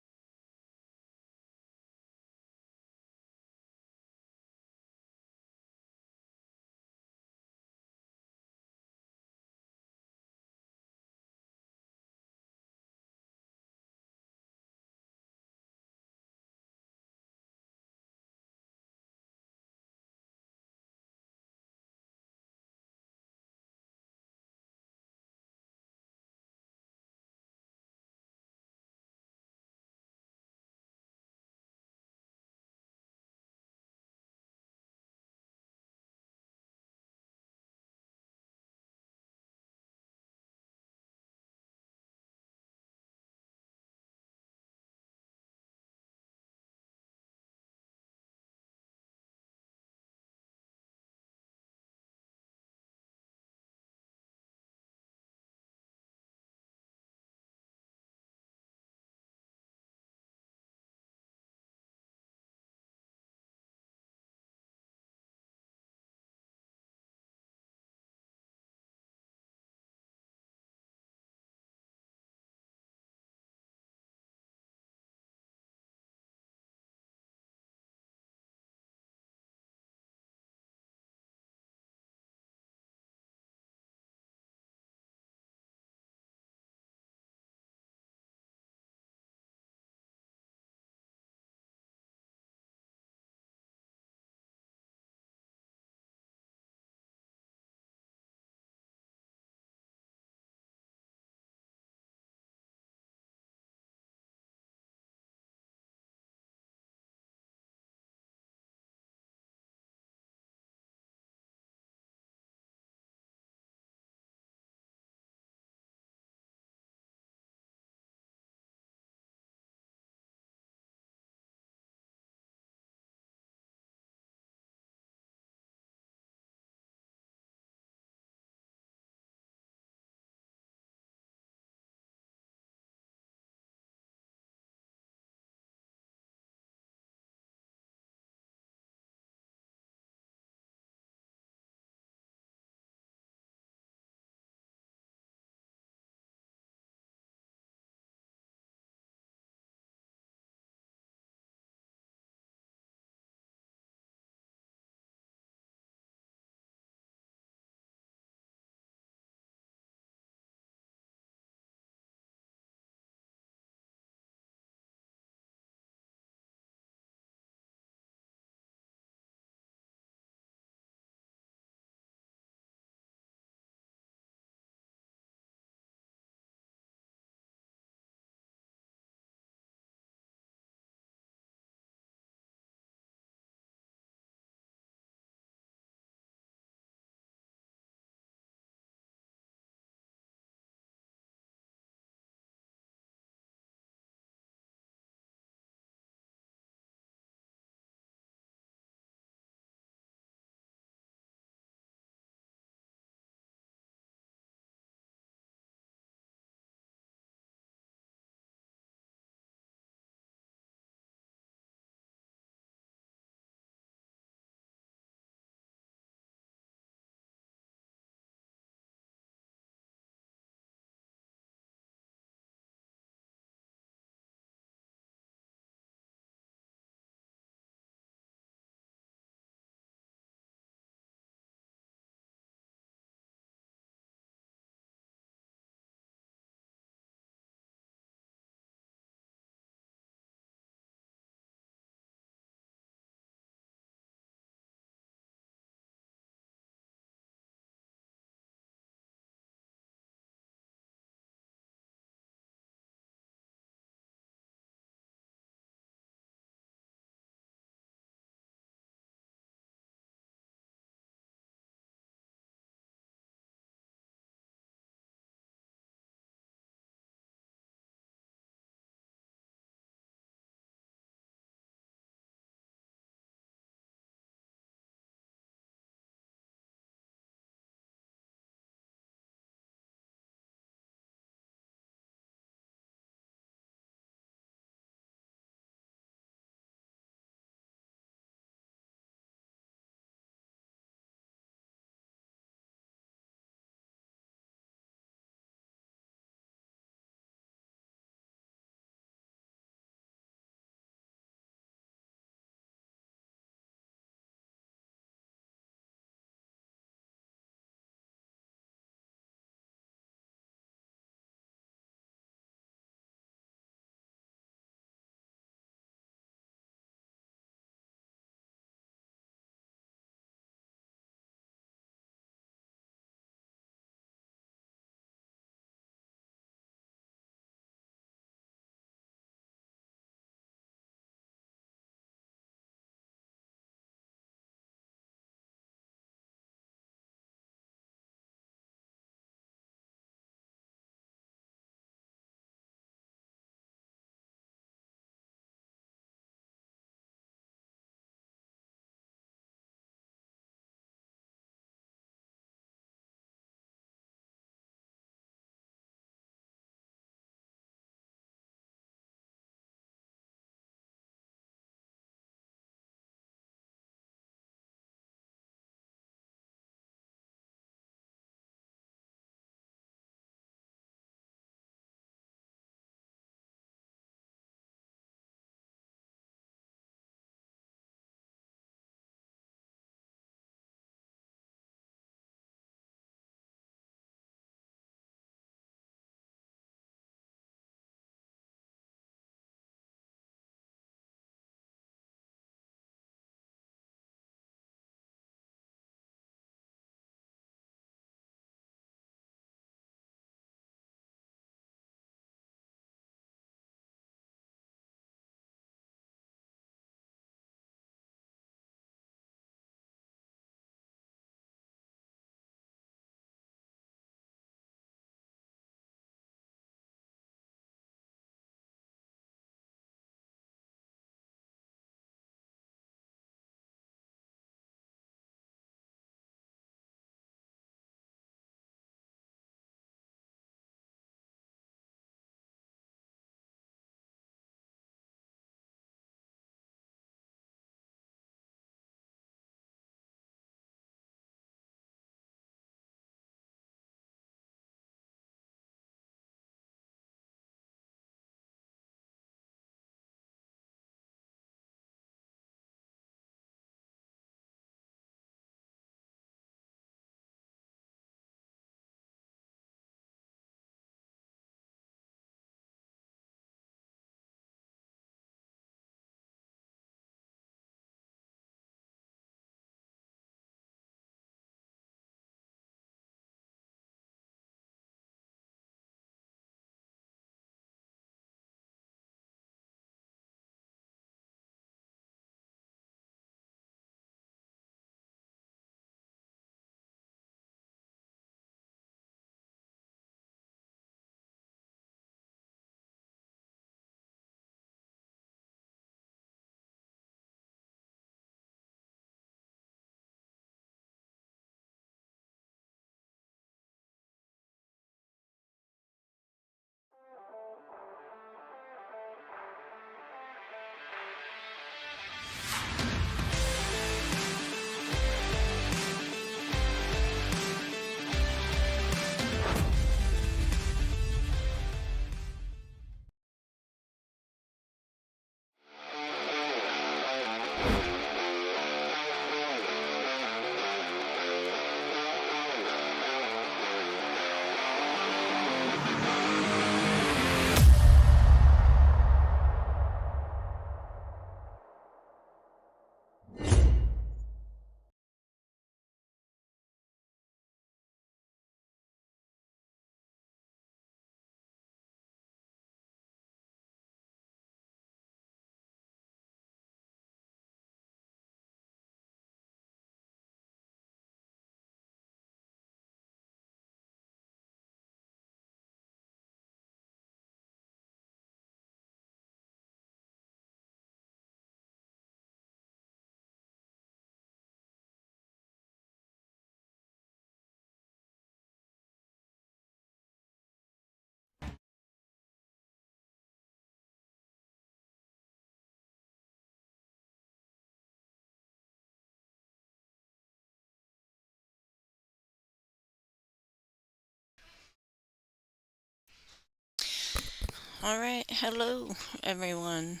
All right, hello everyone.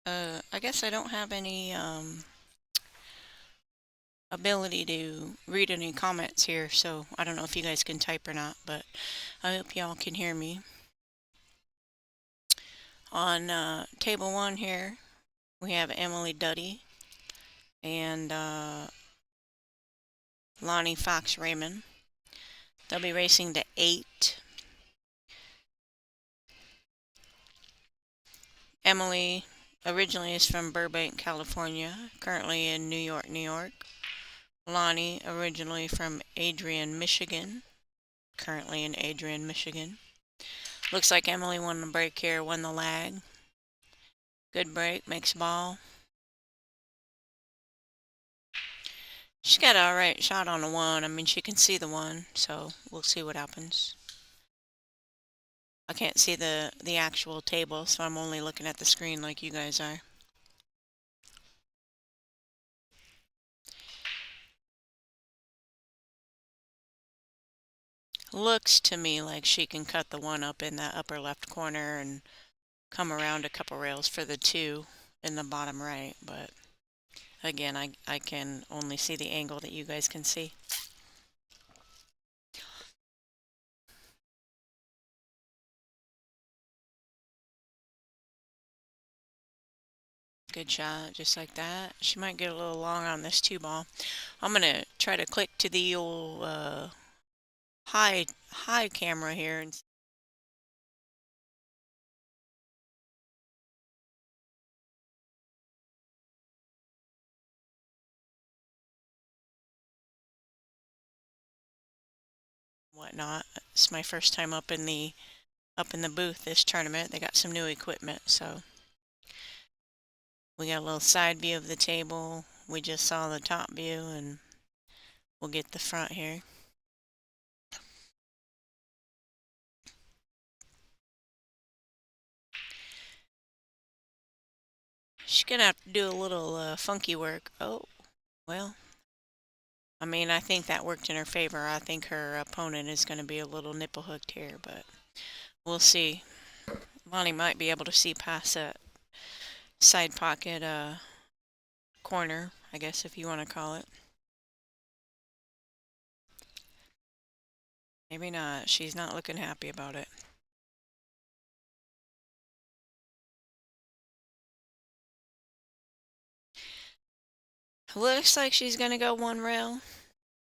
I guess I don't have any ability to read any comments here, so I don't know if you guys can type or not, but I hope y'all can hear me. On table one here, we have Emily Duddy and Lonnie Fox Raymond. They'll be racing to 8. Emily originally is from Burbank, California, currently in New York, New York. Lonnie originally from Adrian, Michigan, currently in Adrian, Michigan. Looks like Emily won the break here, won the lag. Good break, makes ball. She's got an alright shot on the one. I mean, she can see the one, so we'll see what happens. I can't see the actual table, so I'm only looking at the screen like you guys are. Looks to me like she can cut the one up in that upper left corner and come around a couple rails for the two in the bottom right, but again, I can only see the angle that you guys can see. Good shot, just like that. She might get a little long on this two ball. I'm gonna try to click to the old high camera here and whatnot. It's my first time up in the booth this tournament. They got some new equipment, so we got a little side view of the table. We just saw the top view, and we'll get the front here. She's gonna have to do a little funky work. Oh, well, I mean, I think that worked in her favor. I think her opponent is going to be a little nipple hooked here, but we'll see. Lonnie might be able to see past that side pocket corner, I guess if you want to call it. Maybe not. She's not looking happy about it. Looks like she's going to go one rail.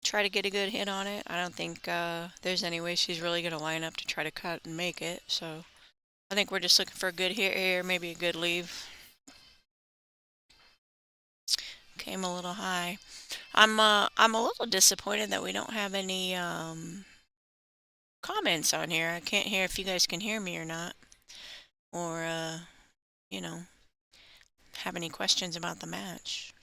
Try to get a good hit on it. I don't think there's any way she's really going to line up to try to cut and make it. So I think we're just looking for a good hit here, maybe a good leave. Came a little high. I'm a little disappointed that we don't have any comments on here. I can't hear if you guys can hear me or not, or you know, have any questions about the match.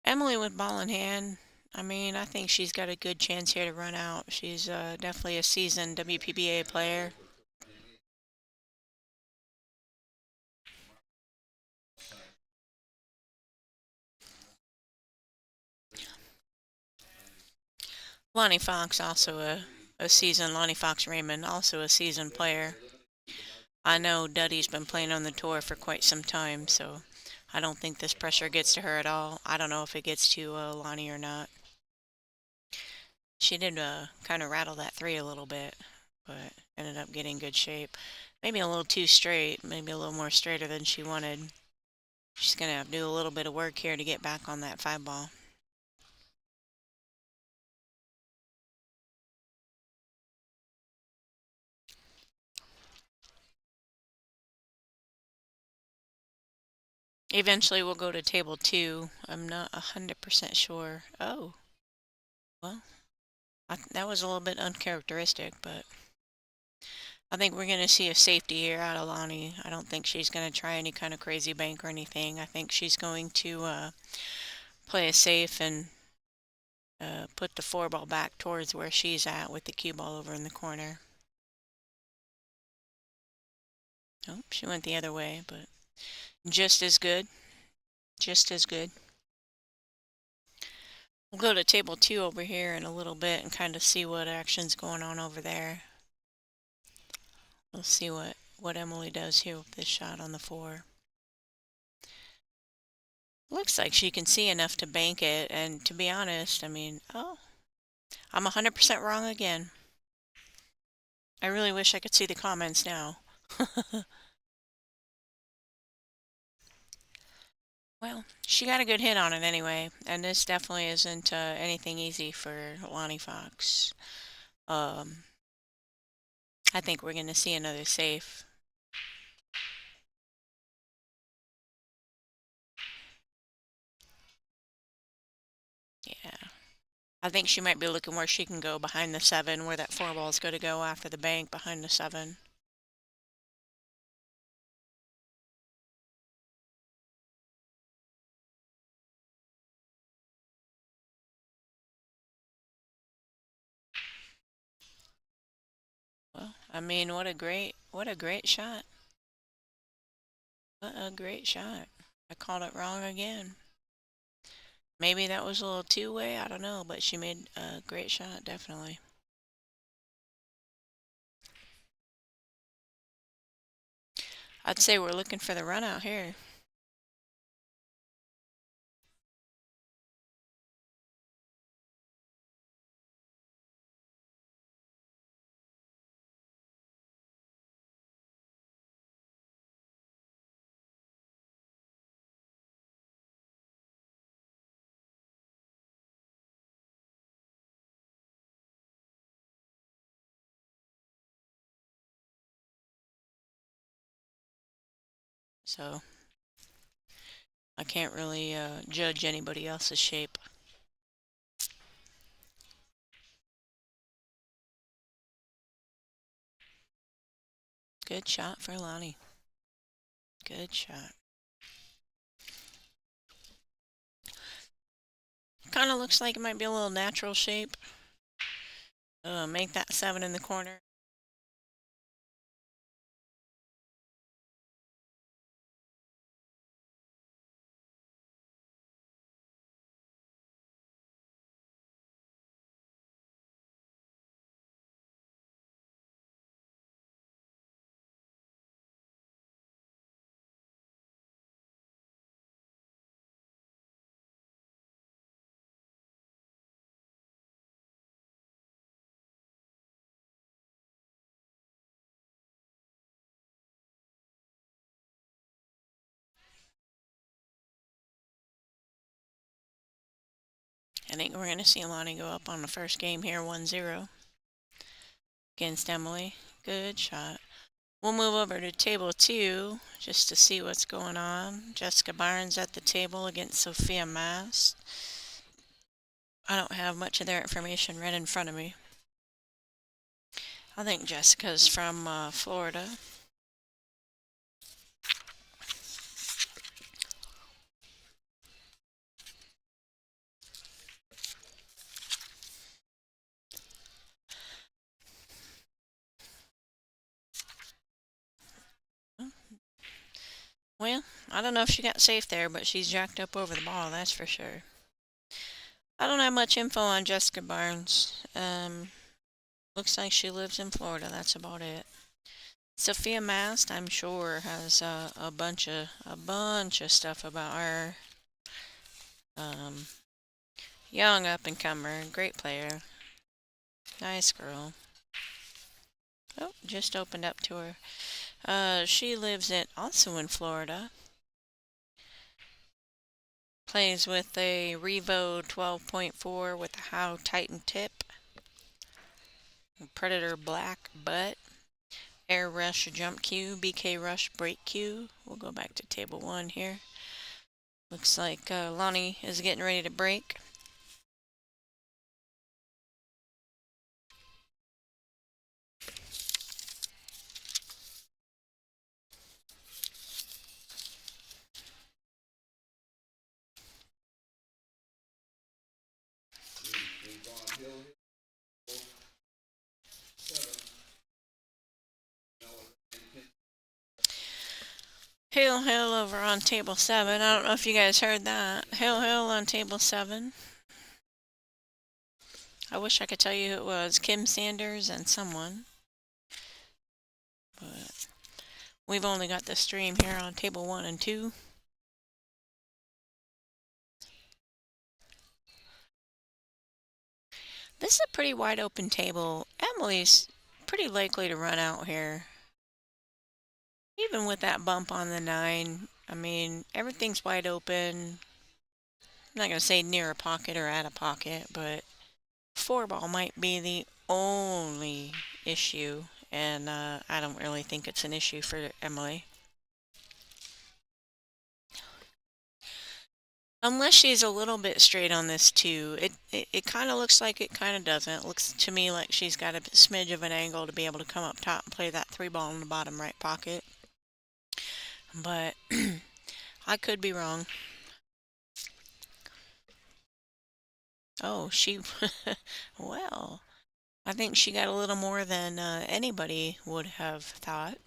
Emily with ball in hand. I mean, I think she's got a good chance here to run out. She's definitely a seasoned WPBA player. Lonnie Fox, also a seasoned Lonnie Fox Raymond, also a seasoned player. I know Duddy's been playing on the tour for quite some time, so I don't think this pressure gets to her at all. I don't know if it gets to Lonnie or not. She did kind of rattle that three a little bit, but ended up getting good shape. Maybe a little too straight, maybe a little more straighter than she wanted. She's going to have to do a little bit of work here to get back on that five ball. Eventually we'll go to table two. I'm not 100% sure. Oh, well, that was a little bit uncharacteristic, but I think we're going to see a safety here out of Lonnie. I don't think she's going to try any kind of crazy bank or anything. I think she's going to play it safe and put the four ball back towards where she's at with the cue ball over in the corner. Oh, she went the other way, but just as good. Just as good. We'll go to table 2 over here in a little bit and kind of see what action's going on over there. We'll see what Emily does here with this shot on the 4. Looks like she can see enough to bank it, and to be honest, I mean, oh, I'm 100% wrong again. I really wish I could see the comments now. Well, she got a good hit on it anyway, and this definitely isn't anything easy for Lonnie Fox. I think we're going to see another safe. Yeah. I think she might be looking where she can go behind the 7, where that 4 ball is going to go after the bank behind the 7. Well, I mean, what a great shot. What a great shot. I called it wrong again. Maybe that was a little two-way, I don't know, but she made a great shot, definitely. I'd say we're looking for the run out here. So I can't really judge anybody else's shape. Good shot for Lonnie. Good shot. Kind of looks like it might be a little natural shape. Make that 7 in the corner. I think we're going to see Lonnie go up on the first game here, 1-0 against Emily. Good shot. We'll move over to table 2 just to see what's going on. Jessica Barnes at the table against Sophia Mast. I don't have much of their information right in front of me. I think Jessica's from Florida. Well, I don't know if she got safe there, but she's jacked up over the ball, that's for sure. I don't have much info on Jessica Barnes. Looks like she lives in Florida, that's about it. Sophia Mast, I'm sure, has a bunch of stuff about her. Young up-and-comer, great player. Nice girl. Oh, just opened up to her. She lives also in Florida. Plays with a Revo 12.4 with a Howe Titan tip. Predator black butt. Air Rush jump cue. BK Rush break cue. We'll go back to table 1 here. Looks like Lonnie is getting ready to break. Hail, hail over on table 7. I don't know if you guys heard that. Hail, hail on table 7. I wish I could tell you who it was. Kim Sanders and someone. But we've only got the stream here on table 1 and 2. This is a pretty wide open table. Emily's pretty likely to run out here. Even with that bump on the 9, I mean, everything's wide open. I'm not going to say near a pocket or at a pocket, but 4-ball might be the only issue, and I don't really think it's an issue for Emily. Unless she's a little bit straight on this too. It kind of looks like it kind of doesn't. It looks to me like she's got a smidge of an angle to be able to come up top and play that 3-ball in the bottom right pocket. But I could be wrong. Oh, she... well, I think she got a little more than anybody would have thought.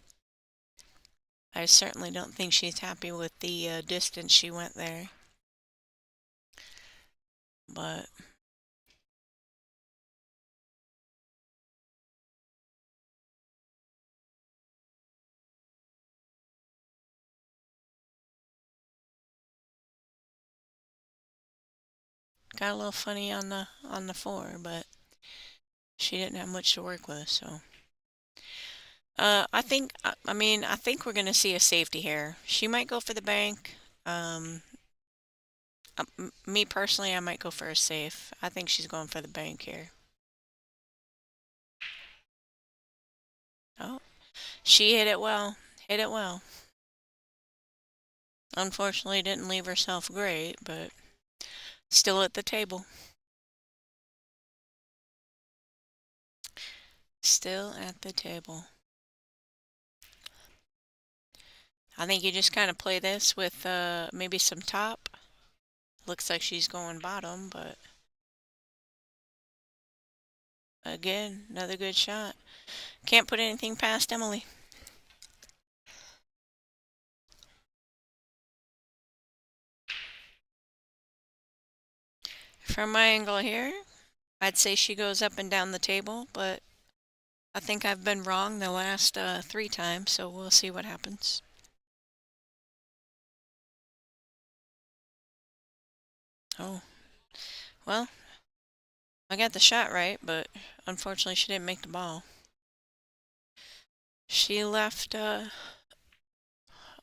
I certainly don't think she's happy with the distance she went there. But got a little funny on the 4, but she didn't have much to work with, so I think we're gonna see a safety here. She might go for the bank. Me personally, I might go for a safe. I think she's going for the bank here. Oh, she hit it well. Hit it well. Unfortunately, didn't leave herself great, but still at the table. Still at the table. I think you just kind of play this with maybe some top. Looks like she's going bottom, but again, another good shot. Can't put anything past Emily. From my angle here, I'd say she goes up and down the table, but I think I've been wrong the last 3 times, so we'll see what happens. Oh, well, I got the shot right, but unfortunately she didn't make the ball. She left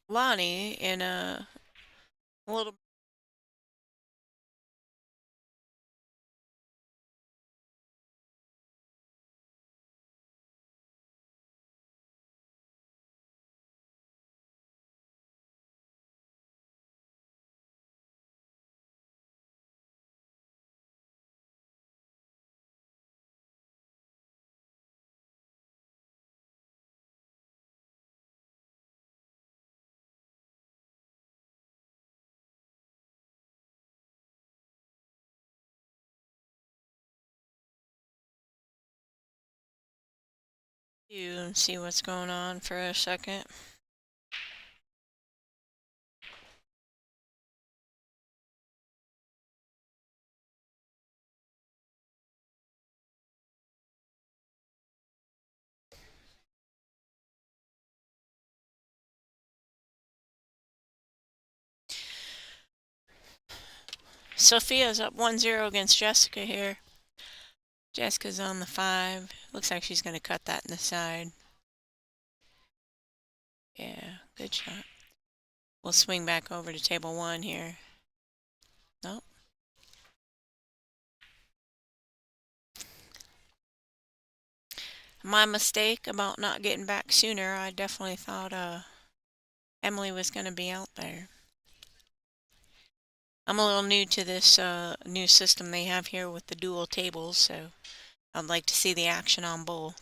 Lonnie in a little... You see what's going on for a second. Sophia's up 1-0 against Jessica here. Jessica's on the 5. Looks like she's going to cut that in the side. Yeah, good shot. We'll swing back over to table 1 here. Nope. My mistake about not getting back sooner. I definitely thought Emily was going to be out there. I'm a little new to this new system they have here with the dual tables, so I'd like to see the action on both.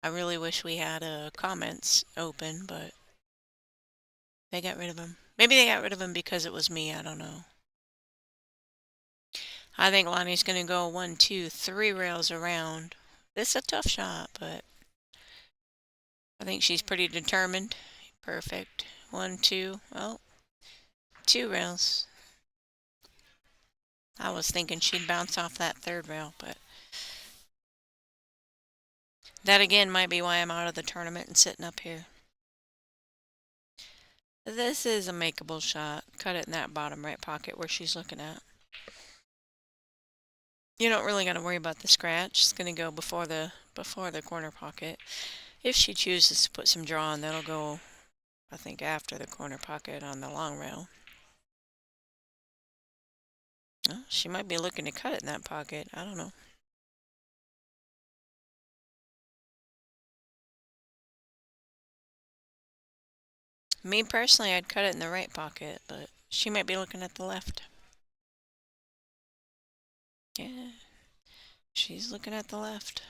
I really wish we had comments open, but they got rid of them. Maybe they got rid of them because it was me. I don't know. I think Lonnie's going to go 1, 2, 3 rails around. This is a tough shot, but I think she's pretty determined. Perfect. 1, 2. Oh, 2 rails. I was thinking she'd bounce off that third rail, but that again might be why I'm out of the tournament and sitting up here. This is a makeable shot. Cut it in that bottom right pocket where she's looking at. You don't really got to worry about the scratch. It's going to go before the corner pocket. If she chooses to put some draw on, that'll go, I think, after the corner pocket on the long rail. Well, she might be looking to cut it in that pocket. I don't know. Me personally, I'd cut it in the right pocket, but she might be looking at the left. Yeah, she's looking at the left.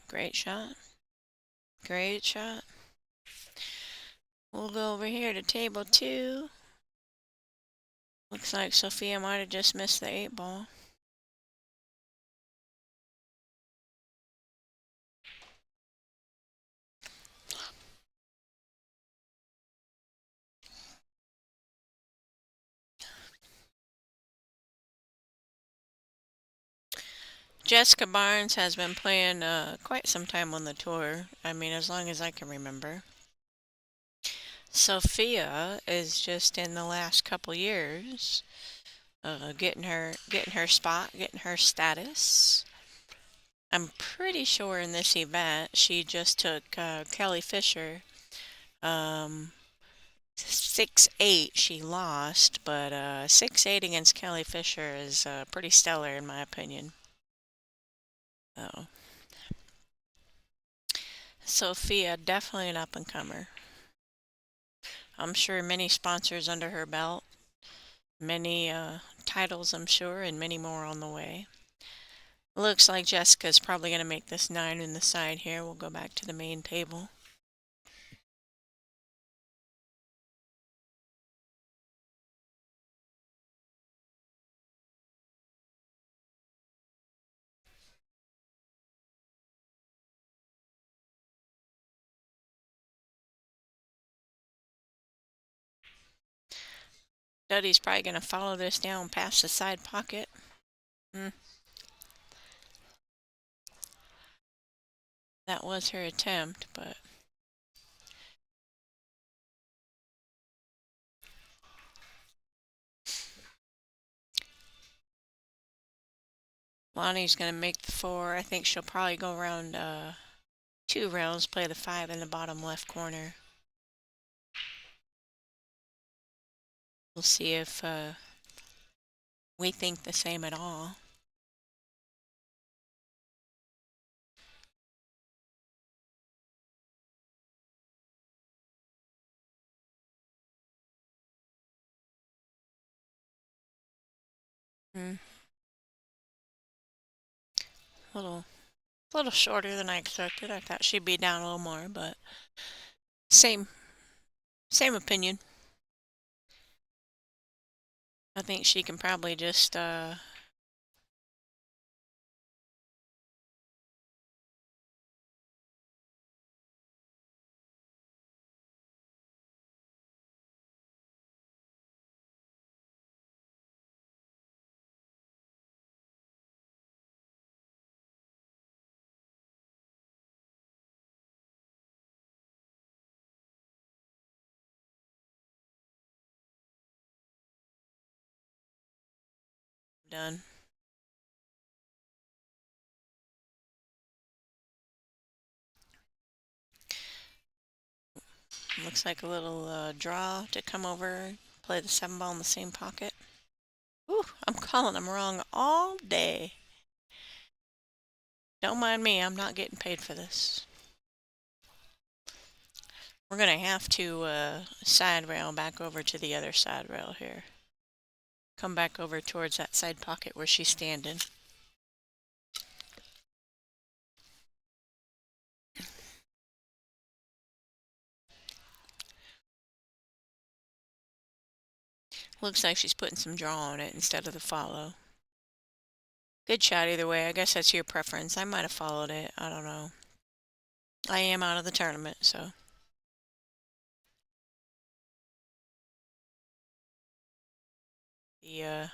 Great shot. Great shot. We'll go over here to table 2. Looks like Sophia might have just missed the 8 ball. Jessica Barnes has been playing quite some time on the tour. I mean, as long as I can remember. Sophia is just in the last couple years getting her spot, getting her status. I'm pretty sure in this event she just took Kelly Fisher. 6-8 she lost, but 6-8 against Kelly Fisher is pretty stellar in my opinion. Oh. Sophia, definitely an up-and-comer. I'm sure many sponsors under her belt, many titles I'm sure, and many more on the way. Looks like Jessica's probably going to make this 9 in the side here. We'll go back to the main table. Duddy's probably going to follow this down past the side pocket. That was her attempt, but Lonnie's going to make the 4. I think she'll probably go around 2 rails, play the 5 in the bottom left corner. We'll see if we think the same at all. A little shorter than I expected. I thought she'd be down a little more, but same opinion. I think she can probably just done. Looks like a little draw to come over, play the 7 ball in the same pocket. Ooh, I'm calling them wrong all day. Don't mind me, I'm not getting paid for this. We're going to have to side rail back over to the other side rail here. Come back over towards that side pocket where she's standing. Looks like she's putting some draw on it instead of the follow. Good shot either way. I guess that's your preference. I might have followed it. I don't know. I am out of the tournament, so. the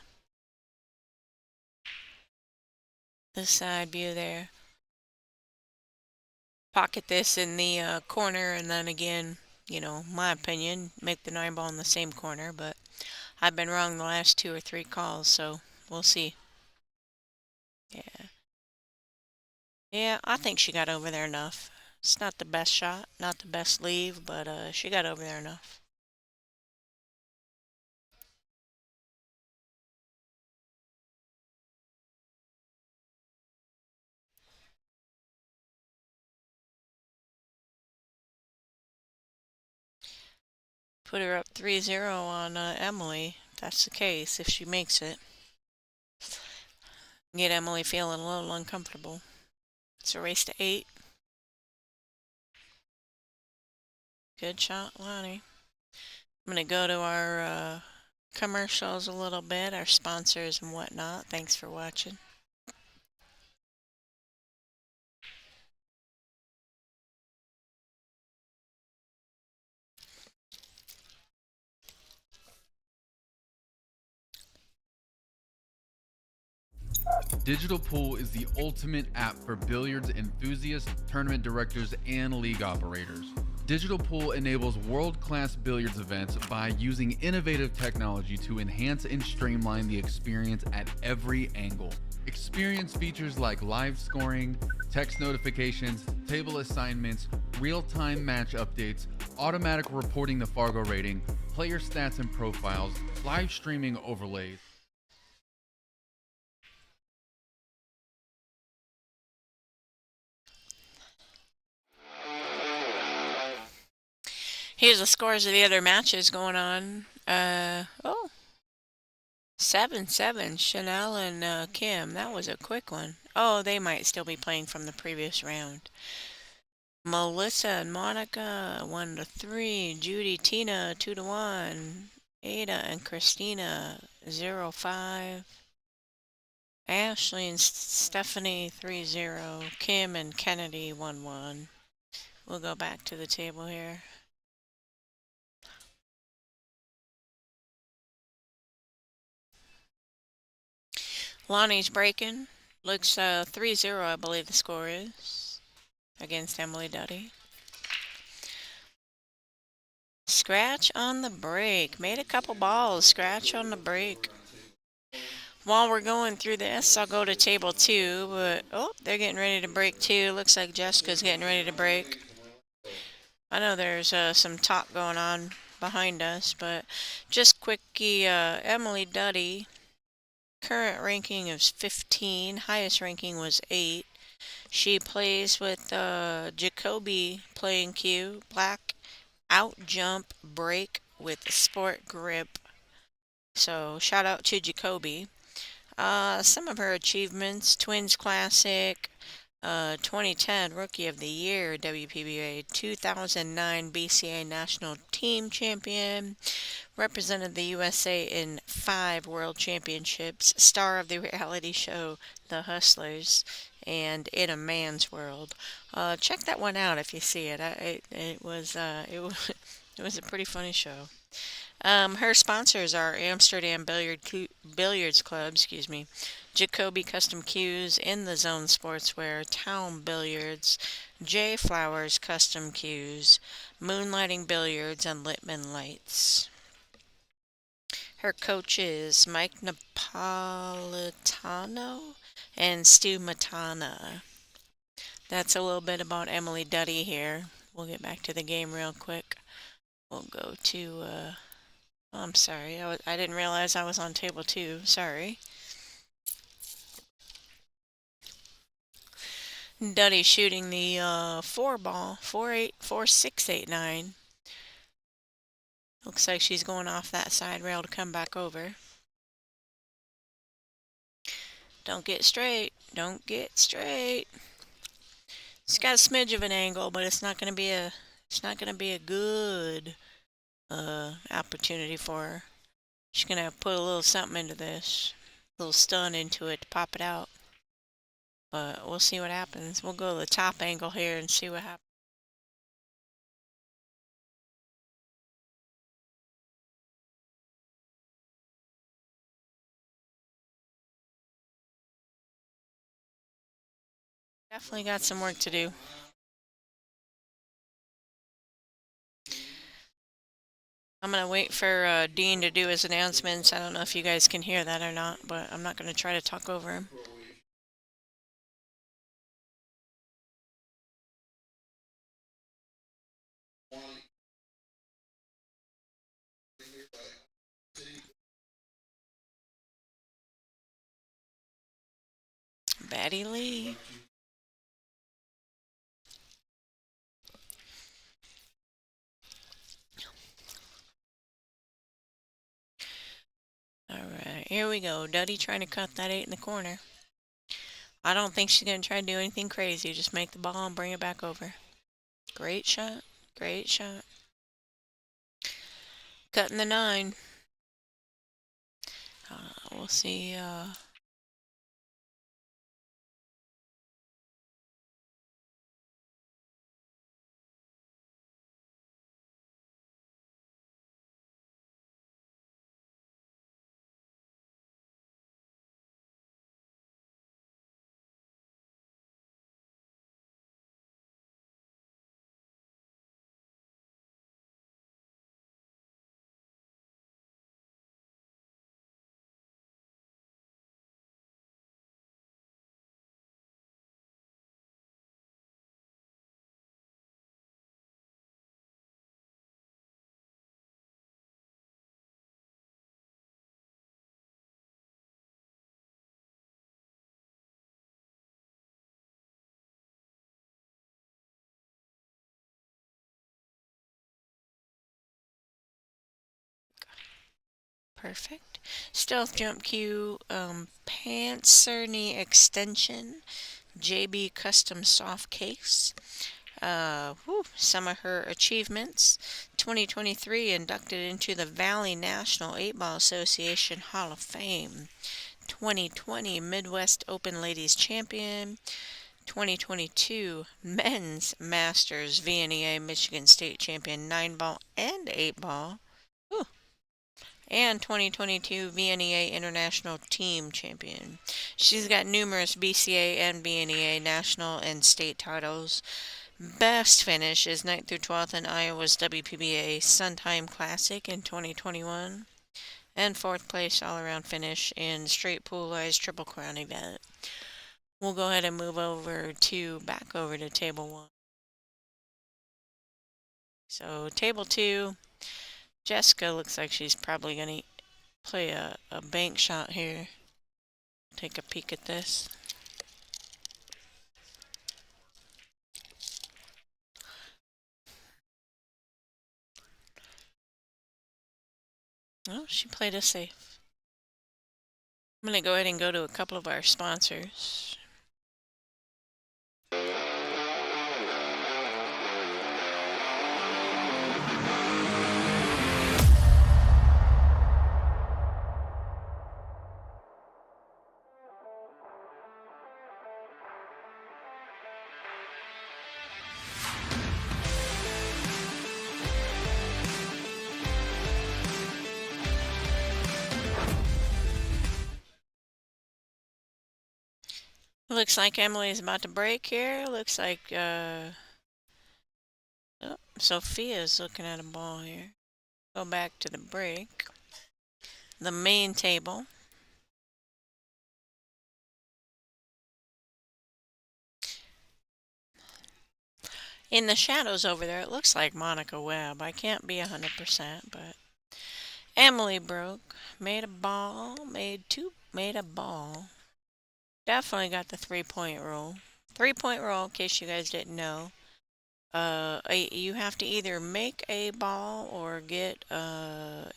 side view there. Pocket this in the corner, and then again, my opinion, make the 9 ball in the same corner, but I've been wrong the last 2 or 3 calls, so we'll see. Yeah. Yeah, I think she got over there enough. It's not the best shot, not the best leave, but she got over there enough. Put her up 3-0 on Emily. If that's the case, if she makes it. Get Emily feeling a little uncomfortable. It's a race to 8. Good shot, Lonnie. I'm going to go to our commercials a little bit, our sponsors and whatnot. Thanks for watching. Digital Pool is the ultimate app for billiards enthusiasts, tournament directors, and league operators. Digital Pool enables world-class billiards events by using innovative technology to enhance and streamline the experience at every angle. Experience features like live scoring, text notifications, table assignments, real-time match updates, automatic reporting the Fargo rating, player stats and profiles, live streaming overlays. Here's the scores of the other matches going on. 7-7, Chanel and Kim. That was a quick one. Oh, they might still be playing from the previous round. Melissa and Monica, 1-3. Judy, Tina, 2-1. Ada and Christina, 0-5. Ashley and Stephanie, 3-0. Kim and Kennedy, 1-1. We'll go back to the table here. Lonnie's breaking. Looks 3-0, I believe the score is, against Emily Duddy. Scratch on the break. Made a couple balls. Scratch on the break. While we're going through this, I'll go to table 2, but they're getting ready to break too. Looks like Jessica's getting ready to break. I know there's some talk going on behind us, but just quickie, Emily Duddy. Current ranking is 15. Highest ranking was 8. She plays with Jacoby playing cue. Black out jump break with sport grip. So shout out to Jacoby. Some of her achievements: Twins Classic, 2010 Rookie of the Year WPBA, 2009 BCA National Team Champion, represented the USA in 5 World Championships, star of the reality show The Hustlers, and In a Man's World. Check that one out if you see it. It was it was a pretty funny show. Her sponsors are Amsterdam Billiards Club, Jacoby Custom Cues, In the Zone Sportswear, Town Billiards, J Flowers Custom Cues, Moonlighting Billiards, and Littman Lights. Her coaches, Mike Napolitano and Stu Matana. That's a little bit about Emily Duddy here. We'll get back to the game real quick. We'll go to, I'm sorry, I didn't realize I was on table 2. Sorry. Duddy shooting the 4 ball, 4-8, 4-6, 8-9. Looks like she's going off that side rail to come back over. Don't get straight. Don't get straight. It's got a smidge of an angle, but it's not going to be a good opportunity for her. She's going to have to put a little something into this, a little stun into it to pop it out. But we'll see what happens. We'll go to the top angle here and see what happens. Definitely got some work to do. I'm going to wait for Dean to do his announcements. I don't know if you guys can hear that or not, but I'm not going to try to talk over him. Batty Lee. Alright, here we go. Duddy trying to cut that 8 in the corner. I don't think she's going to try to do anything crazy. Just make the ball and bring it back over. Great shot. Great shot. Cutting the 9. We'll see. Perfect. Stealth jump cue, pantser knee extension, JB custom soft case. Some of her achievements. 2023 inducted into the Valley National 8-Ball Association Hall of Fame. 2020 Midwest Open Ladies Champion. 2022 Men's Masters VNEA Michigan State Champion 9-ball and 8-ball. And 2022 VNEA International Team Champion. She's got numerous BCA and VNEA national and state titles. Best finish is 9th through 12th in Iowa's WPBA Suntime Classic in 2021. And 4th place all-around finish in straight poolized Triple Crown event. We'll go ahead and move back over to table 1. So table 2, Jessica looks like she's probably going to play a bank shot here. Take a peek at this. Oh, she played it safe. I'm going to go ahead and go to a couple of our sponsors. Looks like Emily's about to break here. Looks like Sophia's looking at a ball here. Go back to the break. The main table. In the shadows over there, it looks like Monica Webb. I can't be 100%, but Emily broke. Made a ball. Made a ball. Definitely got the 3-point rule. 3-point rule, in case you guys didn't know. You have to either make a ball or get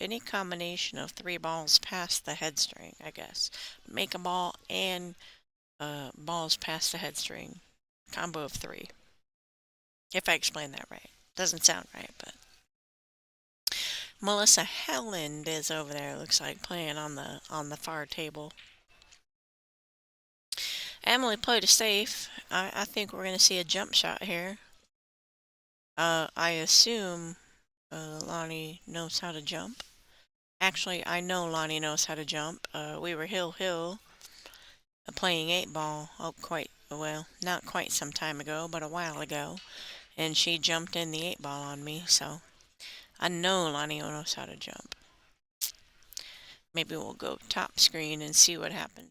any combination of 3 balls past the head string, I guess. Make a ball and balls past the head string. Combo of 3. If I explain that right. Doesn't sound right, but. Melissa Helland is over there, looks like, playing on the far table. Emily played it safe. I think we're going to see a jump shot here. I assume Lonnie knows how to jump. Actually, I know Lonnie knows how to jump. We were hill playing 8-ball well, not quite some time ago, but a while ago, and she jumped in the 8 ball on me, so I know Lonnie knows how to jump. Maybe we'll go top screen and see what happens.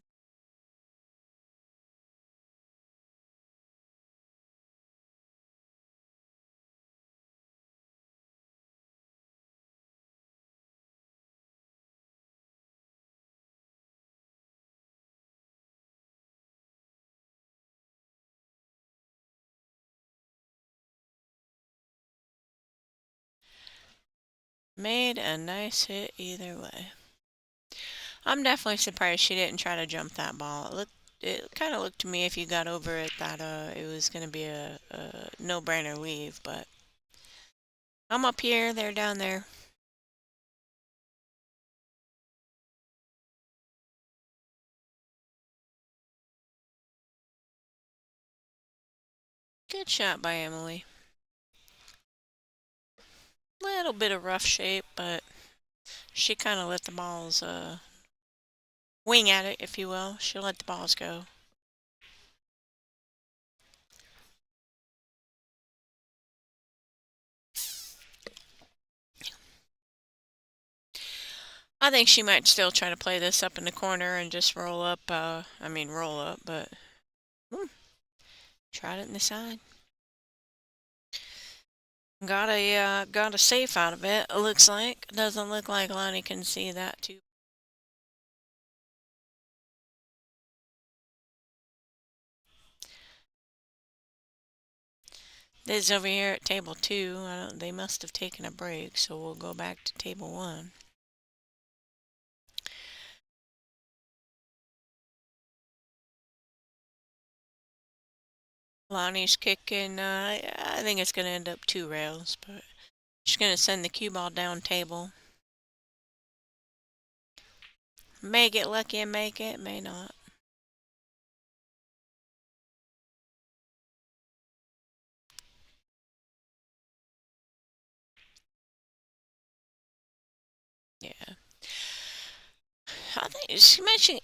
Made a nice hit either way. I'm definitely surprised she didn't try to jump that ball. It kind of looked to me if you got over it that it was going to be a no-brainer leave, but I'm up here, they're down there. Good shot by Emily. Little bit of rough shape, but she kind of let the balls wing at it, if you will. She'll let the balls go. I think she might still try to play this up in the corner and just roll up. Roll up, but tried it in the side. Got a safe out of it. It looks like. Doesn't look like Lonnie can see that too. This is over here at table 2. They must have taken a break, so we'll go back to table 1. Lonnie's kicking. I think it's going to end up 2 rails, but she's going to send the cue ball down table. May get lucky and make it, may not. Yeah. I think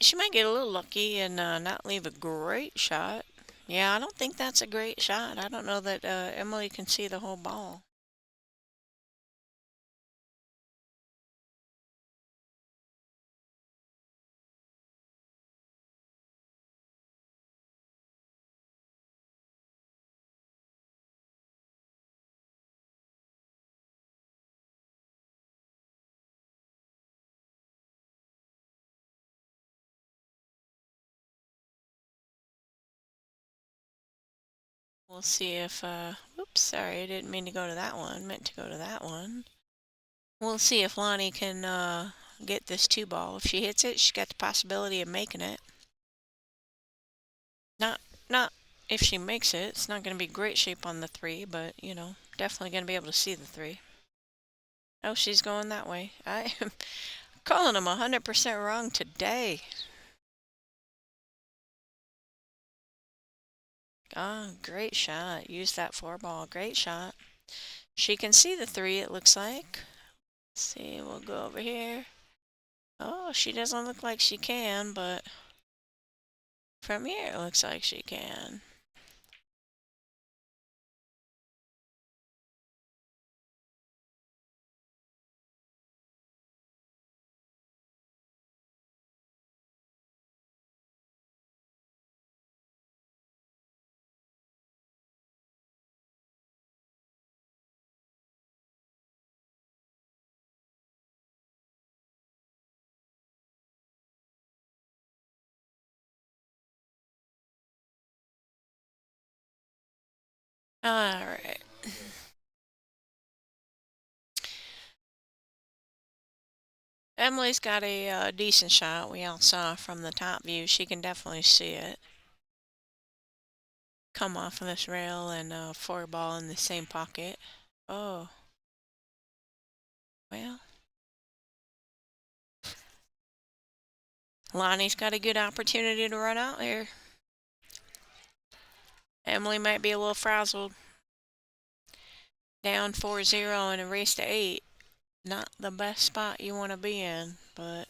she might get a little lucky and not leave a great shot. Yeah, I don't think that's a great shot. I don't know that Emily can see the whole ball. We'll see if, oops, sorry, I didn't mean to go to that one. Meant to go to that one. We'll see if Lonnie can get this 2 ball. If she hits it, she's got the possibility of making it. Not if she makes it. It's not going to be great shape on the 3, but, definitely going to be able to see the 3. Oh, she's going that way. I am calling them 100% wrong today. Ah, great shot. Use that 4 ball. Great shot. She can see the 3, it looks like. Let's see, we'll go over here. Oh, she doesn't look like she can, but from here it looks like she can. Alright. Emily's got a decent shot. We all saw from the top view. She can definitely see it. Come off of this rail and 4 ball in the same pocket. Oh. Well. Lonnie's got a good opportunity to run out here. Emily might be a little frazzled. Down 4-0 in a race to 8. Not the best spot you want to be in, but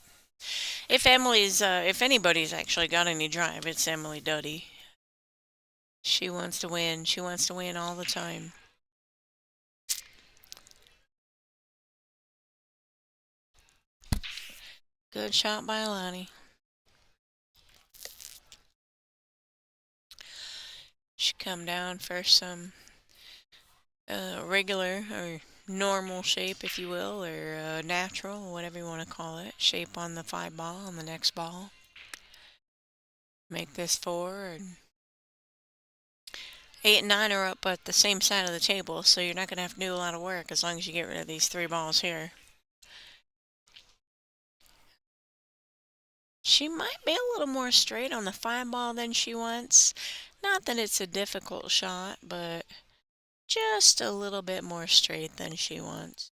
if anybody's actually got any drive, it's Emily Duddy. She wants to win. She wants to win all the time. Good shot by Lonnie. She come down for some regular or normal shape, if you will, or natural, whatever you want to call it, shape on the 5 ball on the next ball. Make this 4, and 8 and 9 are up at the same side of the table, so you're not going to have to do a lot of work as long as you get rid of these 3 balls here. She might be a little more straight on the 5 ball than she wants. Not that it's a difficult shot, but just a little bit more straight than she wants.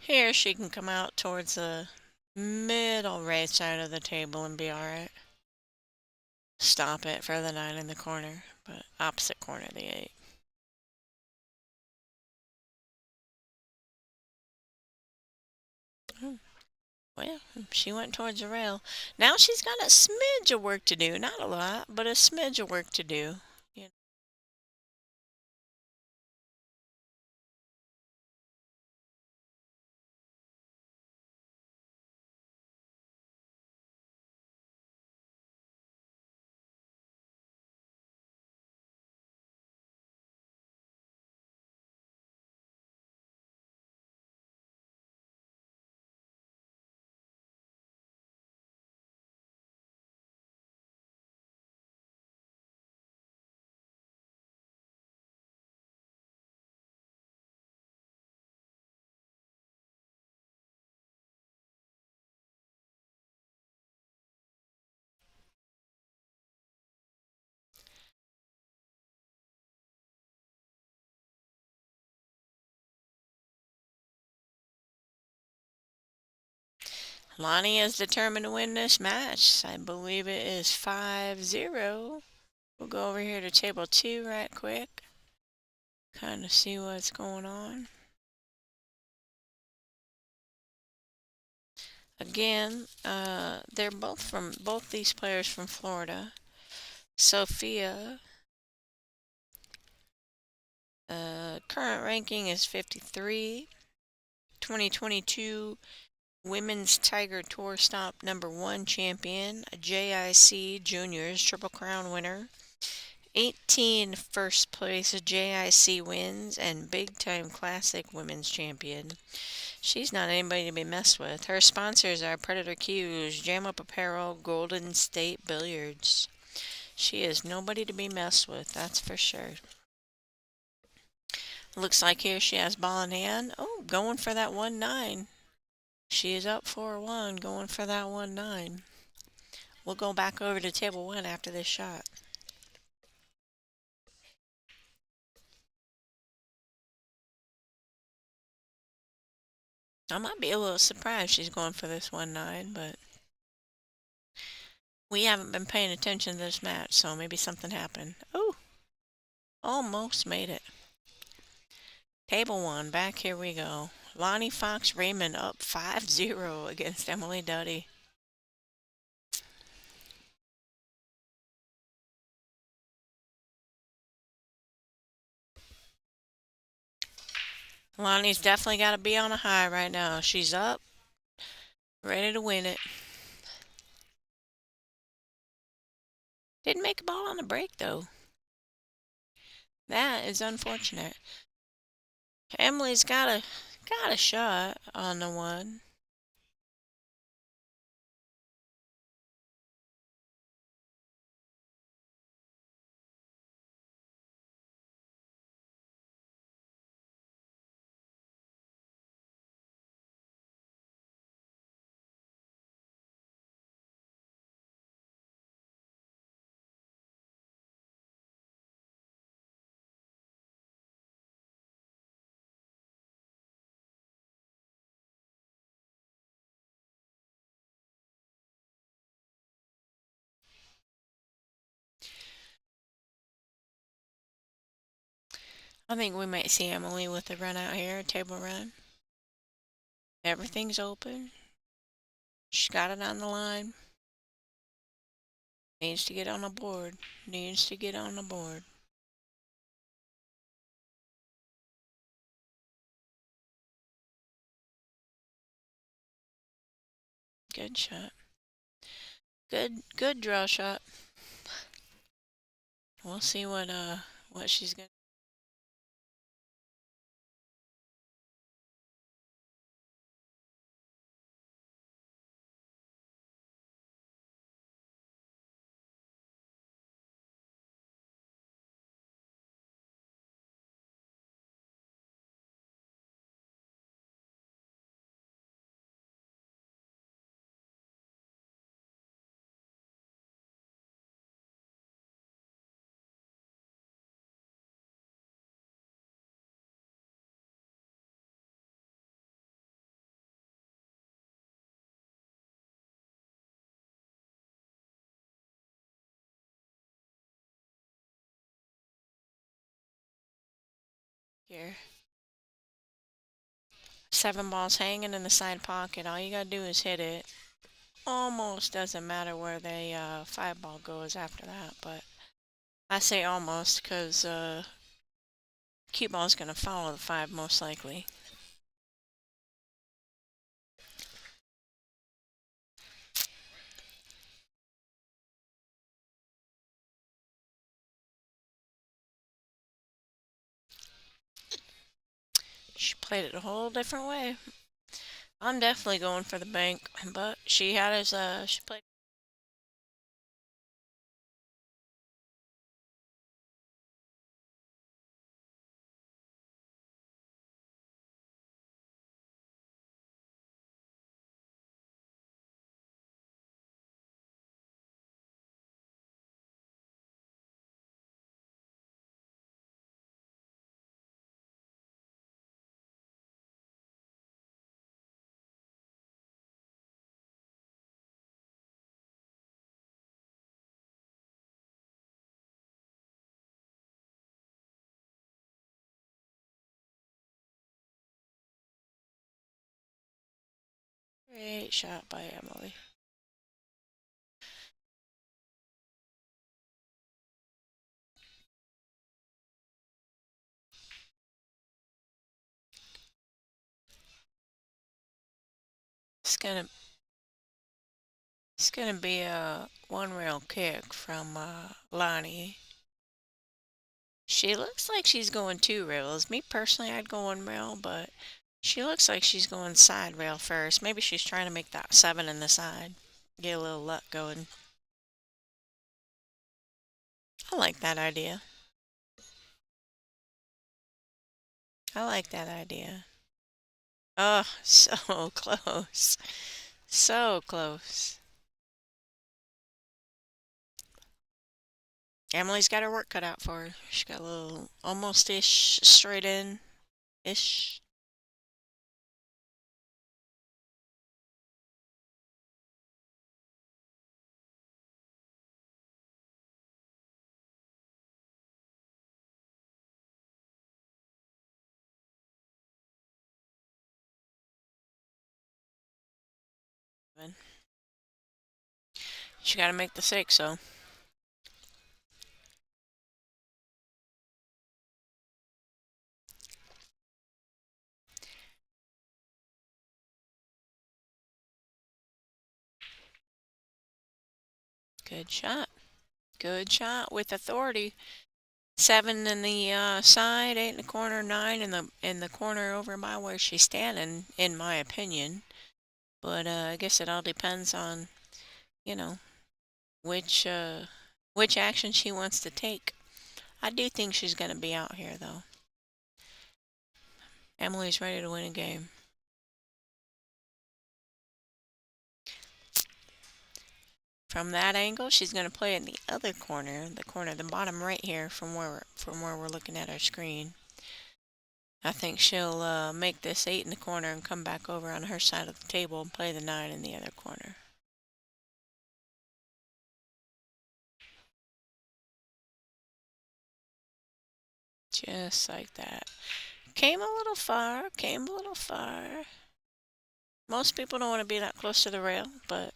Here she can come out towards the middle right side of the table and be alright. Stop it for the 9 in the corner, but opposite corner of the 8. Well, she went towards the rail. Now she's got a smidge of work to do. Not a lot, but a smidge of work to do. Lonnie is determined to win this match. I believe it is 5-0. We'll go over here to table 2 right quick. Kind of see what's going on. Again, they're both these players from Florida. Sophia, current ranking is 53. 2022 Women's Tiger Tour Stop #1 champion, a JIC Juniors Triple Crown winner, 18 first place JIC wins, and Big Time Classic Women's champion. She's not anybody to be messed with. Her sponsors are Predator Q's, Jam Up Apparel, Golden State Billiards. She is nobody to be messed with, that's for sure. Looks like here she has ball in hand. Oh, going for that 1-9. She is up 4-1, going for that 1-9. We'll go back over to table 1 after this shot. I might be a little surprised she's going for this 1-9, but we haven't been paying attention to this match, so maybe something happened. Oh, almost made it. Table 1, back here we go. Lonnie Fox Raymond up 5-0 against Emily Duddy. Lonnie's definitely got to be on a high right now. She's up, ready to win it. Didn't make a ball on the break, though. That is unfortunate. Emily's got a shot on the 1. I think we might see Emily with a run out here, a table run. Everything's open. She's got it on the line. Needs to get on the board. Needs to get on the board. Good shot. Good draw shot. We'll see what she's gonna. Here. 7 balls hanging in the side pocket. All you gotta do is hit it. Almost doesn't matter where the 5 ball goes after that, but I say almost because cue ball's gonna follow the 5 most likely. She played it a whole different way. I'm definitely going for the bank, but she had his she played. Great shot by Emily. It's gonna be a 1-rail kick from Lonnie. She looks like she's going 2 rails. Me personally, I'd go 1 rail, but she looks like she's going side rail first. Maybe she's trying to make that 7 in the side. Get a little luck going. I like that idea. I like that idea. Oh, so close. So close. Emily's got her work cut out for her. She got a little almost-ish straight in-ish. She got to make the 6, so. Good shot. Good shot with authority. 7 in the side, 8 in the corner, 9 in the corner over by where she's standing, in my opinion. But I guess it all depends on, you know, which action she wants to take. I do think she's gonna be out here though. Emily's ready to win a game. From that angle, she's going to play in the other corner, the bottom right here from where we're looking at our screen. I think she'll make this 8 in the corner and come back over on her side of the table and play the 9 in the other corner. Just like that. Came a little far, came a little far. Most people don't want to be that close to the rail, but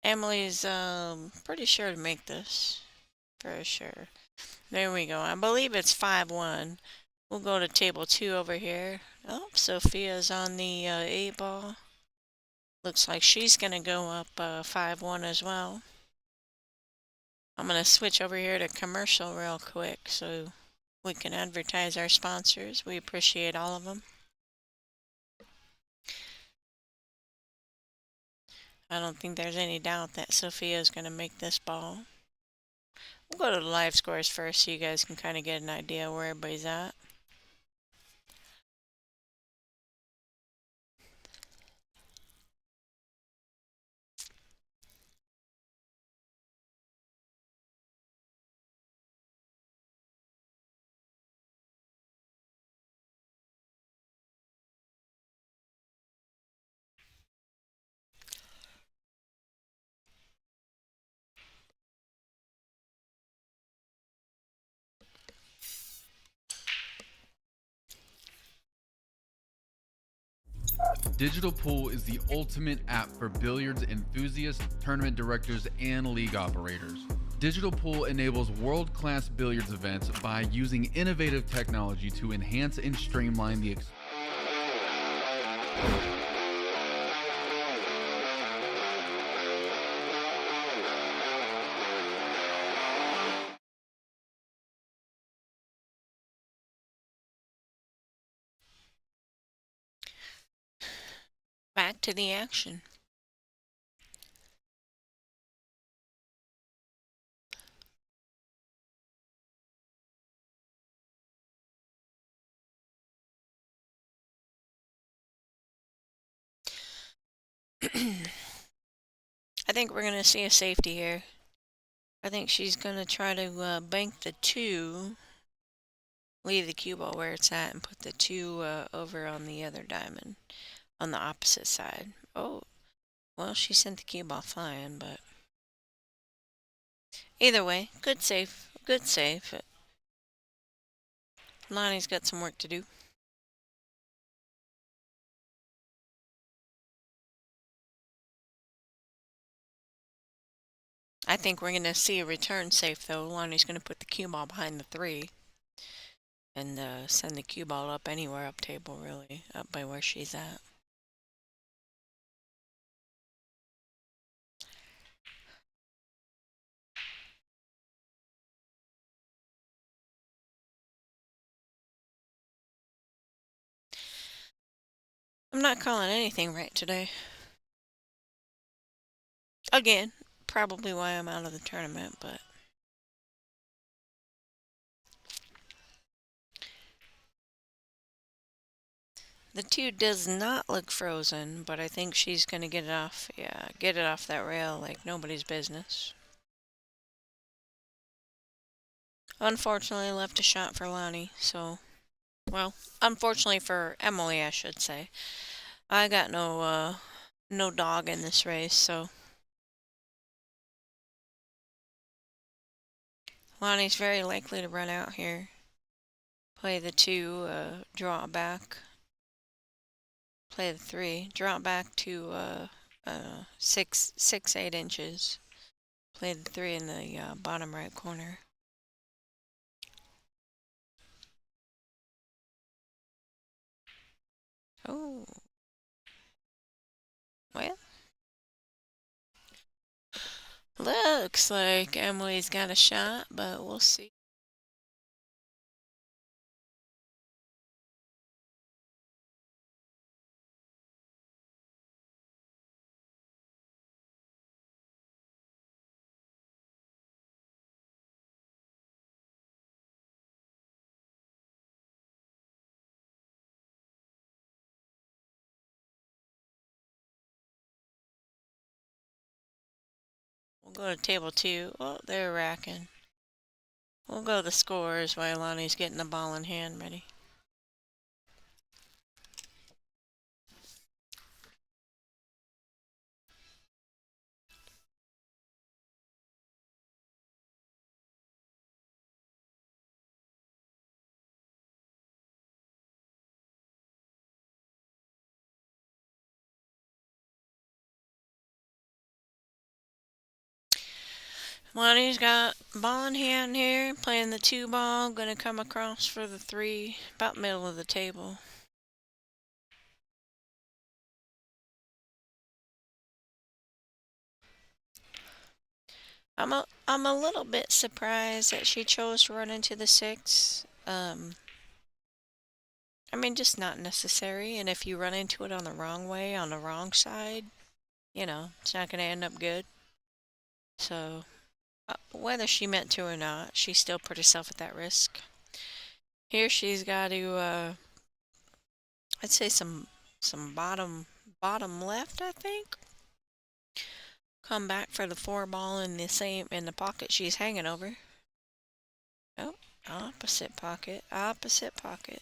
Emily's pretty sure to make this. For sure. There we go. I believe it's 5-1. We'll go to table 2 over here. Oh, Sophia's on the 8 ball. Looks like she's going to go up 5-1 as well. I'm going to switch over here to commercial real quick so we can advertise our sponsors. We appreciate all of them. I don't think there's any doubt that Sophia's going to make this ball. We'll go to the live scores first so you guys can kind of get an idea where everybody's at. Digital Pool is the ultimate app for billiards enthusiasts, tournament directors, and league operators. Digital Pool enables world-class billiards events by using innovative technology to enhance and streamline the experience. Back to the action. I think we're going to see a safety here. I think she's going to try to bank the 2, leave the cue ball where it's at, and put the 2 over on the other diamond on the opposite side. Oh, well, she sent the cue ball flying, but either way, good save. Good save. Lonnie's got some work to do. I think we're going to see a return safe, though. Lonnie's going to put the cue ball behind the 3 and send the cue ball up anywhere up table, really, up by where she's at. I'm not calling anything right today. Again, probably why I'm out of the tournament, but the 2 does not look frozen, but I think she's going to get it off. Yeah, get it off that rail like nobody's business. Unfortunately, left a shot for Lonnie, so, well, unfortunately for Emily, I should say. I got no dog in this race, so Lonnie's very likely to run out here. Play the 2, draw it back. Play the 3, draw it back to 8 inches. Play the 3 in the bottom right corner. Oh, well, looks like Emily's got a shot, but we'll see. We'll go to table 2. Oh, they're racking. We'll go to the scores while Lonnie's getting the ball in hand ready. Lonnie's got ball in hand here, playing the 2 ball, gonna come across for the 3, about middle of the table. I'm a little bit surprised that she chose to run into the 6. I mean, just not necessary. And if you run into it on the wrong way, on the wrong side, it's not gonna end up good. So, whether she meant to or not, she still put herself at that risk. Here she's got to, I'd say some bottom left, I think. Come back for the 4 ball in the pocket she's hanging over. Oh, opposite pocket, opposite pocket.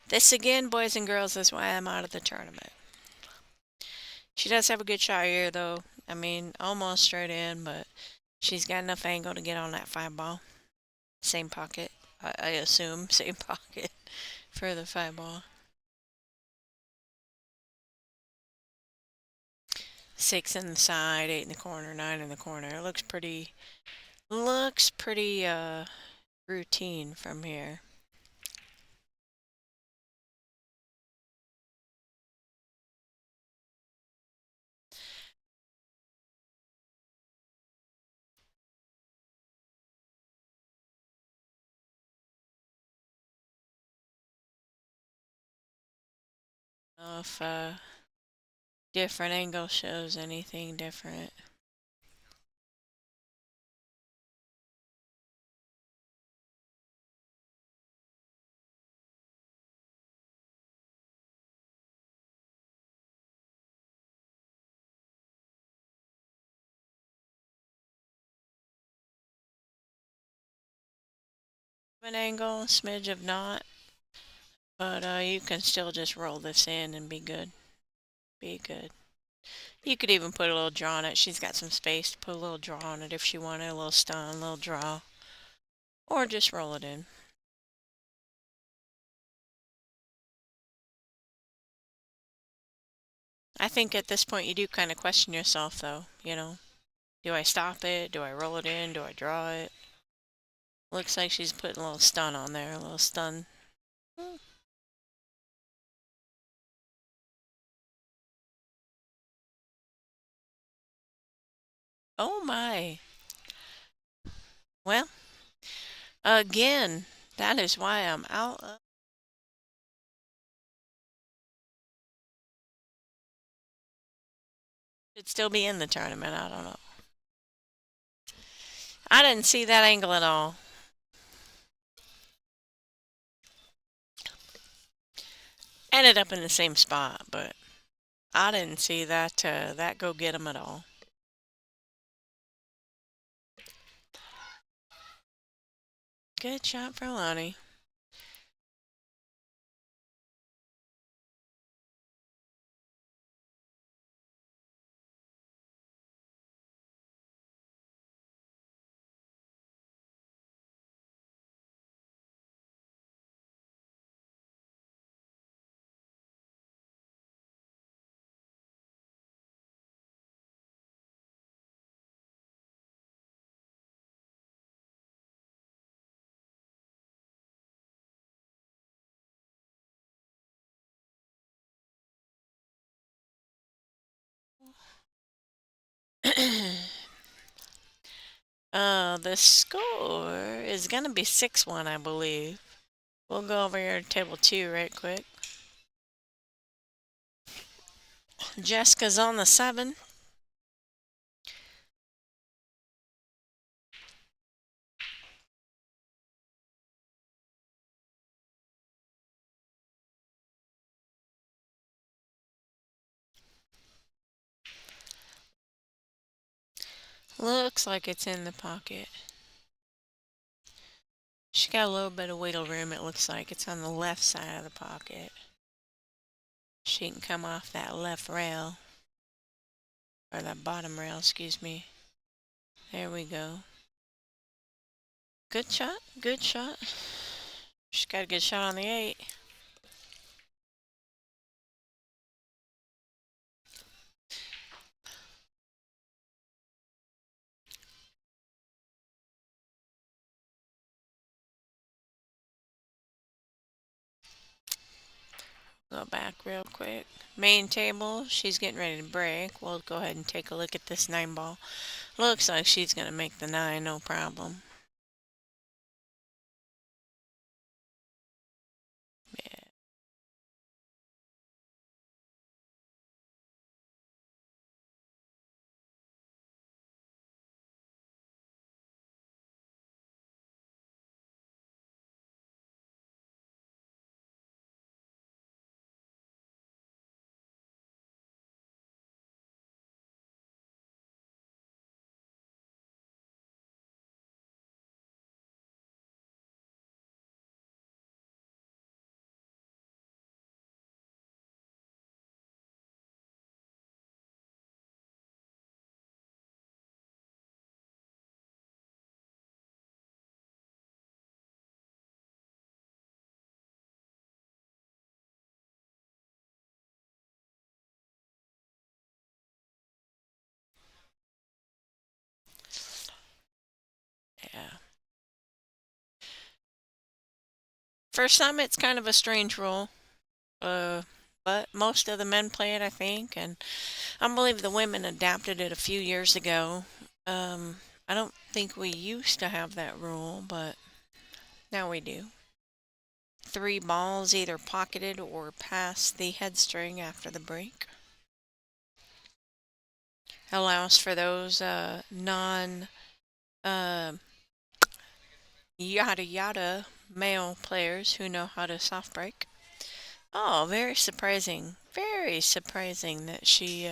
This again, boys and girls, is why I'm out of the tournament. She does have a good shot here, though. I mean, almost straight in, but she's got enough angle to get on that 5 ball. Same pocket, I assume, same pocket for the 5 ball. 6 in the side, 8 in the corner, 9 in the corner. It looks pretty routine from here. I don't know if different angle shows anything different. An angle, smidge of not, but you can still just roll this in and be good. Be good. You could even put a little draw on it. She's got some space to put a little draw on it if she wanted, a little stun, a little draw. Or just roll it in. I think at this point you do kind of question yourself though, Do I stop it? Do I roll it in? Do I draw it? Looks like she's putting a little stun on there, a little stun. Oh my. Well, again, that is why I'm out of. Should still be in the tournament, I don't know. I didn't see that angle at all. Ended up in the same spot, but I didn't see that go get him at all. Good shot for Lonnie. The score is gonna be 6-1, I believe. We'll go over here to table 2 right quick. Jessica's on the 7. Looks like it's in the pocket. She got a little bit of wiggle room, it looks like. It's on the left side of the pocket. She can come off that left rail. Or that bottom rail, excuse me. There we go. Good shot, good shot. She's got a good shot on the 8. go back real quick. Main table, she's getting ready to break. We'll go ahead and take a look at this 9 ball. Looks like she's going to make the 9, no problem. Yeah. Yeah. For some, it's kind of a strange rule. But most of the men play it, I think, and I believe the women adapted it a few years ago. I don't think we used to have that rule, but now we do. 3 balls either pocketed or past the head string after the break. Allows for those non yada yada male players who know how to soft break. Oh, very surprising. Very surprising that she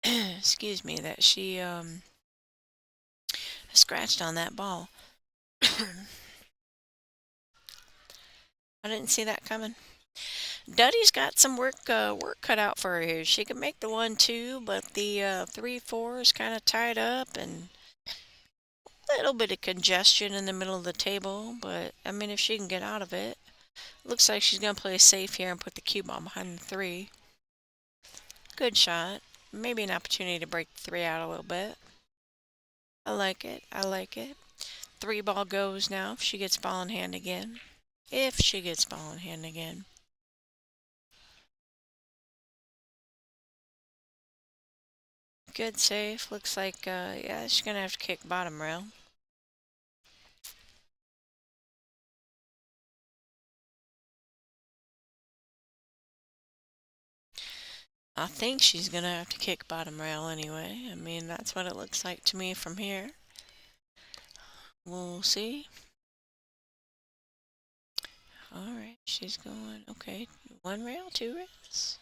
excuse me, that she scratched on that ball. I didn't see that coming. Duddy's got some work cut out for her here. She can make the 1-2, but the 3-4 is kind of tied up and a little bit of congestion in the middle of the table. But I mean, if she can get out of it, looks like she's gonna play safe here and put the cue ball behind the 3. Good shot. Maybe an opportunity to break the 3 out a little bit. I like it. I like it. 3 ball goes now if she gets ball in hand again. If she gets ball in hand again. Good save. Looks like, yeah, she's going to have to kick bottom rail. I think she's going to have to kick bottom rail anyway. I mean, that's what it looks like to me from here. We'll see. Alright, she's going, okay, 1 rail, 2 rails.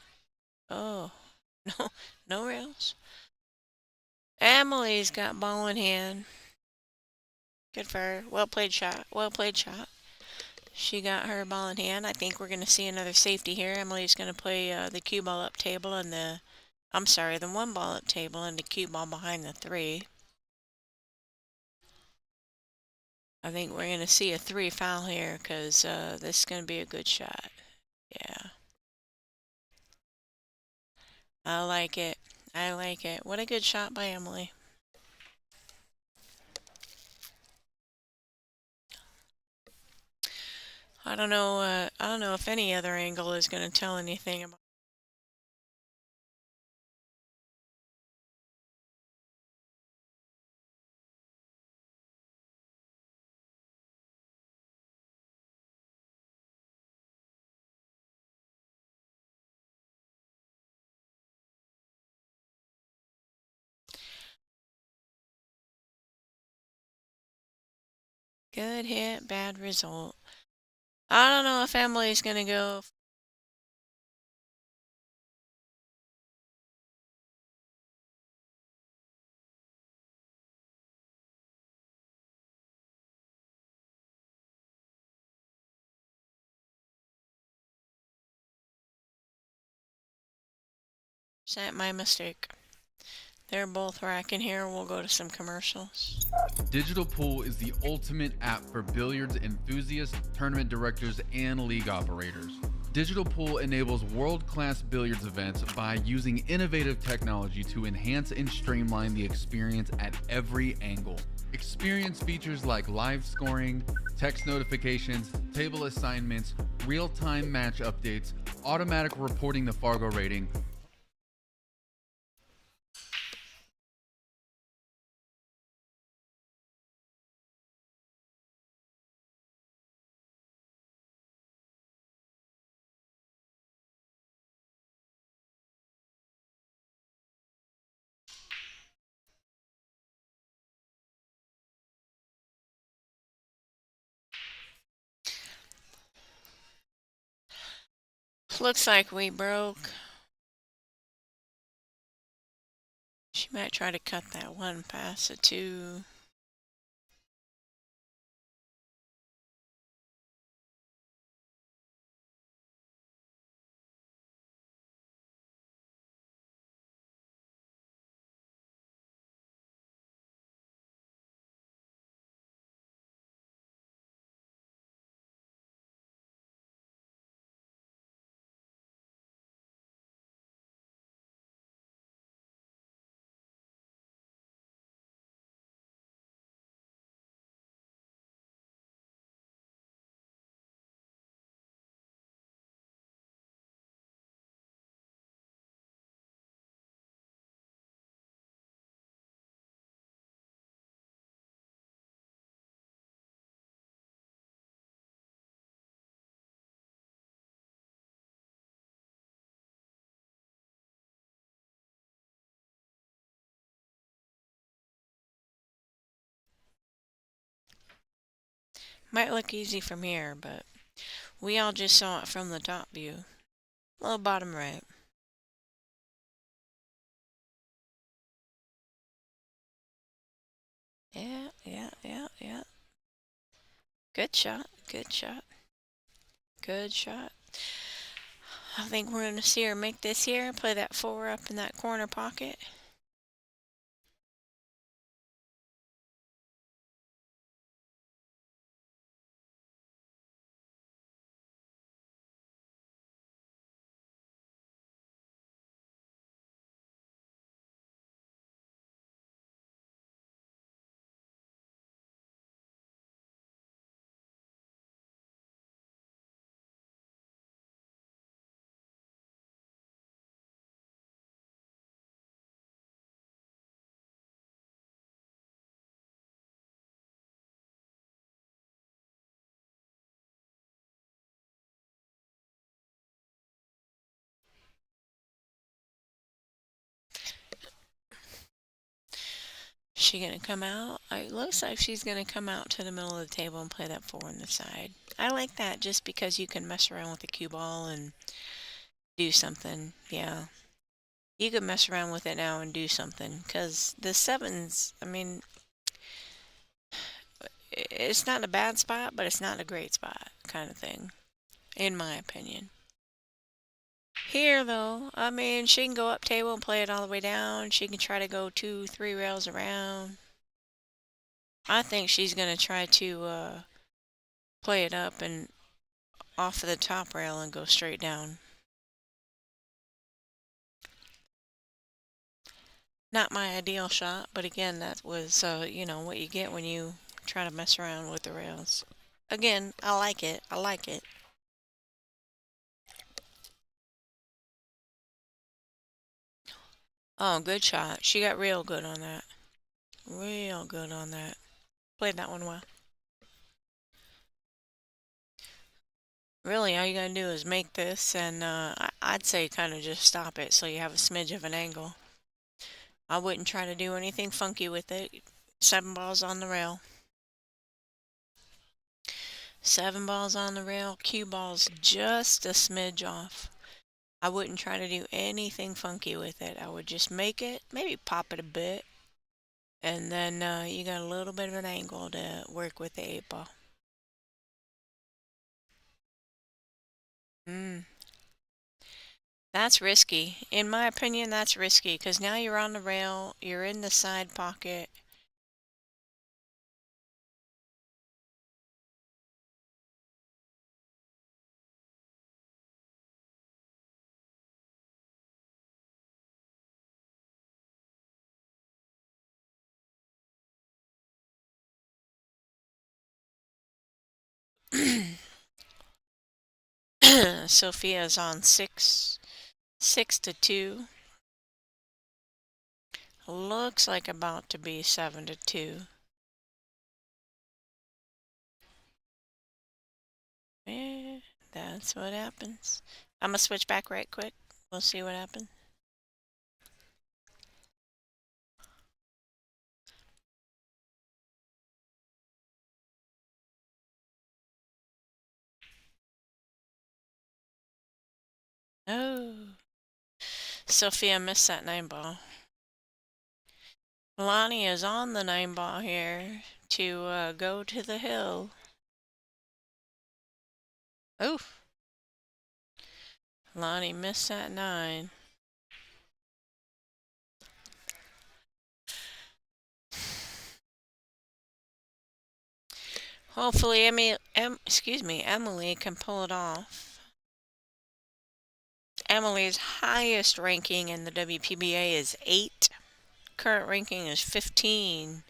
Oh, no, no rails. Emily's got ball in hand. Good for her. Well played shot. Well played shot. She got her ball in hand. I think we're going to see another safety here. Emily's going to play the cue ball up table and the 1 ball up table and the cue ball behind the 3. I think we're going to see a 3 foul here because this is going to be a good shot. Yeah. I like it. I like it. What a good shot by Emily. I don't know if any other angle is going to tell anything about. Good hit, bad result. I don't know if Emily's going to go. Is that my mistake? They're both racking here. We'll go to some commercials. Digital Pool is the ultimate app for billiards enthusiasts, tournament directors, and league operators. Digital Pool enables world-class billiards events by using innovative technology to enhance and streamline the experience at every angle. Experience features like live scoring, text notifications, table assignments, real time match updates, automatic reporting the Fargo rating. Looks like we broke. She might try to cut that one past the two. Might look easy from here, but we all just saw it from the top view. Low bottom right. Yeah, yeah, yeah, yeah. Good shot, good shot, good shot. I think we're going to see her make this here, play that 4 up in that corner pocket. She gonna come out? It looks like she's gonna come out to the middle of the table and play that 4 on the side. I like that just because you can mess around with the cue ball and do something. Yeah. You could mess around with it now and do something. Because the 7s, I mean, it's not a bad spot, but it's not a great spot kind of thing, in my opinion. Here, though, I mean, she can go up table and play it all the way down. She can try to go 2, 3 rails around. I think she's going to try to play it up and off of the top rail and go straight down. Not my ideal shot, but again, that was, what you get when you try to mess around with the rails. Again, I like it. I like it. Oh, good shot. She got real good on that. Real good on that. Played that one well. Really, all you gotta do is make this, and I'd say kind of just stop it so you have a smidge of an angle. I wouldn't try to do anything funky with it. 7 balls on the rail. 7 balls on the rail, cue balls just a smidge off. I wouldn't try to do anything funky with it. I would just make it, maybe pop it a bit, and then you got a little bit of an angle to work with the 8 ball. That's risky. In my opinion, that's risky because now you're on the rail, you're in the side pocket. Sophia's on 6-2. Looks like about to be 7-2. Yeah, that's what happens. I'm gonna switch back right quick. We'll see what happens. Oh, Sophia missed that 9 ball. Lonnie is on the 9 ball here to go to the hill. Oof. Lonnie missed that 9. Hopefully, Emily can pull it off. Emily's highest ranking in the WPBA is 8. Current ranking is 15.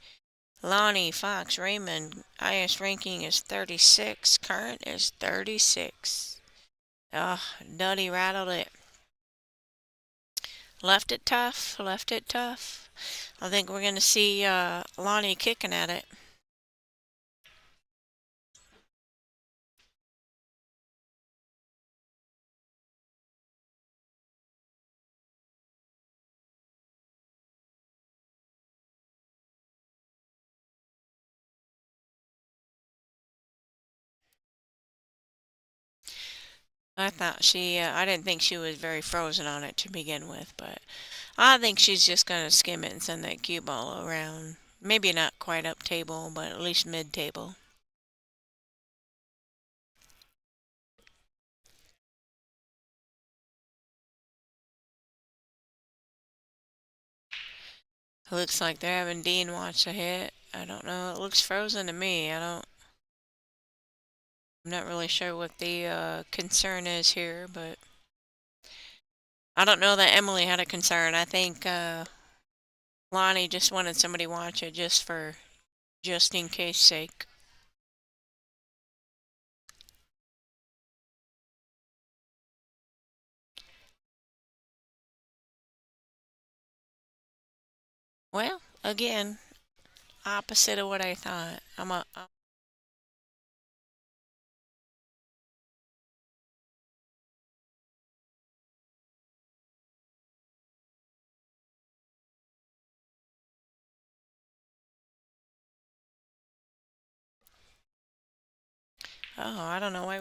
Lonnie, Fox, Raymond, highest ranking is 36. Current is 36. Duddy rattled it. Left it tough. I think we're going to see Lonnie kicking at it. I didn't think she was very frozen on it to begin with, but I think she's just going to skim it and send that cue ball around. Maybe not quite up table, but at least mid table. Looks like they're having Dean watch a hit. I don't know. It looks frozen to me. I'm not really sure what the concern is here, but I don't know that Emily had a concern. I think Lonnie just wanted somebody to watch it just in case sake. Well, again, opposite of what I thought. I don't know why.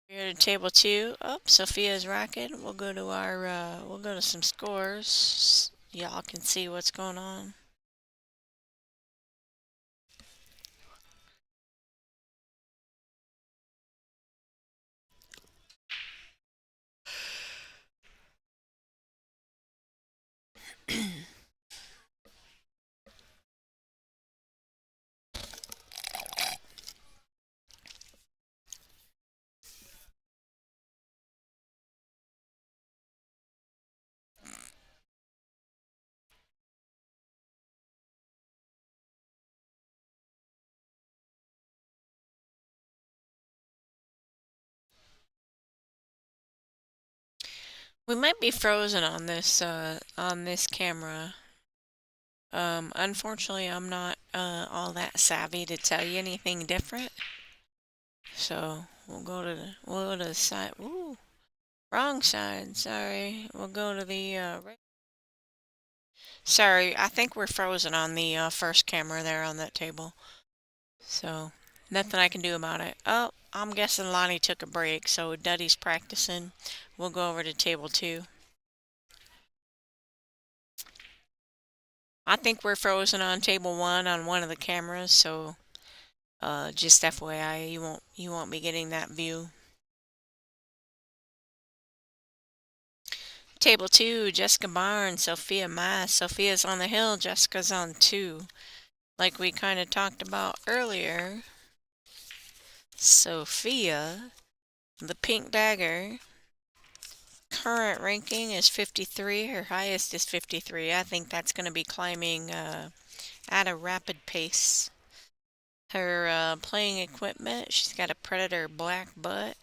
We're at table 2. Oh, Sophia's racking. We'll go to some scores. Y'all can see what's going on. We might be frozen on this camera. Unfortunately, I'm not all that savvy to tell you anything different. So we'll go to the side. Ooh, wrong side. Sorry. We'll go to the Sorry, I think we're frozen on the first camera there on that table. So nothing I can do about it. Oh, I'm guessing Lonnie took a break, so Duddy's practicing. We'll go over to table 2. I think we're frozen on table 1 on one of the cameras, so just FYI, you won't be getting that view. Table 2, Jessica Barnes, Sophia Mass. Sophia's on the hill, Jessica's on 2. Like we kind of talked about earlier, Sophia, the pink dagger, current ranking is 53. Her highest is 53. I think that's going to be climbing at a rapid pace. Her playing equipment, she's got a Predator black butt,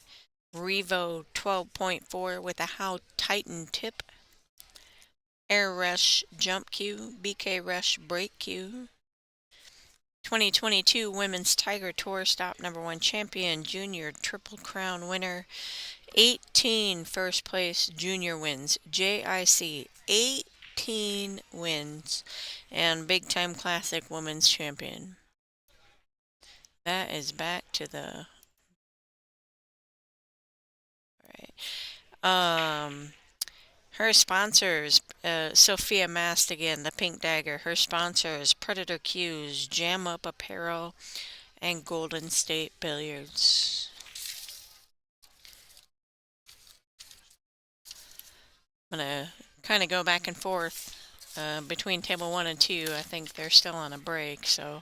Revo 12.4 with a How Titan tip, Air Rush jump cue, BK Rush brake cue. 2022 Women's Tiger Tour Stop #1 champion, junior Triple Crown winner, 18 first place junior wins, JIC, 18 wins, and Big Time Classic Women's Champion. That is back to the... Right. Her sponsors, Sophia Mast again, the Pink Dagger. Her sponsors, Predator Cues, Jam Up Apparel, and Golden State Billiards. I'm going to kind of go back and forth between table 1 and 2. I think they're still on a break, so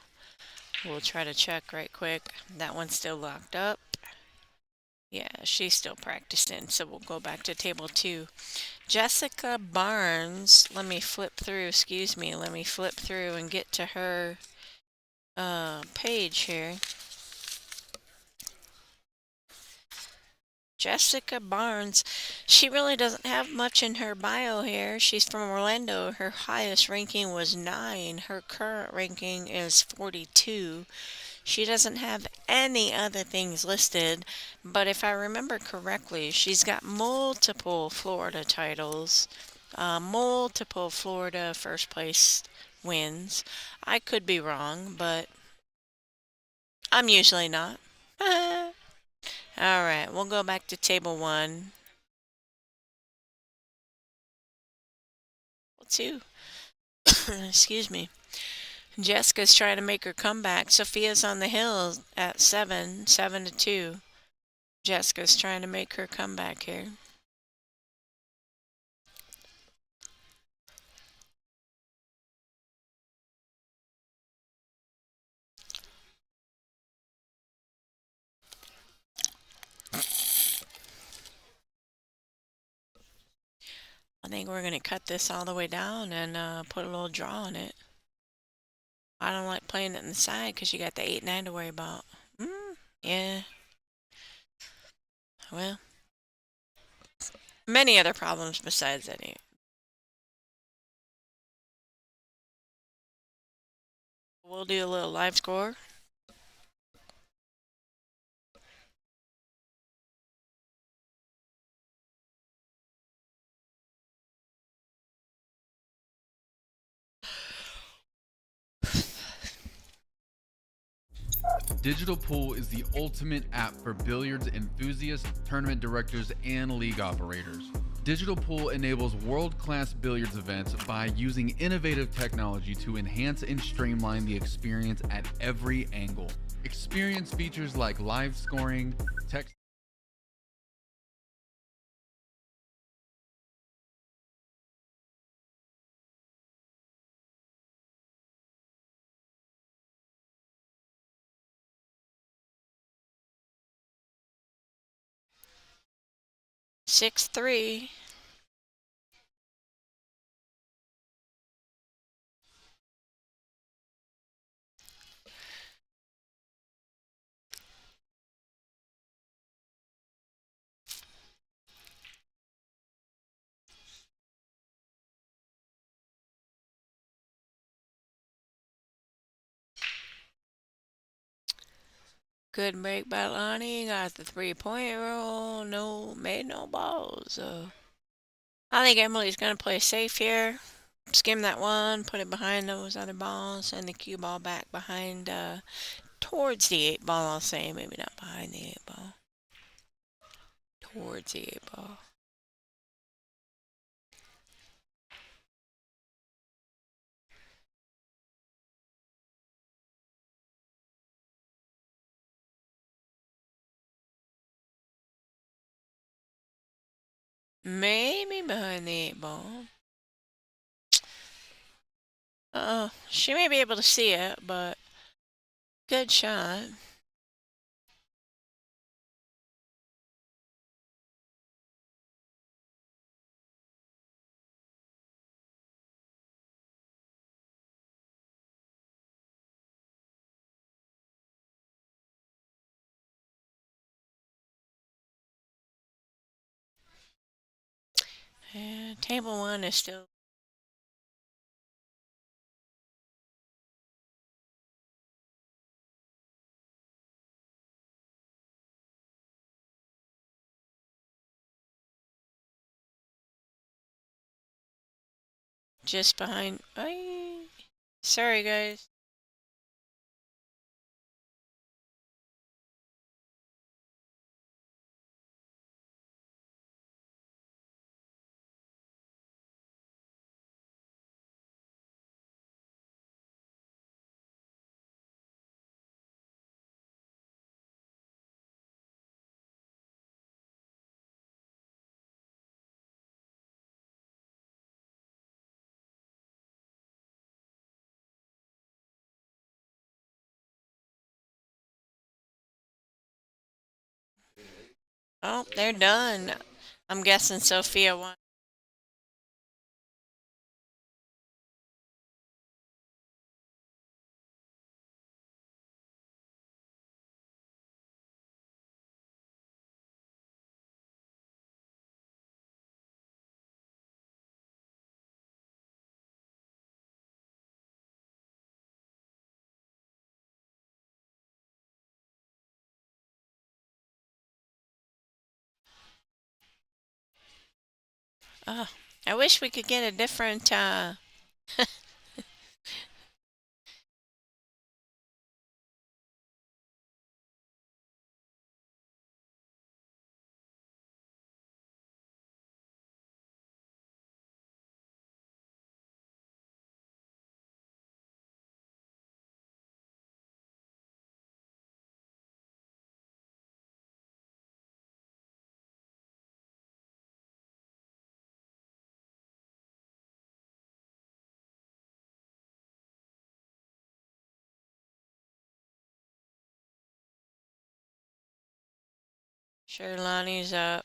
we'll try to check right quick. That one's still locked up. Yeah, she's still practicing, so we'll go back to table 2. Jessica Barnes, let me flip through and get to her page here. Jessica Barnes, she really doesn't have much in her bio here. She's from Orlando. Her highest ranking was 9. Her current ranking is 42. She doesn't have any other things listed, but if I remember correctly, she's got multiple Florida titles, multiple Florida first place wins. I could be wrong, but I'm usually not. Alright, we'll go back to table 1. 2. Excuse me. Jessica's trying to make her comeback. Sophia's on the hill at 7-2. Jessica's trying to make her comeback here. I think we're going to cut this all the way down and put a little draw on it. I don't like playing it in the side because you got the 8-9 to worry about. Yeah. Well, many other problems besides that. We'll do a little live score. Digital Pool is the ultimate app for billiards enthusiasts, tournament directors, and league operators. Digital Pool enables world-class billiards events by using innovative technology to enhance and streamline the experience at every angle. Experience features like live scoring, text. Six, 3. Good break by Lonnie. Got the 3-point roll. Made no balls. I think Emily's going to play safe here. Skim that one, put it behind those other balls, send the cue ball back behind, towards the 8 ball, I'll say. Maybe not behind the 8 ball. Towards the 8 ball. Maybe behind the 8 ball. She may be able to see it, but good shot. And table 1 is still just behind. Ay, sorry, guys. Oh, they're done. I'm guessing Sophia won. Oh, I wish we could get a different. Sure, Lonnie's up.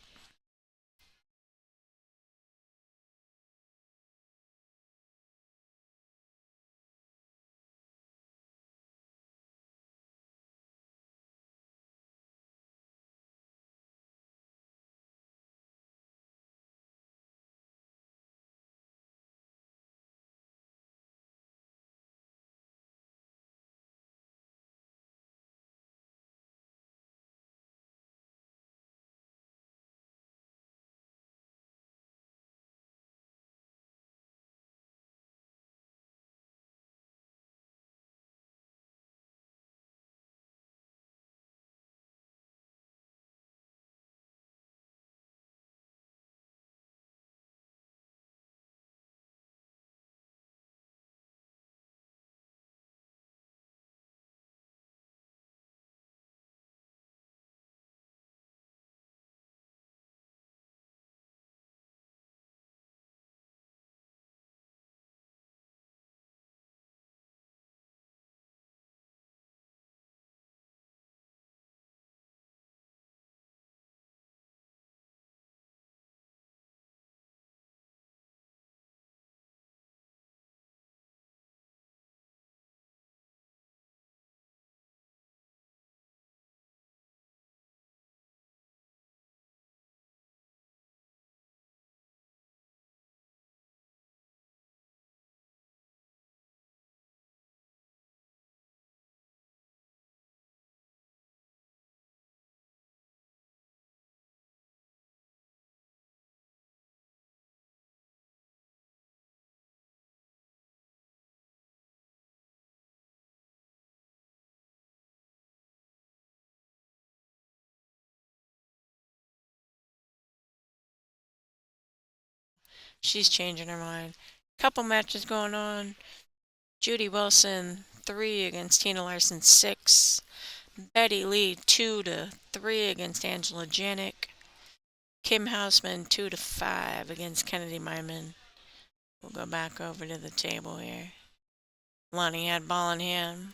She's changing her mind. Couple matches going on. Judy Wilson 3 against Tina Larson 6. Betty Lee 2-3 against Angela Janik. Kim Hausman 2-5 against Kennedy Myman. We'll go back over to the table here. Lonnie had ball in hand.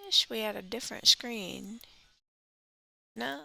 wish we had a different screen. No.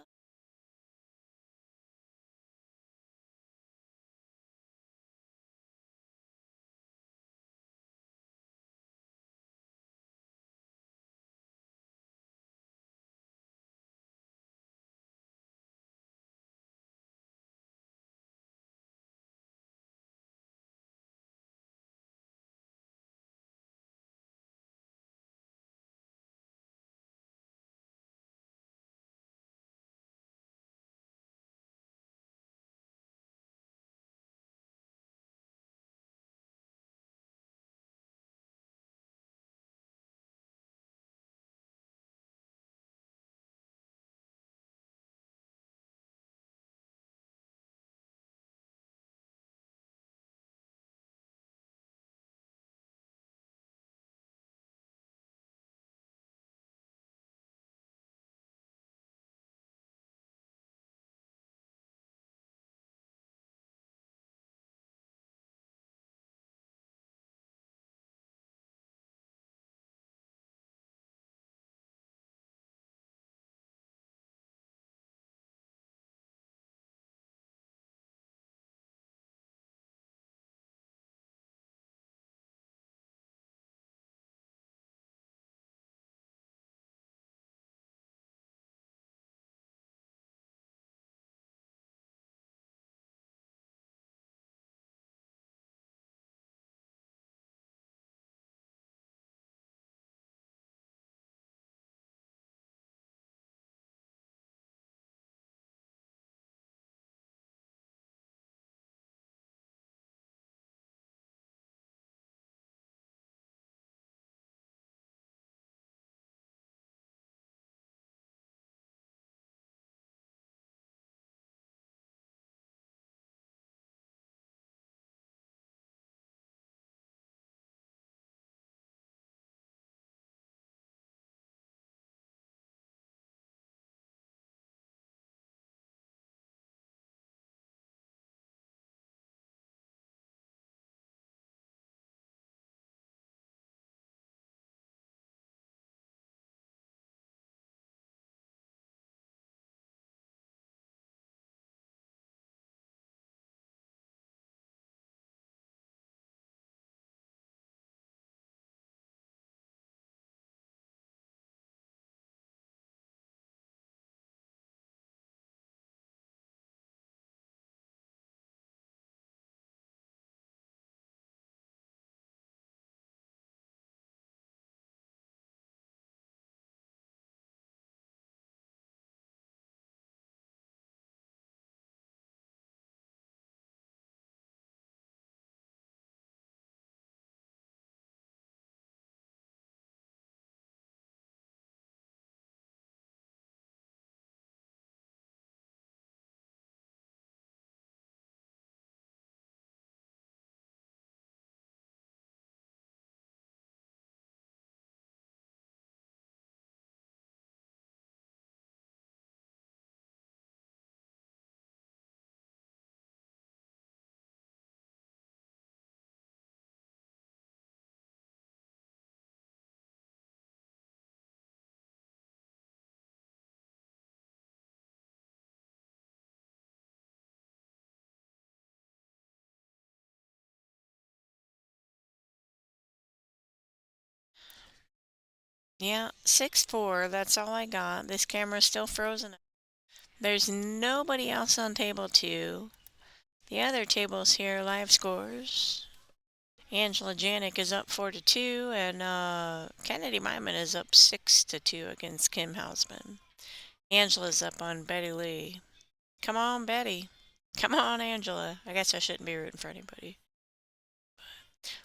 Yeah, 6-4. That's all I got. This camera's still frozen. There's nobody else on table 2. The other tables here, live scores. Angela Janik is up 4-2, and Kennedy Myman is up 6-2 against Kim Hausman. Angela's up on Betty Lee. Come on, Betty. Come on, Angela. I guess I shouldn't be rooting for anybody.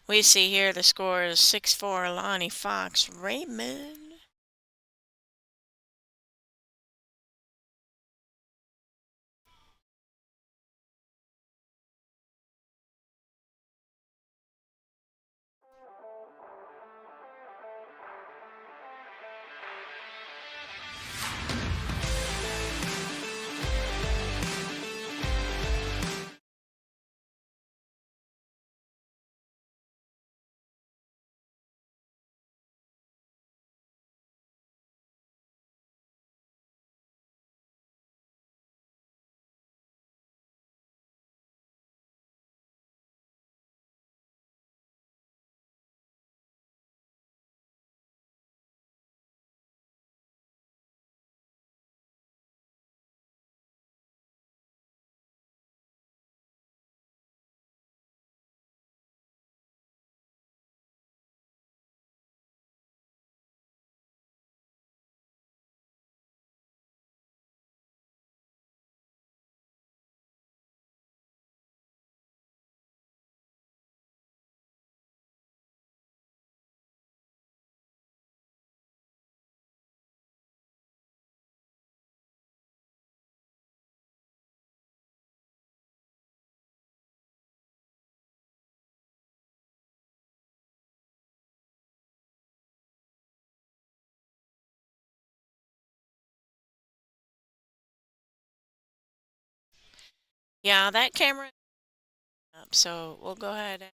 We see here the score is 6-4, Lonnie Fox Raymond. Yeah, that camera up, so we'll go ahead.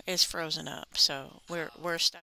is frozen up, so we're stuck.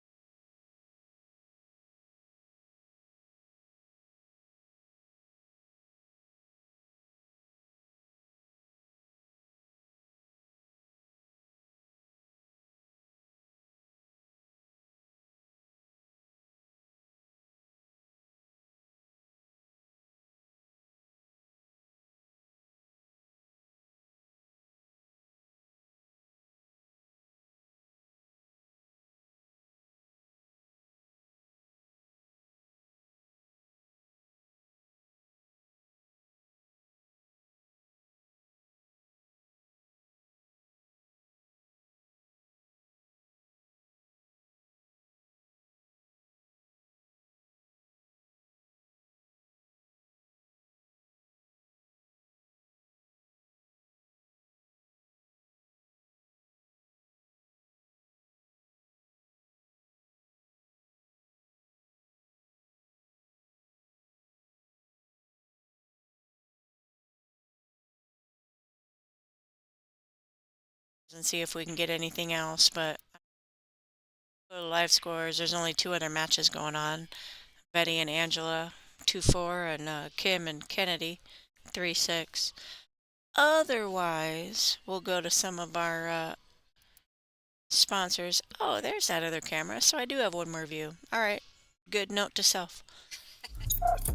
And see if we can get anything else, but live scores, there's only two other matches going on. Betty and Angela 2-4, and Kim and Kennedy 3-6. Otherwise, we'll go to some of our sponsors. Oh, there's that other camera, so I do have one more view. All right, good note to self.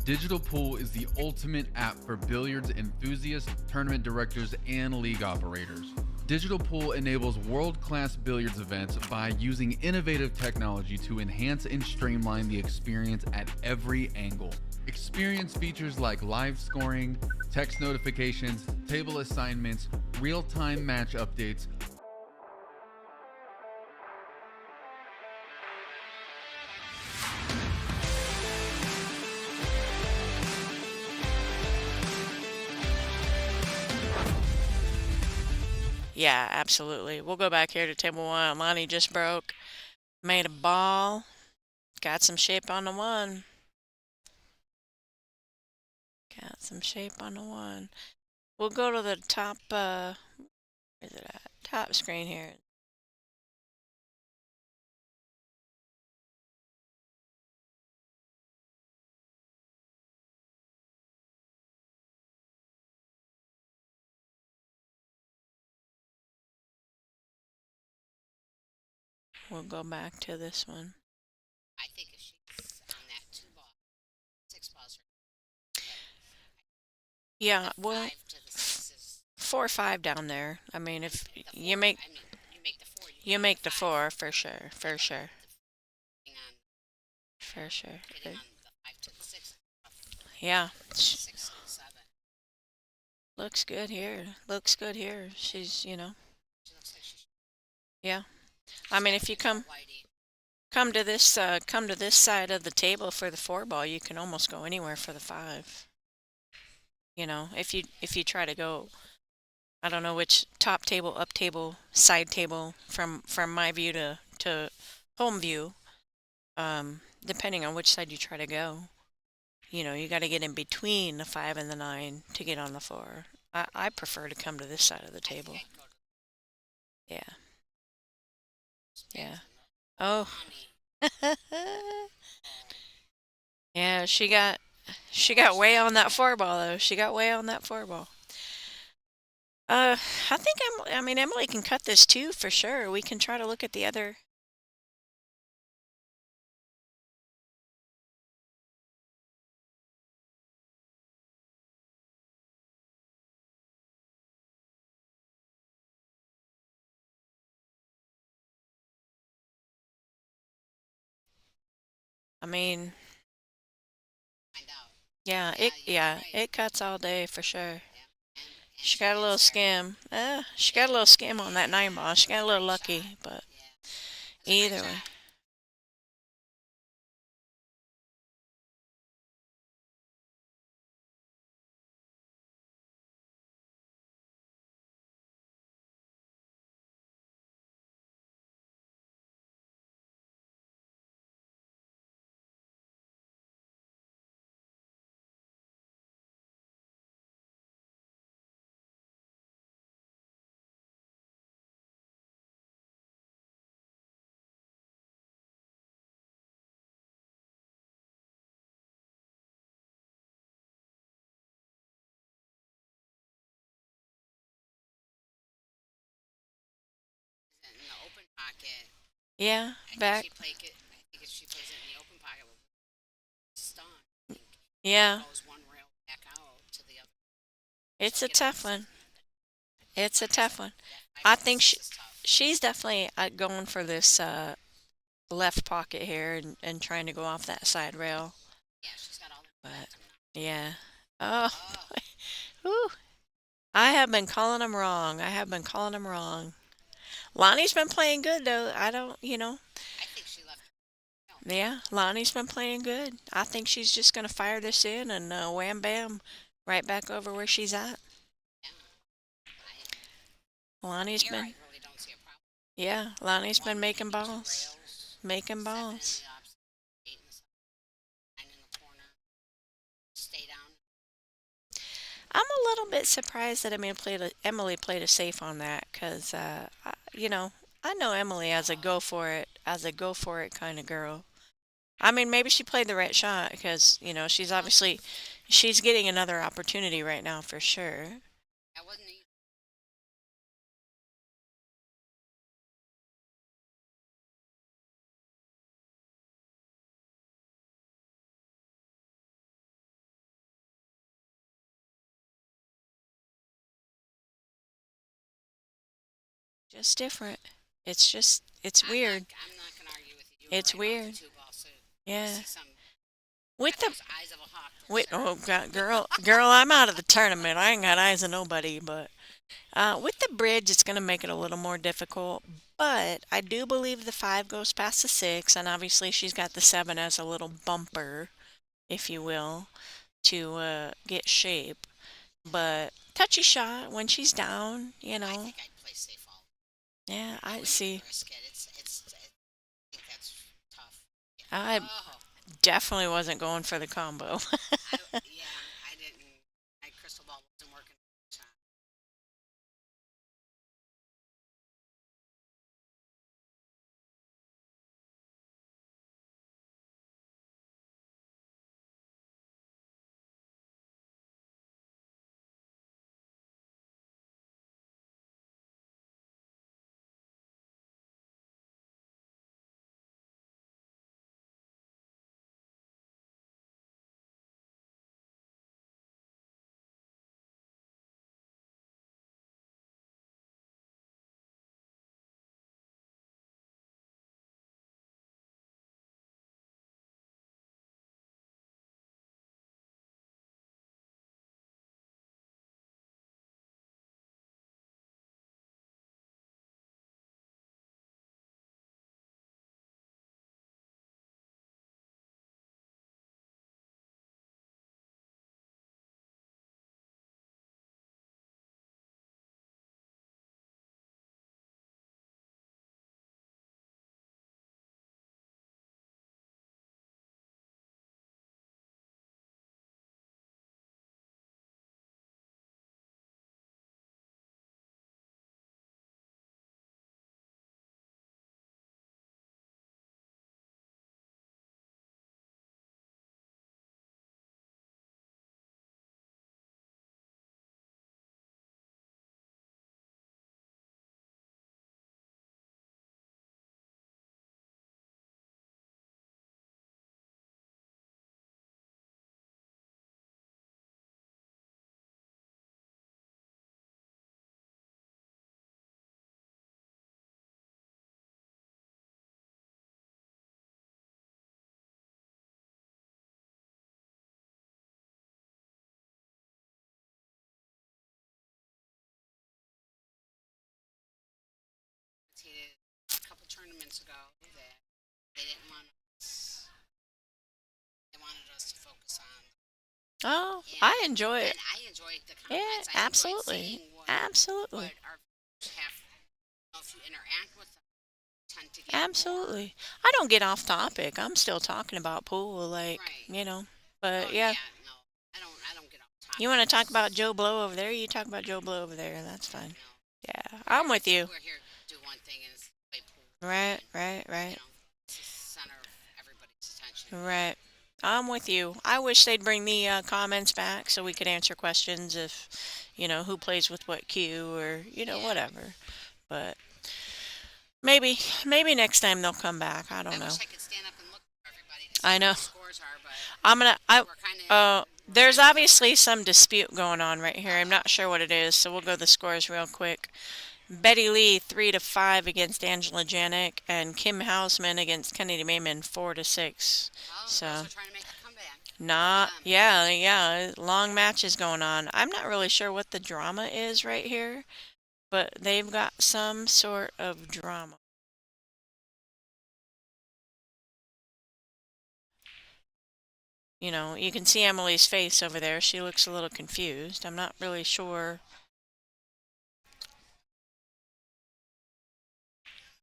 Digital Pool is the ultimate app for billiards enthusiasts, tournament directors, and league operators. Digital Pool enables world-class billiards events by using innovative technology to enhance and streamline the experience at every angle. Experience features like live scoring, text notifications, table assignments, real-time match updates. Yeah, absolutely. We'll go back here to table one. Lonnie just broke, made a ball, got some shape on the one. Got some shape on the one. We'll go to the top, where is it at? Top screen here. We'll go back to this one. I think if she's on that 2 ball, 6 balls, Yeah, the well, 5 to the 6 is 4-5 down there. I mean, if the 4. you make I mean, you make the 4. you make the 5. 4 for sure, for sure, Getting on, for sure. getting on the 5 to the 6. Yeah, 6 to the 7. looks good here. Looks good here. She's. She looks like she's. Yeah. I mean, if you come to this side of the table for the 4 ball, you can almost go anywhere for the 5. If you try to go, I don't know which top table, up table, side table from my view to home view, depending on which side you try to go. You got to get in between the 5 and the 9 to get on the 4. I prefer to come to this side of the table. Yeah. Yeah. Oh. Yeah, she got way on that 4 ball though. She got way on that 4 ball. I think Emily can cut this too for sure. We can try to look at the other. I mean, Find out. yeah, Yeah, you're right. it cuts all day for sure. Yeah. And She got a little is there. skim. She got a little skim on that 9 ball. She got a little lucky, but Yeah. That's a great either way. shot. Yeah, back. Yeah, it's a tough one. It's a tough one. I think she's definitely going for this left pocket here and trying to go off that side rail. But yeah. Oh, whew. I have been calling them wrong. I have been calling them wrong. Lonnie's been playing good though. I don't, yeah, Lonnie's been playing good. I think she's just gonna fire this in and wham bam, right back over where she's at. Lonnie's been, yeah, Lonnie's been making balls, making balls. I'm a little bit surprised that Emily played a safe on that because, I know Emily as a go for it kind of girl. I mean, maybe she played the right shot because, she's getting another opportunity right now for sure. Just different. It's weird. It's weird. Yeah. With the oh God, girl, I'm out of the tournament. I ain't got eyes of nobody. But with the bridge, it's gonna make it a little more difficult. But I do believe the five goes past the six, and obviously she's got the seven as a little bumper, if you will, to get shape. But touchy shot when she's down, Yeah, I see. I definitely wasn't going for the combo. Oh, I enjoy it. Yeah, absolutely. Absolutely. Absolutely. I don't get off topic. I'm still talking about pool, But yeah, you want to talk about Joe Blow over there? You talk about Joe Blow over there. That's fine. Yeah, I'm with you. Right, right, right, right. I'm with you. I wish they'd bring the comments back so we could answer questions if, who plays with what cue or, whatever. But Maybe next time they'll come back. I don't I know. wish I could stand up and look for everybody to see I what know. the scores are, but I'm gonna. I. we're kind of There's obviously some dispute going on right here. I'm not sure what it is, so we'll go the scores real quick. Betty Lee 3-5 against Angela Janik, and Kim Hausman against Kennedy Mayman 4-6. well, the girls So are trying to make a comeback. not yeah, long matches going on. I'm not really sure what the drama is right here, but they've got some sort of drama. You can see Emily's face over there. She looks a little confused. I'm not really sure.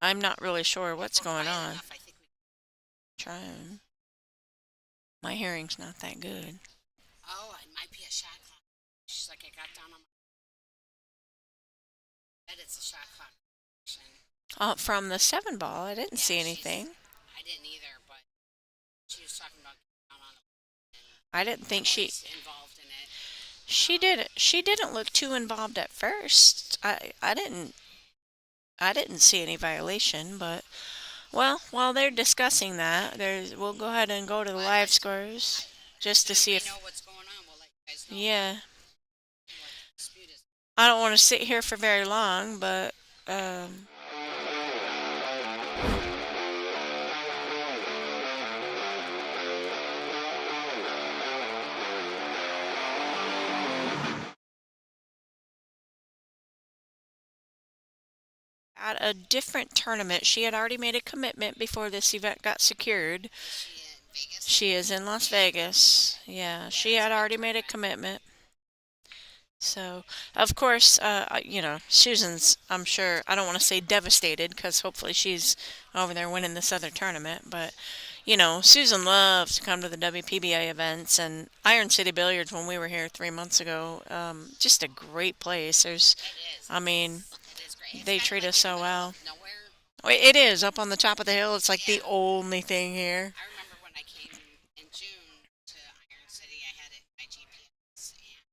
I'm not really sure what's If we're going quiet on. enough, I think we. Trying. My hearing's not that good. Oh, it might be a shot clock. She's like, I got down on my bed. It's a shot clock. From the 7 ball, I didn't see anything. I didn't either, but she was talking about getting down on the I didn't think Emily's involved in it. she didn't look too involved at first. I didn't see any violation, but well, while they're discussing that, we'll go ahead and go to the Well, live scores just to see we if know what's going on. We'll let you guys know yeah. what the dispute is. I don't want to sit here for very long, but at a different tournament, she had already made a commitment before this event got secured. Is she in Vegas? She is in Las Vegas. Yeah, she had already made a commitment. So, of course, Susan's, I'm sure, I don't want to say devastated because hopefully she's over there winning this other tournament. But, Susan loves to come to the WPBA events and Iron City Billiards when we were here 3 months ago. Just a great place. It is. I mean, It is great. It's they kind of treat like us in the so middle well. of nowhere. It is up on the top of the hill. It's like the Yeah. only thing here. I remember when I came in June to Iron City, I had it in my GPS, and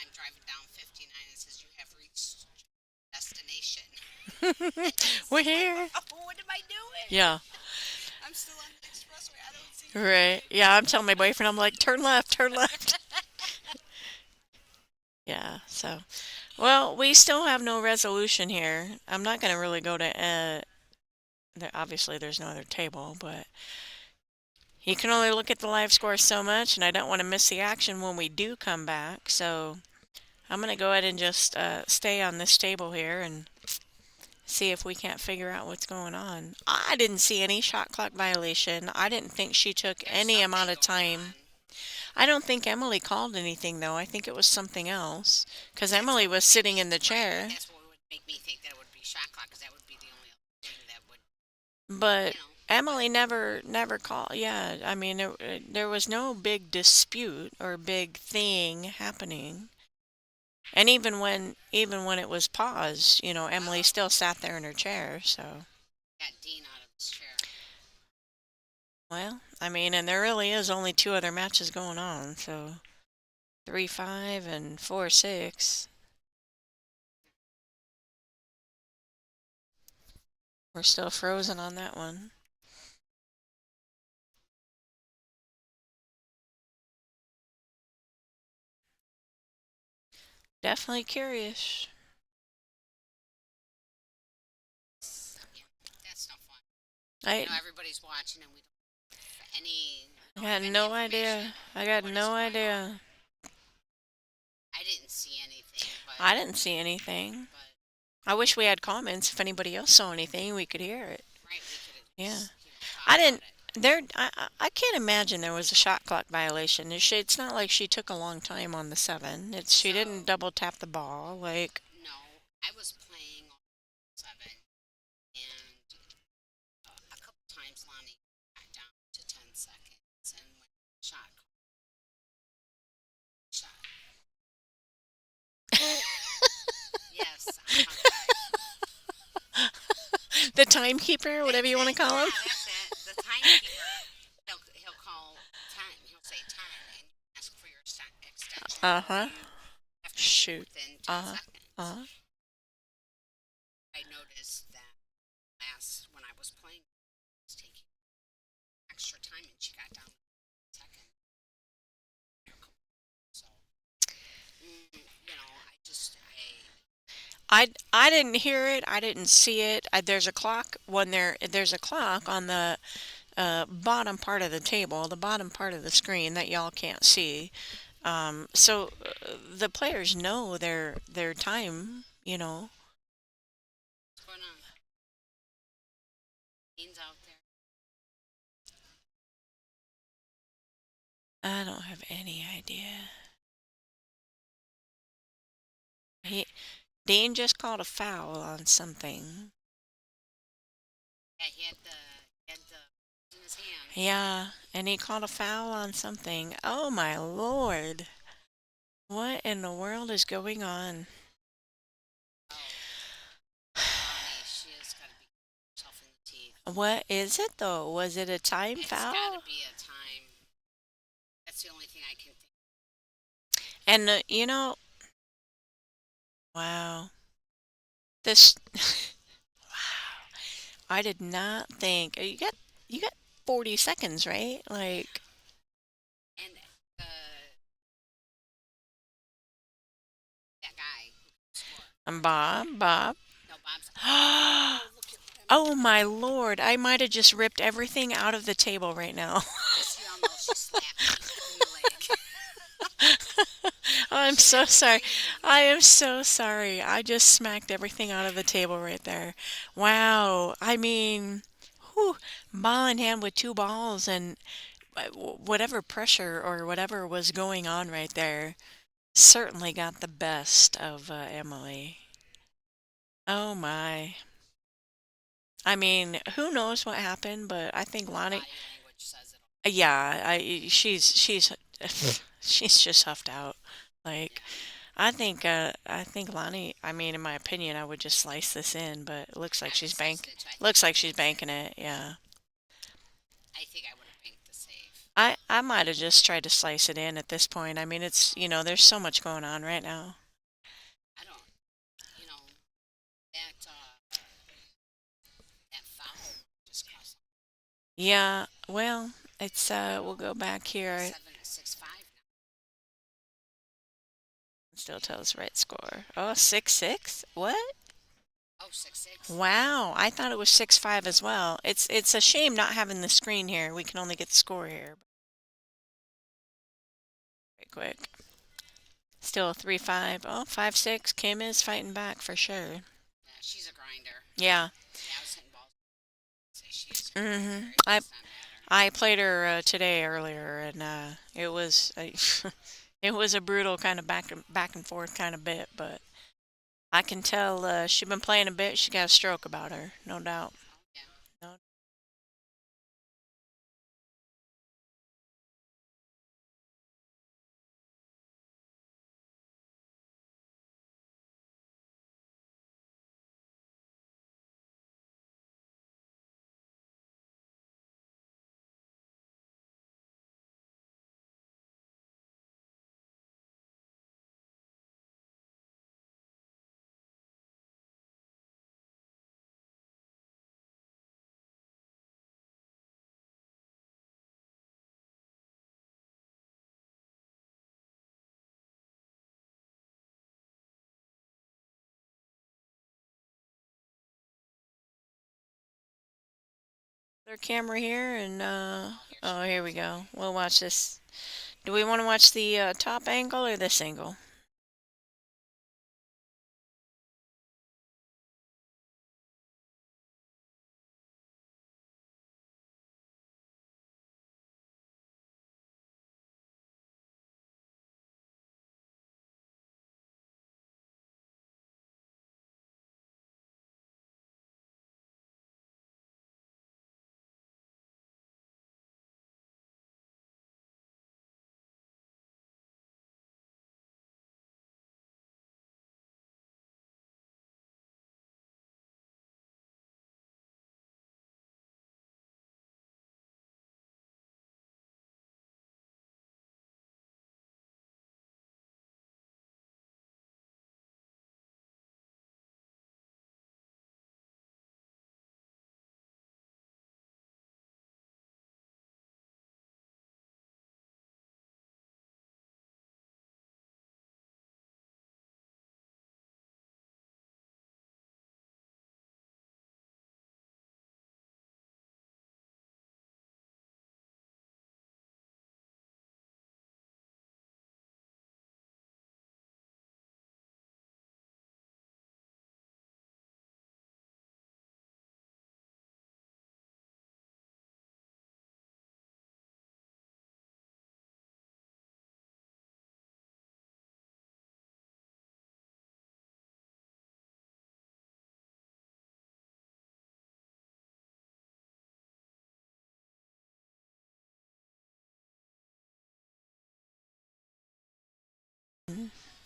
I'm driving down 59 and it says you have reached destination. We're here. Oh, what am I doing? Yeah. I'm still on the expressway. I don't see. Right. Yeah, I'm telling my boyfriend, I'm like, turn left, turn left. Yeah, so. Well, we still have no resolution here. I'm not going to really go to, obviously there's no other table, but you can only look at the live score so much, and I don't want to miss the action when we do come back, so I'm going to go ahead and just stay on this table here and see if we can't figure out what's going on. I didn't see any shot clock violation. I didn't think she took There's any amount of something going time. on. I don't think Emily called anything, though. I think it was something else. Because Emily was sitting in the Right, chair. that's what would make me think that it would be shot clock, because that would be the only other thing that would, But you know. Emily never called. Yeah, I mean, there was no big dispute or big thing happening. And even when it was paused, Emily still sat there in her chair, so. Got Dean out of his chair. Well, I mean, and there really is only 2 other matches going on, so 3-5 and 4-6. We're still frozen on that one. Definitely curious. Yeah, that's no fun. I Everybody's watching and we don't have any. I don't got have any no information idea. I got what is no going on. idea. I didn't see anything, but I didn't see anything. I wish we had comments. If anybody else saw anything, we could hear it. right, we could at Yeah. least, talk I didn't. about it. I can't imagine there was a shot clock violation. It's not like she took a long time on the 7. She didn't double tap the ball. Like, No, I was playing on 7, and a couple times Lonnie got down to 10 seconds, and when shot, shot. Yes, I'm talking. the timekeeper, whatever you want to call him. Yeah, that's it. The timekeeper, he'll call time. He'll say time, and you ask for your extension. Uh-huh. You have to Shoot. within 10 Uh-huh. seconds. Uh-huh. I noticed that I didn't hear it. I didn't see it. There's a clock when there's a clock on the bottom part of the table, the bottom part of the screen that y'all can't see. So the players know their time. You know. What's going on? Dean's out there. I don't have any idea. He Dean just called a foul on something. Yeah, he had the in his hand. Yeah, and he called a foul on something. Oh my Lord. What in the world is going on? Oh, Lonnie, she has got to be herself in the teeth. What is it though? Was it a time It's foul? got to be a time. That's the only thing I can think. And wow. This wow. I did not think you got 40 seconds, right? Like And that guy who can score. Bob. No, Bob's. Oh, look at that. Oh my Lord, I might have just ripped everything out of the table right now. Just so y'all know, she slapped me in the leg. I'm so sorry. I am so sorry. I just smacked everything out of the table right there. Wow. I mean, whew, ball in hand with two balls and whatever pressure or whatever was going on right there certainly got the best of Emily. Oh my. I mean, who knows what happened, but I think Lonnie, Body language says it all. yeah, she's she's just huffed out. Like I think Lonnie, I mean in my opinion I would just slice this in, but it looks like I would she's slice it too. I think looks I like would she's have banking it. Yeah. I think I would have banked the save. I might have just tried to slice it in at this point. I mean there's so much going on right now. I don't, you know, that foul just cost Yeah, well, it's we'll go back here. 7-6-5 now. Still tells the right score. Oh, 6-6? What? Oh, 6-6. Wow, I thought it was 6-5 as well. It's a shame not having the screen here. We can only get the score here. Very quick. Still 3-5. Oh, 5-6. Kim is fighting back for sure. Yeah, she's a grinder. Yeah. Yeah, I was hitting balls. Say she is Mhm. very I fast on batter. I played her today earlier, and it was it was a brutal kind of back and forth kind of bit, but I can tell she's been playing a bit. She got a stroke about her, no doubt. Oh, yeah. No. Their camera here, and oh, here we go. We'll watch this. Do we want to watch the top angle or this angle?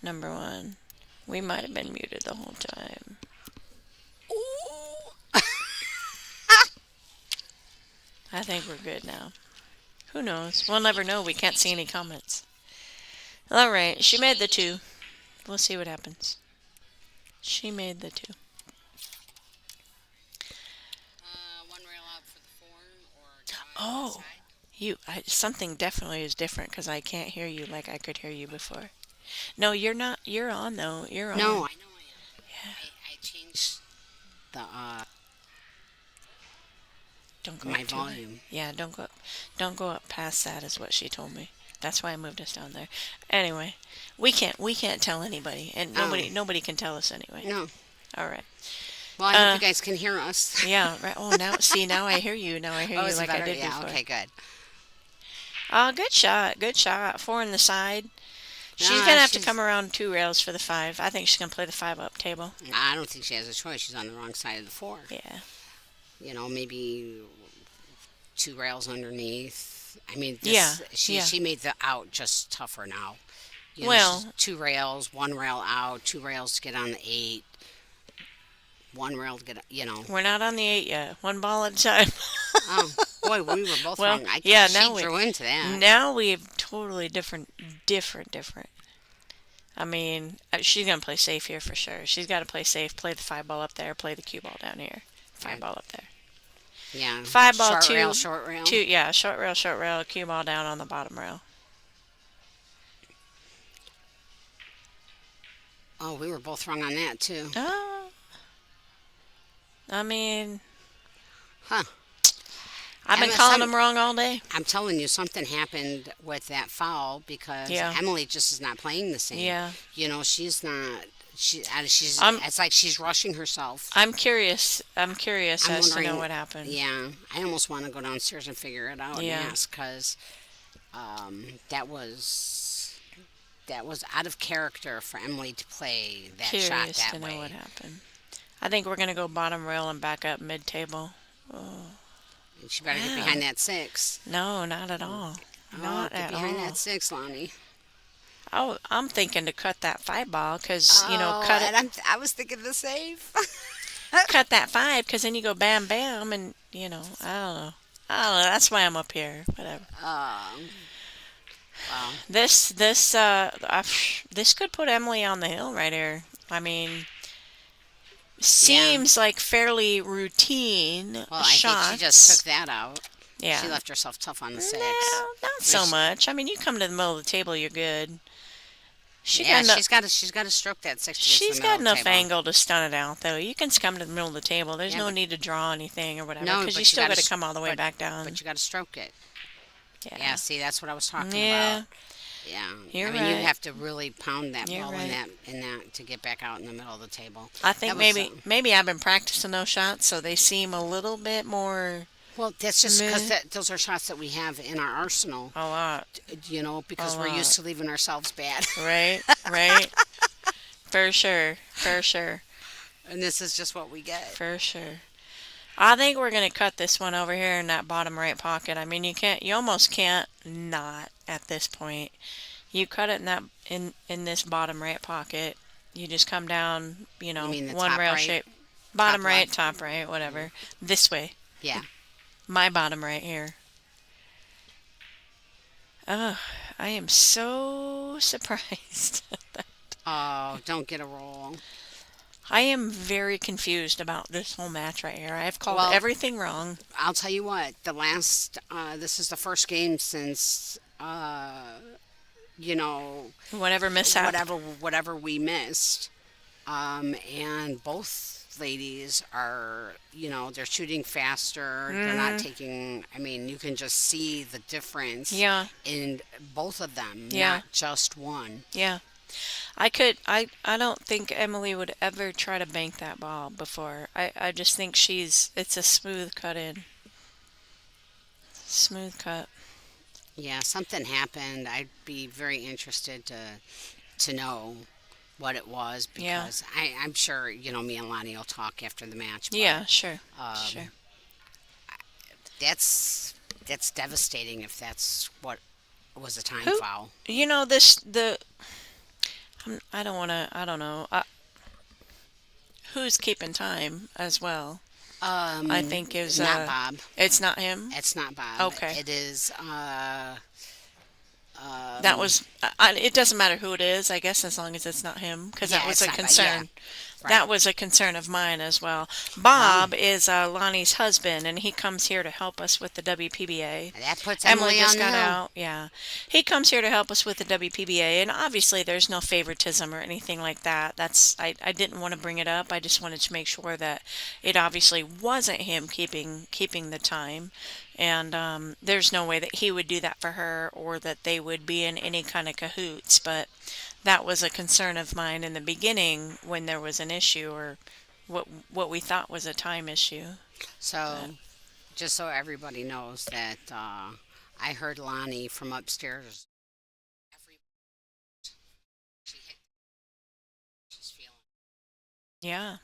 Number one. We might have been muted the whole time. I think we're good now. Who knows? We'll never know. We can't see any comments. All right. She made the two. We'll see what happens. She made the two. One rail out for the four or tie Oh, something definitely is different because I can't hear you like I could hear you before. No, you're not. You're on though. You're on. No, I know I am. I changed the Don't go my up too high. volume. Yeah, don't go up past that is what she told me. That's why I moved us down there. Anyway, we can't tell anybody, and nobody can tell us anyway. No. All right. Well, I hope you guys can hear us. Yeah. Right. Oh, now I hear you. Now I hear you is it like I better? did Yeah, before. okay, good. Good shot. Good shot. Four in the side. She's Nah, gonna have to come around 2 rails for the 5. I think she's gonna play the 5 up table. I don't think she has a choice. She's on the wrong side of the four. Yeah. Maybe 2 rails underneath. I mean, Yeah, she made the out just tougher now. Well- she's 2 rails, 1 rail out, 2 rails to get on the 8, 1 rail to get. We're not on the 8 yet. One ball at a time. Oh, boy, we were both Well, wrong. yeah, she now drew into that. Now we have totally different. I mean, she's gonna play safe here for sure. She's got to play safe. Play the 5 ball up there. Play the cue ball down here. 5 ball up there. Yeah. 5 ball, short 2 rail, short rail. 2. Yeah, short rail. Cue ball down on the bottom rail. Oh, we were both wrong on that, too. Oh. I mean, Huh. I've been Emma, calling some- them wrong all day. I'm telling you, something happened with that foul because Yeah. Emily just is not playing the same. Yeah. She's not. She's. I'm- It's like she's rushing herself. I'm curious. I'm curious I'm as to know wondering- what happened. Yeah, I almost want to go downstairs and figure it out Yeah. and ask because that was out of character for Emily to play that shot Curious that to know way. what happened. I think we're gonna go bottom rail and back up mid table. And she better get Wow. behind that 6. No, not at all. Not get at behind all. that 6, Lonnie. Oh, I'm thinking to cut that 5 ball because Oh, cut it, and I was thinking the same. cut that 5 because then you go bam bam and I don't know. That's why I'm up here. Whatever. Wow. This could put Emily on the hill right here. I mean, seems like fairly routine Well, I shots. think she just took that out. Yeah. She left herself tough on the 6. No, not so Which- much. I mean, you come to the middle of the table, you're good. She Yeah, got she's got to stroke that 6. she's to the got middle of enough the table. angle to stun it out, though. You can come to the middle of the table. There's Yeah, no but- need to draw anything or whatever No, because but you you still gotta got to s- come all the way but- back down. But you got to stroke it. Yeah. Yeah, see, that's what I was talking Yeah. about. Yeah. You're I mean, you right. have to really pound that You're ball right. in that to get back out in the middle of the table. I think That was, maybe I've been practicing those shots, so they seem a little bit more Well, that's just because Meh. those are shots that we have in our arsenal, a lot, because A we're used lot. to leaving ourselves bad. right? Right. For sure. And this is just what we get. For sure. I think we're gonna cut this one over here in that bottom right pocket. I mean, you almost can't not at this point. You cut it in this bottom right pocket. You just come down, mean the one top rail right? shape, bottom Top right, left? top right, whatever. This way, Yeah. my bottom right here. Oh, I am so surprised. Oh, don't get a roll. I am very confused about this whole match right here. I've called Well- everything wrong. I'll tell you what. This is the first game since, Whatever mishap. whatever we missed. And both ladies are, they're shooting faster. They're not taking, you can just see the difference Yeah. in both of them, Yeah. not just one. Yeah. I don't think Emily would ever try to bank that ball before. I just think it's a smooth cut in. Smooth cut. Yeah, something happened. I'd be very interested to know what it was Yeah. because I'm sure, me and Lonnie will talk after the match. But, Yeah, sure. um, Sure. That's devastating if that's what was a time Who- foul. I don't want to. I don't know. Who's keeping time as well? I think is Not Bob. it's not him. It's not Bob. Okay. It is That was. It doesn't matter who it is, I guess, as long as it's not him, because that yeah, was it's a not Bob. Yeah, concern. right. That was a concern of mine as well. Well, Bob is Lonnie's husband, and he comes here to help us with the WPBA. that puts Emily Emily just on the got hill. out. Yeah. He comes here to help us with the WPBA, and obviously there's no favoritism or anything like that. I didn't want to bring it up. I just wanted to make sure that it obviously wasn't him keeping the time. And there's no way that he would do that for her or that they would be in any kind of cahoots. But that was a concern of mine in the beginning when there was an issue or what we thought was a time issue. But So, just so everybody knows that I heard Lonnie from upstairs. Every she hit, she's feeling yeah.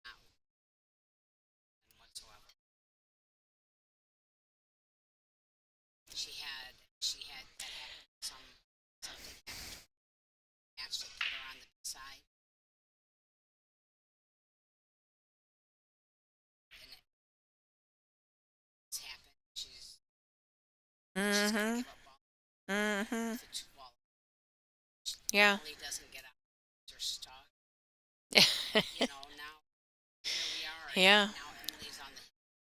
not whatsoever. She had that happened. Something happened. Actually put her on the side, and it's happened. She's gonna Mhm. give up ball. Mhm. The two ball. Yeah. Emily doesn't get out. They're stuck. You know now. Here we are. Yeah. Now Emily's on the.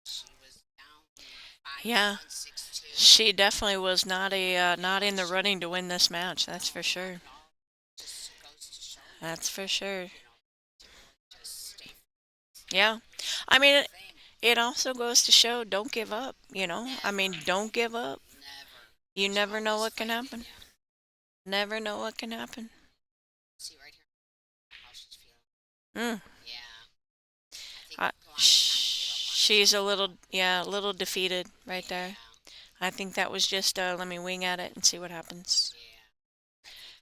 She was down 5-1, Yeah. 6-2. She definitely was not in the running to win this match. That's for No, not sure. at all. Just goes to show you, That's for sure. you know, to just stay Yeah. I mean, fame. it also goes to show don't give up, you know? I mean, Never, don't give up. never. You There's never know always what can fight in happen. you. Never know what can happen. See right here how she's feeling. Mm. Yeah, I think I, Lonnie kind of gave up on she's herself. a little, yeah, a little defeated right there. Yeah, I think that was just let me wing at it and see what happens. yeah. I think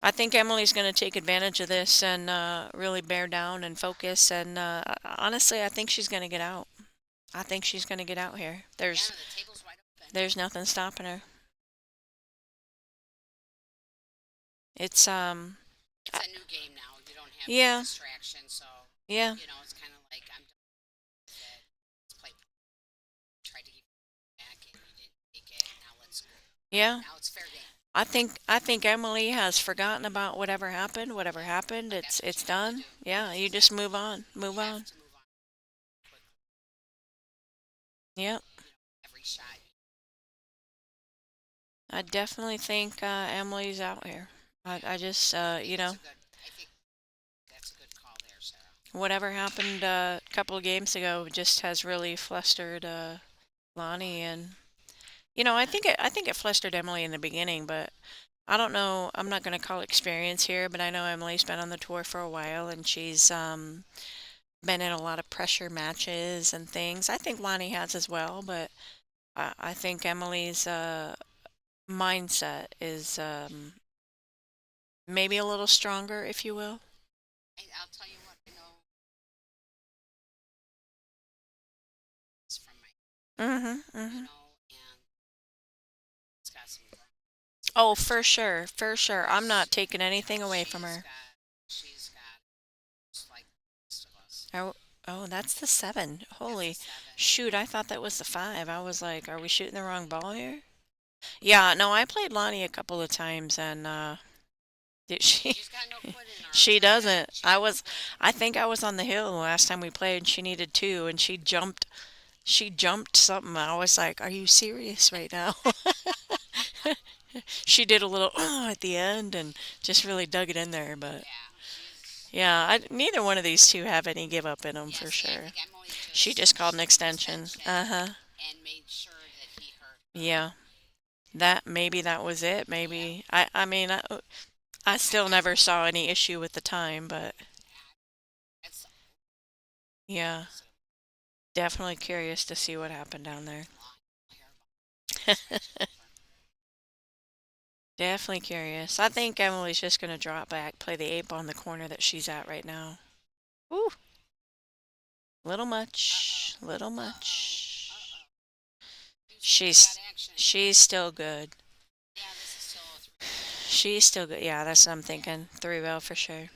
I think Emily's going to take advantage of this and really bear down and focus. And honestly, I think she's going to get out. I think she's going to get out here. yeah, the table's wide open. There's nothing stopping her. It's It's a new game now. You don't have yeah, distraction, so yeah, it's kind of like I'm done with it. Let's play. Try to keep it back, and you didn't take it. Now let's go. yeah. Now it's fair game. I think Emily has forgotten about whatever happened. Whatever happened, But that's what it's you have to done. do. Yeah, That's you just exactly move it. on. You Move have on. to move on quickly. Yep. Every shot. I definitely think Emily's out here. I just I think it's a good. I think that's a good call there, Sarah. whatever happened a couple of games ago just has really flustered Lonnie, and I think it flustered Emily in the beginning, but I don't know. I'm not going to call experience here, but I know Emily's been on the tour for a while, and she's been in a lot of pressure matches and things. I think Lonnie has as well, but I think Emily's mindset is maybe a little stronger, if you will. I'll tell you what. I know it's from my. Mhm. Mhm. And it's got some. Oh, for sure, for sure. I'm not taking anything away from her. She's got just like the rest of us. Oh, oh, that's the 7. That's a Holy 7. shoot! I thought that was the 5. I was like, are we shooting the wrong ball here? Yeah, no, I played Lonnie a couple of times, and she She's got no quit in her. I'll she tell you that. doesn't. She has no quit. I think I was on the hill the last time we played, and she needed 2, and she jumped something. I was like, are you serious right now? She did a little at the end and just really dug it in there, but Yeah, she's. yeah, neither one of these two have any give up in them Yeah, for see, I sure. think Emily She just just called an shoot an extension. extension Uh-huh. and made sure that he hurt her. Yeah. That maybe that was it. Yeah, Maybe I still that's never saw any issue with the time, but that's yeah, so definitely curious to see what happened down there. long hair scratch it over. Definitely curious. I think Emily's just gonna drop back, play the 8 ball in the corner that she's at right now. Ooh, little Uh oh. much, little Uh oh. Uh much. oh. You still got She's action. she's still good. Yeah, this is still a 3 ball. She's still good. Yeah, that's what I'm thinking. 3-rail for sure.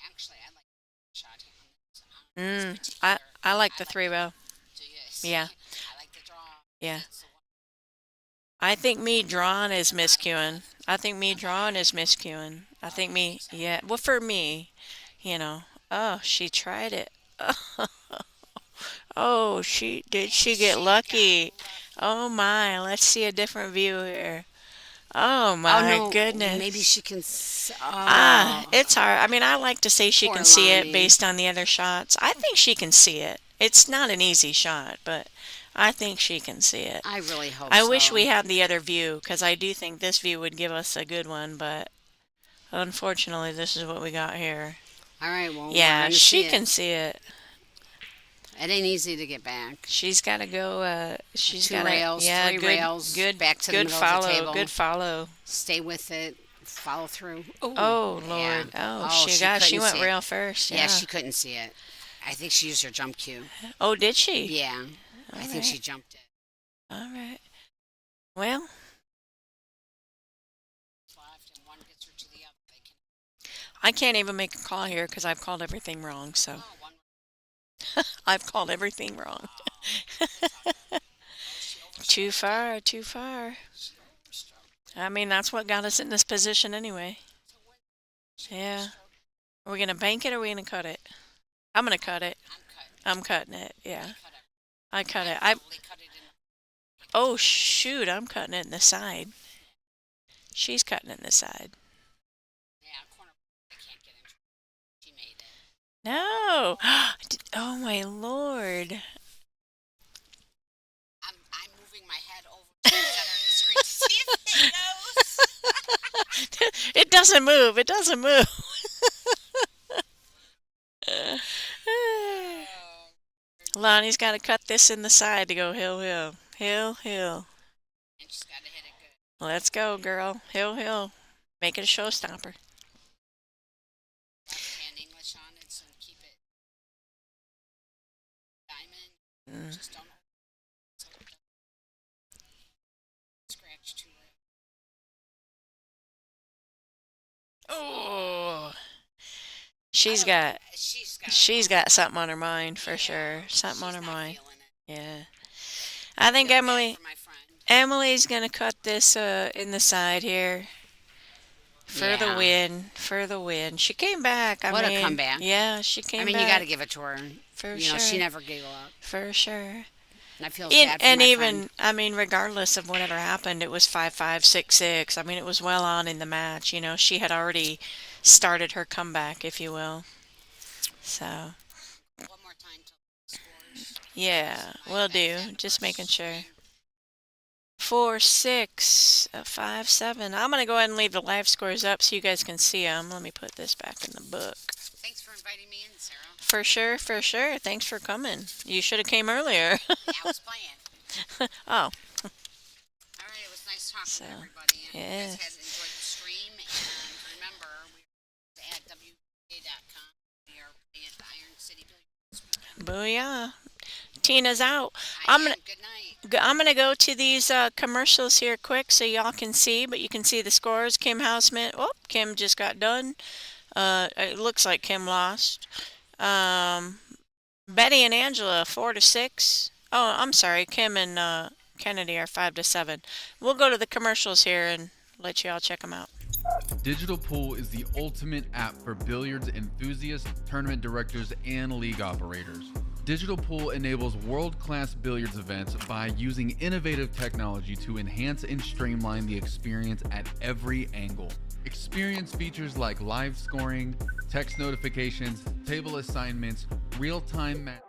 Actually, I like shot hand. Mm, I like the 3-rail. Do you? Yeah, I like the draw. yeah. It's the one. I think me drawing is miscuing. I think me drawing is miscuing. I think me, yeah. Well, for me, you know. Oh, she tried it. Oh, she get lucky? Oh my, let's see a different view here. Oh Oh my no, maybe goodness. she can. Ah, Oh, it's hard. I mean, I like to say she poor can see it Lonnie. based on the other shots. I think she can see it. It's not an easy shot, but I think she can see it. I really hope I so. wish we had the other view because I do think this view would give us a good one, but unfortunately, this is what we got here. All right, well, we're Yeah, gonna she see can it. see it. It ain't easy to get back. She's got to go. She's Two got to. rails, Yeah, three good, rails, good, back to the good middle of the follow. table. Good follow. Stay with it. Follow through. Oh, Oh yeah. Lord. Oh, Oh, she got. She couldn't went see it. rail first. Yeah, Yeah. she couldn't see it. I think she used her jump cue. Oh, did she? Yeah, I All think she right. jumped it. All right. Well, Left and one gets her to the other. They can. I can't even make a call here because I've called everything wrong. So Oh, one. I've called everything wrong. Too far. Too far. I mean, that's what got us in this position anyway. Yeah. Are we gonna bank it or are we gonna cut it? I'm gonna cut it. I'm cutting it. Yeah. I cut it. Probably cut it in. Oh shoot! I'm cutting it in the side. She's cutting it in the side. Yeah, corner. I can't get into. She made it. No. Oh my lord. I'm moving my head over to the center of the screen to see if it knows. It doesn't move. It doesn't move. Lonnie's got to cut this in the side to go hill, hill. Hill, hill. And she's got to hit it good. Let's go, girl. Hill, hill. Make it a showstopper. Left hand English on it, so keep it diamond. Mm. Just don't scratch too early. Oh. She's got something on her mind for sure. Something on her mind. Yeah. I think Emily's gonna cut this in the side here. For the Yeah. win. For the win. She came back. What a mean, comeback. Yeah, she came I mean, back. you got to give it to her. For You know, sure. she never gave up. For sure. And I feel sad for And my even, friend. I mean, regardless of whatever happened, it was 5-5, 6-6. I mean, it was well on in the match. You know, she had already started her comeback, if you will. So, One more time till the scores. yeah, will do. Just making sure. 4-6, 5-7. I'm going to go ahead and leave the live scores up so you guys can see them. Let me put this back in the book. Thanks for inviting me in, Sarah. For sure, for sure. Thanks for coming. You should have came earlier. Yeah, I was playing. Oh, All right, it was nice talking So, to everybody. And yeah. you guys had enjoyed the stream. And remember, we're at WPBA.com. We are playing at the Iron City Billiards. booyah. Tina's out. I I'm am. gonna Good night. I'm gonna go to these commercials here quick so y'all can see, but you can see the scores. Kim Houseman. Oh, Kim just got done. It looks like Kim lost. Betty and Angela 4-6. Oh, I'm sorry. Kim and Kennedy are 5-7. We'll go to the commercials here and let y'all check them out. Digital Pool is the ultimate app for billiards enthusiasts, tournament directors, and league operators. Digital Pool enables world-class billiards events by using innovative technology to enhance and streamline the experience at every angle. Experience features like live scoring, text notifications, table assignments, real-time match.